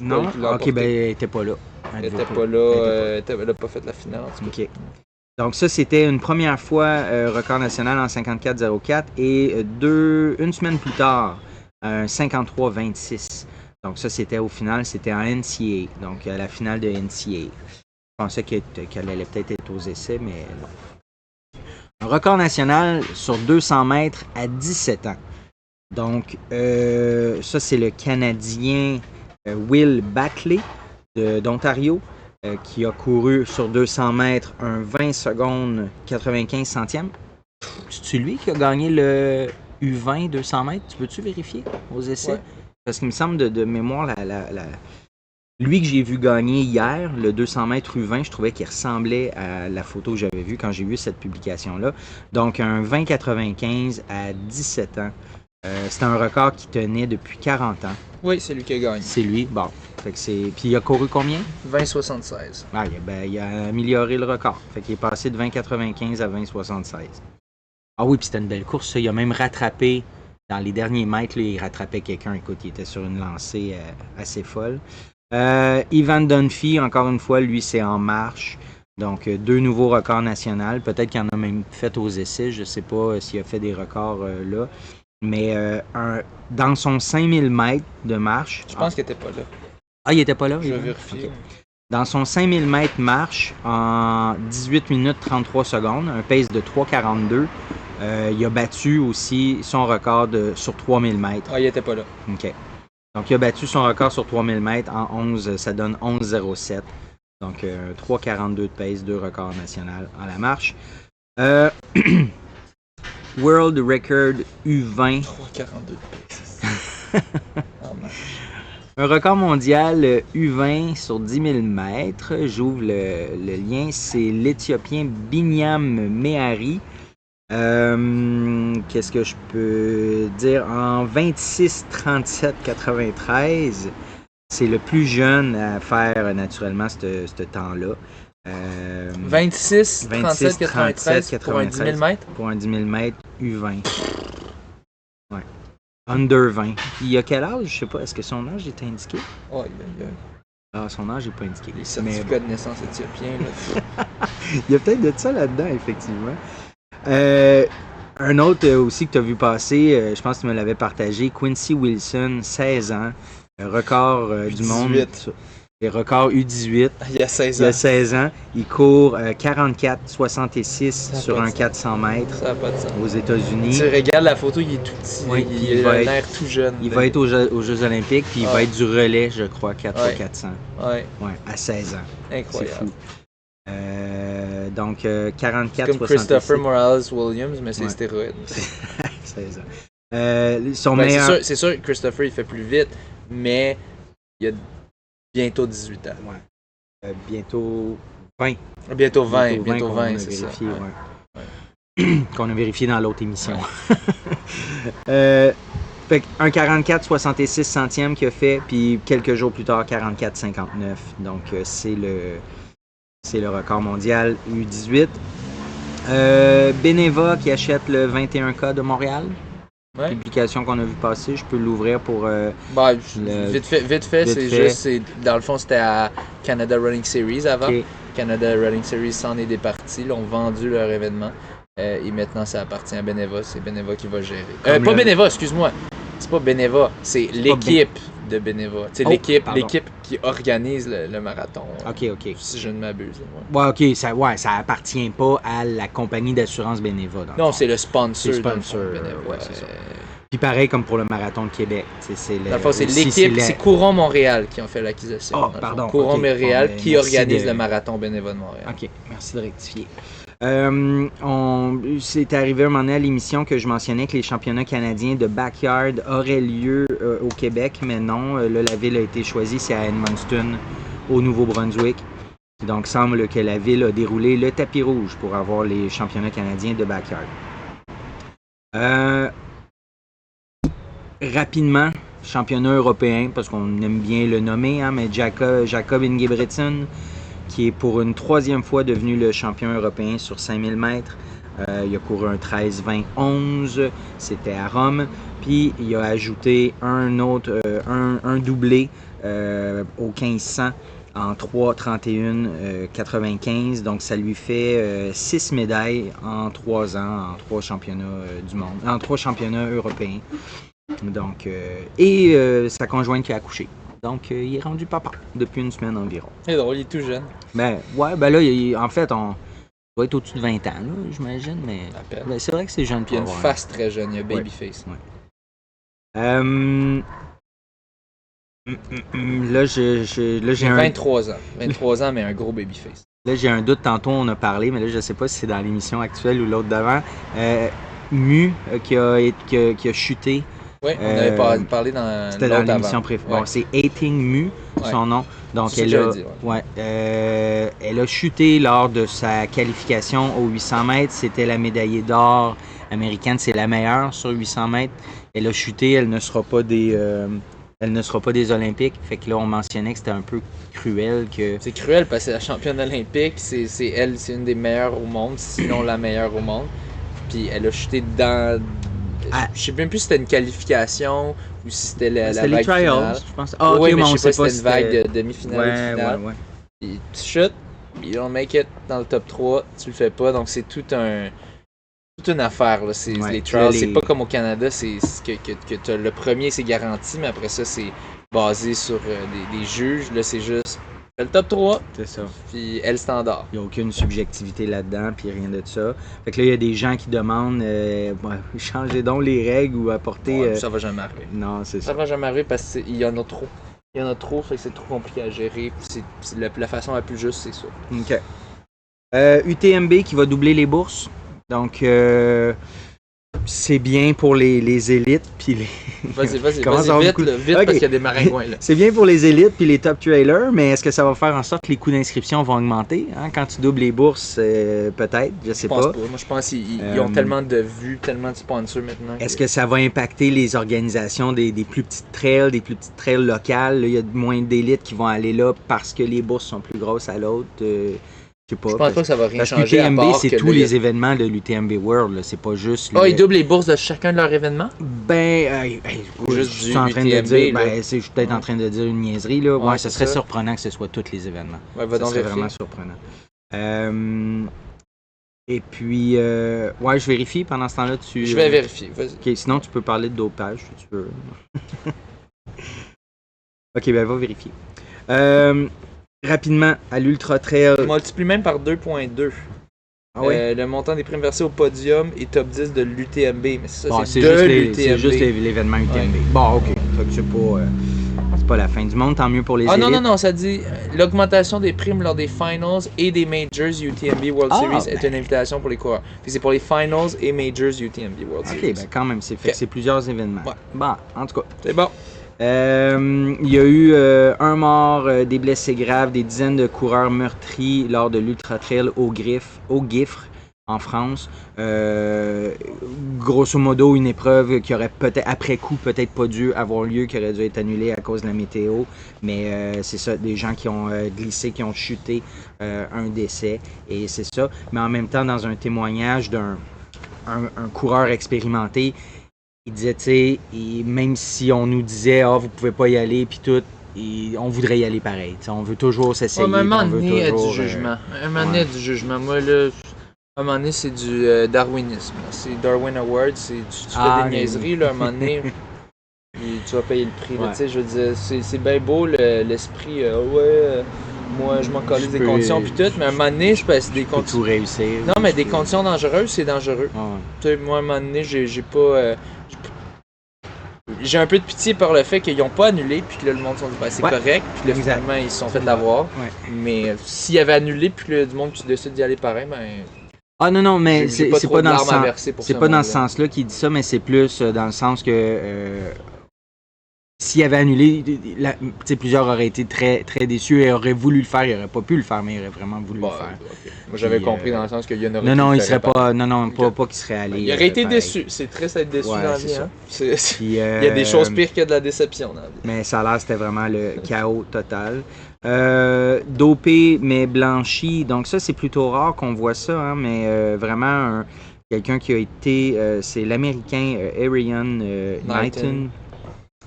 Non? Ok, elle n'était pas là. Elle n'était pas là, elle n'a pas fait la finale. Ok. Donc ça, c'était une première fois record national en 54,04 et une semaine plus tard, un 53,26. Donc ça, c'était au final, c'était en NCAA, donc la finale de NCAA. pensais qu'elle allait peut-être être aux essais, mais non. Un record national sur 200 mètres à 17 ans. Donc, ça, c'est le Canadien Will Backley d'Ontario qui a couru sur 200 mètres un 20 secondes 95 centièmes. C'est-tu lui qui a gagné le U20 200 mètres? Tu peux-tu vérifier aux essais? Ouais. Parce qu'il me semble de mémoire, lui que j'ai vu gagner hier, le 200 mètres U20, je trouvais qu'il ressemblait à la photo que j'avais vue quand j'ai vu cette publication-là. Donc, un 20,95 à 17 ans. C'était un record qui tenait depuis 40 ans. Oui, c'est lui qui a gagné. C'est lui, bon. Fait que c'est... Puis il a couru combien? 20,76. Ah, il a amélioré le record. Fait qu'il est passé de 20,95 à 20,76. Ah oui, puis c'était une belle course, ça. Il a même rattrapé, dans les derniers mètres, là, il rattrapait quelqu'un. Écoute, il était sur une lancée assez folle. Ivan Dunphy, encore une fois, lui, c'est en marche. Donc, 2 nouveaux records nationaux. Peut-être qu'il en a même fait aux essais. Je ne sais pas s'il a fait des records là. Mais dans son 5000 mètres de marche... Je pense qu'il n'était pas là. Ah, il n'était pas là? Je vais vérifier. Okay. Dans son 5000 mètres marche, en 18 minutes 33 secondes, un pace de 3,42, il a battu aussi son record sur 3000 mètres. Ah, il n'était pas là. OK. Donc, il a battu son record sur 3000 mètres en 11, ça donne 11,07. Donc, 3,42 de pace, 2 records nationaux en la marche. World Record U20. 3,42 de pace. Un record mondial U20 sur 10 000 mètres. J'ouvre le lien. C'est l'Éthiopien Binyam Mehari. Qu'est-ce que je peux dire? En 26,37,93. C'est le plus jeune à faire naturellement ce temps-là. 26,37,93 pour un 10 000 mètres? Pour un 10 000 mètres U20. Ouais. Under 20. Il y a quel âge? Je sais pas. Est-ce que son âge est indiqué? Oui, Ah, son âge n'est pas indiqué. Les certificats de naissance éthiopiens, là. Il y a peut-être de ça là-dedans, effectivement. Un autre aussi que tu as vu passer, je pense que tu me l'avais partagé, Quincy Wilson, 16 ans, record du monde. Les records U18. Il y a 16 ans. Il y a 16 ans. Il court 44,66 sur un 400 mètres. Ça n'a pas de sens. Aux États-Unis. Tu regardes la photo, il est tout petit. Oui, il a l'air tout jeune. Il va être aux Jeux Olympiques, puis il va être du relais, je crois, 4x400. Ouais. Ouais, à 16 ans. Incroyable. C'est fou. Donc, 44,66. Comme Christopher Morales Williams, mais c'est stéroïde. 16 ans. Son meilleur... C'est sûr que Christopher, il fait plus vite, mais il a bientôt 18 ans. Ouais. Bientôt 20. Bientôt 20, c'est ça. Ouais. Qu'on a vérifié dans l'autre émission. Ouais. Fait un 44,66 centièmes qu'il a fait, puis quelques jours plus tard, 44,59. Donc, c'est le record mondial U18. Beneva qui achète le 21K de Montréal. Ouais. Publication qu'on a vu passer, je peux l'ouvrir pour... vite fait, juste, dans le fond, c'était à Canada Running Series avant. Okay. Canada Running Series s'en est départi, ils ont vendu leur événement. Et maintenant, ça appartient à Beneva, c'est Beneva qui va gérer. Pas Beneva, excuse-moi. C'est pas Beneva, c'est l'équipe de Beneva. C'est l'équipe qui organise le marathon. OK. Si je ne m'abuse. Ouais, OK, ça appartient pas à la compagnie d'assurance Beneva. Non, c'est le sponsor. C'est le sponsor, Beneva, c'est ça. Puis pareil comme pour le marathon de Québec. C'est l'équipe, c'est Courant Montréal qui ont fait l'acquisition. Oh, pardon. Courant Montréal qui organise le marathon Beneva de Montréal. OK, merci de rectifier. C'est arrivé un moment donné à l'émission que je mentionnais que les championnats canadiens de backyard auraient lieu au Québec, mais non, là, la ville a été choisie, c'est à Edmundston, au Nouveau-Brunswick. Donc, il semble que la ville a déroulé le tapis rouge pour avoir les championnats canadiens de backyard. Rapidement, championnat européen, parce qu'on aime bien le nommer, hein, mais Jakob Ingebrigtsen, qui est pour une 3e fois devenu le champion européen sur 5000 mètres. Il a couru un 13-20-11, c'était à Rome. Puis il a ajouté un doublé au 1500 en 3-31-95. Donc ça lui fait 6 médailles en 3 ans, en 3 championnats du monde, en 3 championnats européens. Donc, sa conjointe qui a accouché. Donc, il est rendu papa depuis une semaine environ. C'est drôle, il est tout jeune. Ben, ouais, ben là, en fait, on doit être au-dessus de 20 ans, là, j'imagine, mais ben, c'est vrai que c'est jeune. Puis il a une face très jeune, il a babyface. Ouais. Là, j'ai 23 ans. 23 ans, mais un gros babyface. Là, j'ai un doute. Tantôt, on a parlé, mais là, je sais pas si c'est dans l'émission actuelle ou l'autre d'avant. Mu, qui a chuté. Oui, on avait parlé dans c'était dans l'émission préférée. Bon, c'est Hating Mu, son nom. Donc, elle a chuté lors de sa qualification aux 800 mètres. C'était la médaillée d'or américaine. C'est la meilleure sur 800 mètres. Elle a chuté. Elle ne sera pas des Olympiques. Fait que là, on mentionnait que c'était un peu cruel. C'est cruel parce que c'est la championne olympique. C'est une des meilleures au monde, sinon la meilleure au monde. Puis elle a chuté dans... Je sais même plus si c'était une qualification ou si c'était la vague les trials, finale. Je pense. Oui, mais je sais pas si c'était une vague de demi-finale ou de finale. Ouais. Puis tu chutes, you don't make it dans le top 3, tu le fais pas. Donc c'est toute une affaire. Là. Les trials, c'est pas comme au Canada, c'est que le premier c'est garanti, mais après ça c'est basé sur des juges. Là c'est juste le top 3, c'est ça. Puis elle standard. Il n'y a aucune subjectivité là-dedans, puis rien de ça. Fait que là, il y a des gens qui demandent changez donc les règles ou apporter... Ça va jamais arriver. Non, c'est ça. Ça va jamais arriver parce qu'il y en a trop. Il y en a trop, fait que c'est trop compliqué à gérer. C'est la façon la plus juste, c'est ça. OK. UTMB qui va doubler les bourses. Donc, c'est bien pour les élites puis les... Vas-y, vite, okay. Parce qu'il y a des maringouins là. C'est bien pour les élites puis les top trailers, mais est-ce que ça va faire en sorte que les coûts d'inscription vont augmenter? Hein? Quand tu doubles les bourses, peut-être, je sais pas. Moi, je pense qu'ils ont tellement de vues, tellement de sponsors maintenant. Est-ce que ça va impacter les organisations des plus petites trails locales? Il y a moins d'élites qui vont aller là parce que les bourses sont plus grosses à l'autre. Je sais pas. Je pense pas que ça va rien changer. L'UTMB, c'est tous les événements de l'UTMB World. Là. C'est pas juste. Ils doublent les bourses de chacun de leurs événements? Je suis en train de dire. Je suis peut-être en train de dire une niaiserie. Là. Ouais, ce serait surprenant que ce soit tous les événements. Ouais, ça serait vraiment surprenant. Et puis, je vérifie pendant ce temps-là. Je vais vérifier. Vas-y. Ok, sinon, tu peux parler de dopage si tu veux. Ok, ben va vérifier. Rapidement, à l'Ultra Trail. On multiplie même par 2.2. Ah ouais? Le montant des primes versées au podium et top 10 de l'UTMB. Mais c'est ça, c'est juste l'événement UTMB. Ouais. Bon, ok. C'est pas la fin du monde, tant mieux pour les élites. Non, ça dit l'augmentation des primes lors des finals et des majors UTMB World Series est une invitation pour les coureurs. Puis c'est pour les finals et majors UTMB World Series. Ok, ben quand même, c'est plusieurs événements. Ouais. Bon, en tout cas. C'est bon. Il y a eu un mort, des blessés graves, des dizaines de coureurs meurtris lors de l'Ultra Trail au Gifre en France. Grosso modo, une épreuve qui aurait peut-être, après coup, peut-être pas dû avoir lieu, qui aurait dû être annulée à cause de la météo. Mais c'est ça, des gens qui ont glissé, qui ont chuté, un décès. Et c'est ça. Mais en même temps, dans un témoignage d'un coureur expérimenté, il disait, tu sais, même si on nous disait, vous pouvez pas y aller, puis tout, on voudrait y aller pareil. T'sais, on veut toujours s'essayer. Un moment donné, du jugement. Un moment donné, du jugement. Moi, là, un moment donné, c'est du darwinisme. C'est Darwin Award. Tu fais des niaiseries, là, un moment donné, tu vas payer le prix. Tu sais, je veux dire, c'est bien beau l'esprit. Moi, je m'en colle des conditions puis tout, mais à un moment donné, c'est des conditions. Tout réussir. Non, mais des conditions dangereuses, c'est dangereux. Tu sais, moi, à un moment donné, j'ai pas. J'ai un peu de pitié par le fait qu'ils n'ont pas annulé, puis que là, le monde s'est dit, c'est correct, puis là, finalement, ils se sont fait l'avoir. Ouais. Mais s'ils avaient annulé, puis là, du monde qui décide d'y aller pareil, non, mais c'est pas dans ce sens. C'est pas dans ce sens-là qu'il dit ça, mais c'est plus dans le sens que s'il avait annulé, plusieurs auraient été très, très déçus et auraient voulu le faire. Ils n'auraient pas pu le faire, mais ils auraient vraiment voulu le faire. Okay. Moi, j'avais compris dans le sens qu'il y en aurait. Non, il serait pas. Pas qu'il serait allé. Il aurait été déçu. C'est triste d'être déçu dans la vie. Hein? Il y a des choses pires que de la déception dans la vie. Mais ça a l'air c'était vraiment le chaos total. Dopé mais blanchi. Donc ça, c'est plutôt rare qu'on voit ça, hein, mais vraiment quelqu'un qui a été. C'est l'Américain Arian Knighton.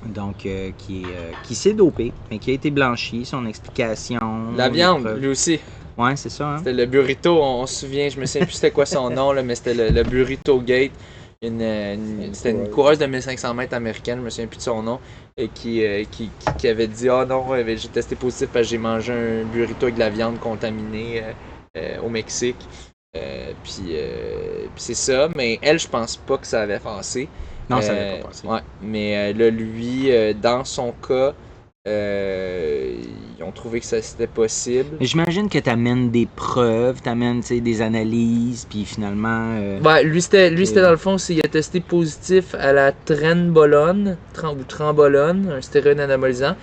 Donc, qui s'est dopé, mais qui a été blanchi, son explication. La viande, lui aussi. Ouais, c'est ça. Hein? C'était le burrito, on se souvient, je me souviens plus c'était quoi son nom, là, mais c'était le burrito gate. C'était une coureuse de 1500 mètres américaine, je me souviens plus de son nom, et qui avait dit « Ah non, j'ai testé positif parce que j'ai mangé un burrito avec de la viande contaminée au Mexique. » Puis c'est ça, mais elle, je pense pas que ça avait passé. Non, ça n'avait pas passé. Ouais, mais là, lui, dans son cas, ils ont trouvé que ça c'était possible. Mais j'imagine que tu amènes des preuves, tu amènes des analyses, puis finalement... Ouais, lui c'était dans le fond, il a testé positif à la trenbolone, ou trembolone, un stéroïde anabolisant,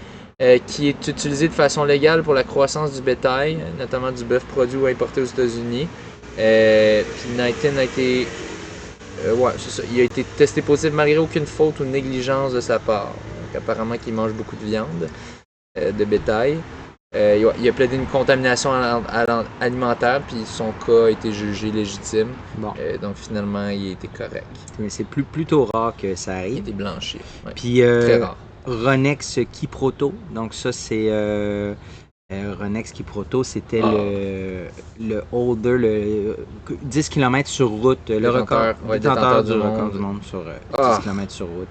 qui est utilisé de façon légale pour la croissance du bétail, notamment du bœuf produit ou importé aux États-Unis. Puis Knighton a été... ouais, c'est ça. Il a été testé positif malgré aucune faute ou négligence de sa part. Donc, apparemment qu'il mange beaucoup de viande de bétail. Il a plaidé une contamination alimentaire, puis son cas a été jugé légitime. Bon. Donc finalement, il a été correct. Mais c'est plutôt rare que ça arrive. Il a été blanchi. Ouais. Puis très rare. Ronex Kiproto, donc ça c'est... Ronex Kiproto, c'était le holder, le 10 km sur route, le record, détenteur du record du monde sur 10 km sur route.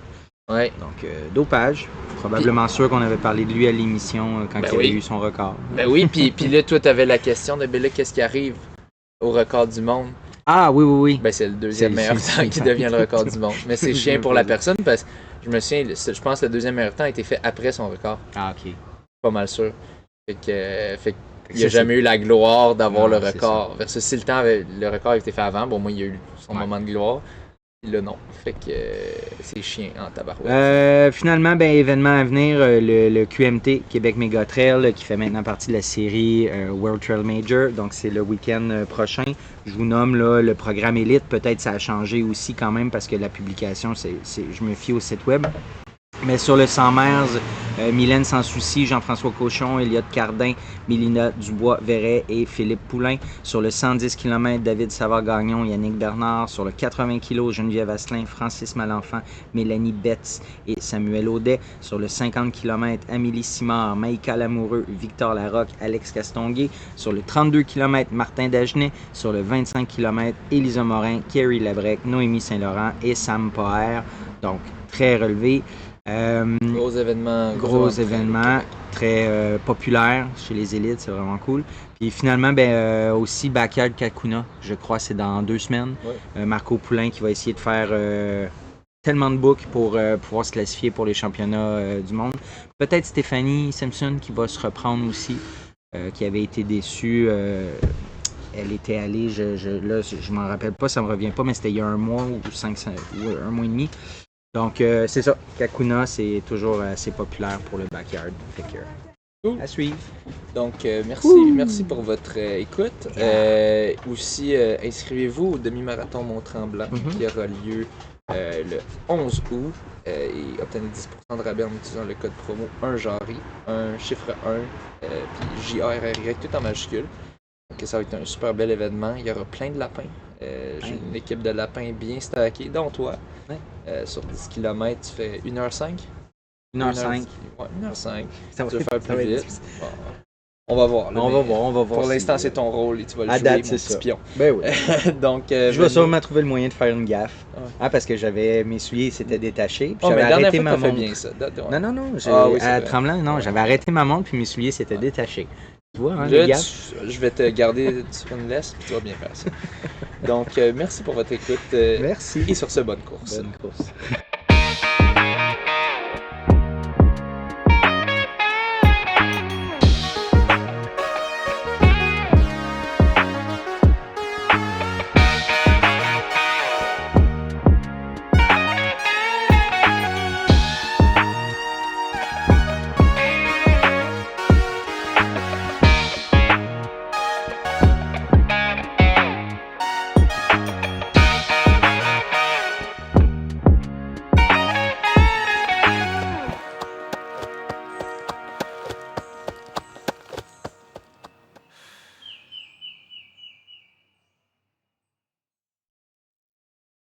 Ouais. Donc, dopage. Probablement sûr qu'on avait parlé de lui à l'émission quand il avait eu son record. Ben oui, puis là, toi, tu avais la question de là, qu'est-ce qui arrive au record du monde? Ah oui. Ben, c'est le deuxième meilleur temps qui devient le record du monde. Mais c'est chiant pour la personne parce que je me souviens, je pense que le deuxième meilleur temps a été fait après son record. Ah, ok. Pas mal sûr. Fait qu'il n'a jamais eu la gloire d'avoir le record. Versus si le record avait été fait avant, bon, moi, il a eu son moment de gloire. Puis là, non. Fait que c'est chiant en tabarouette. Finalement, événement à venir, le QMT, Québec Méga Trail, qui fait maintenant partie de la série World Trail Major. Donc, c'est le week-end prochain. Je vous nomme là, le programme élite. Peut-être ça a changé aussi quand même parce que la publication, je me fie au site web. Mais sur le 100 miles, Mylène Sans Souci, Jean-François Cochon, Elliot Cardin, Mélina Dubois-Verret et Philippe Poulain. Sur le 110 km, David Savard-Gagnon, Yannick Bernard. Sur le 80 kg, Geneviève Asselin, Francis Malenfant, Mélanie Betts et Samuel Audet. Sur le 50 km, Amélie Simard, Maïka Lamoureux, Victor Larocque, Alex Castonguay. Sur le 32 km, Martin Dagenet. Sur le 25 km, Élisa Morin, Kerry Labrec, Noémie Saint-Laurent et Sam Poher. Donc, très relevé. Gros événement, très populaire chez les élites, c'est vraiment cool. Puis finalement, aussi Backyard Kakuna, je crois c'est dans 2 semaines. Ouais. Marco Poulain qui va essayer de faire tellement de books pour pouvoir se classifier pour les championnats du monde. Peut-être Stéphanie Simpson qui va se reprendre aussi, qui avait été déçue. Elle était allée, je m'en rappelle pas, ça me revient pas, mais c'était il y a 1 mois ou 1 mois et demi. Donc, c'est ça. Kakuna, c'est toujours assez populaire pour le backyard. Fait que, à suivre. Donc, merci pour votre écoute. Aussi, inscrivez-vous au demi-marathon Mont-Tremblant qui aura lieu le 11 août et obtenez 10% de rabais en utilisant le code promo 1JARY, un chiffre 1, puis JARRY, tout en majuscule. Donc, ça va être un super bel événement. Il y aura plein de lapins. J'ai une équipe de lapins bien stackée, dont toi. Sur 10 km, tu fais 1h05. 1h05. Ouais, 1h05. Tu veux faire plus vite. Bon, on va voir. On va voir. Pour l'instant, c'est ton rôle et tu vas le jouer, date, mon petit pion. Ben oui. Donc, je vais sûrement trouver le moyen de faire une gaffe. Parce que mes souliers s'étaient détachés. Puis j'avais arrêté ma montre. Bien ça. Non. À Tremblant, j'avais arrêté ma montre puis mes souliers s'étaient détachés. Tu vois, hein, là, je vais te garder sur une laisse puis tu vas bien faire ça. Donc, merci pour votre écoute. Merci. Et sur ce, bonne course. Bonne course.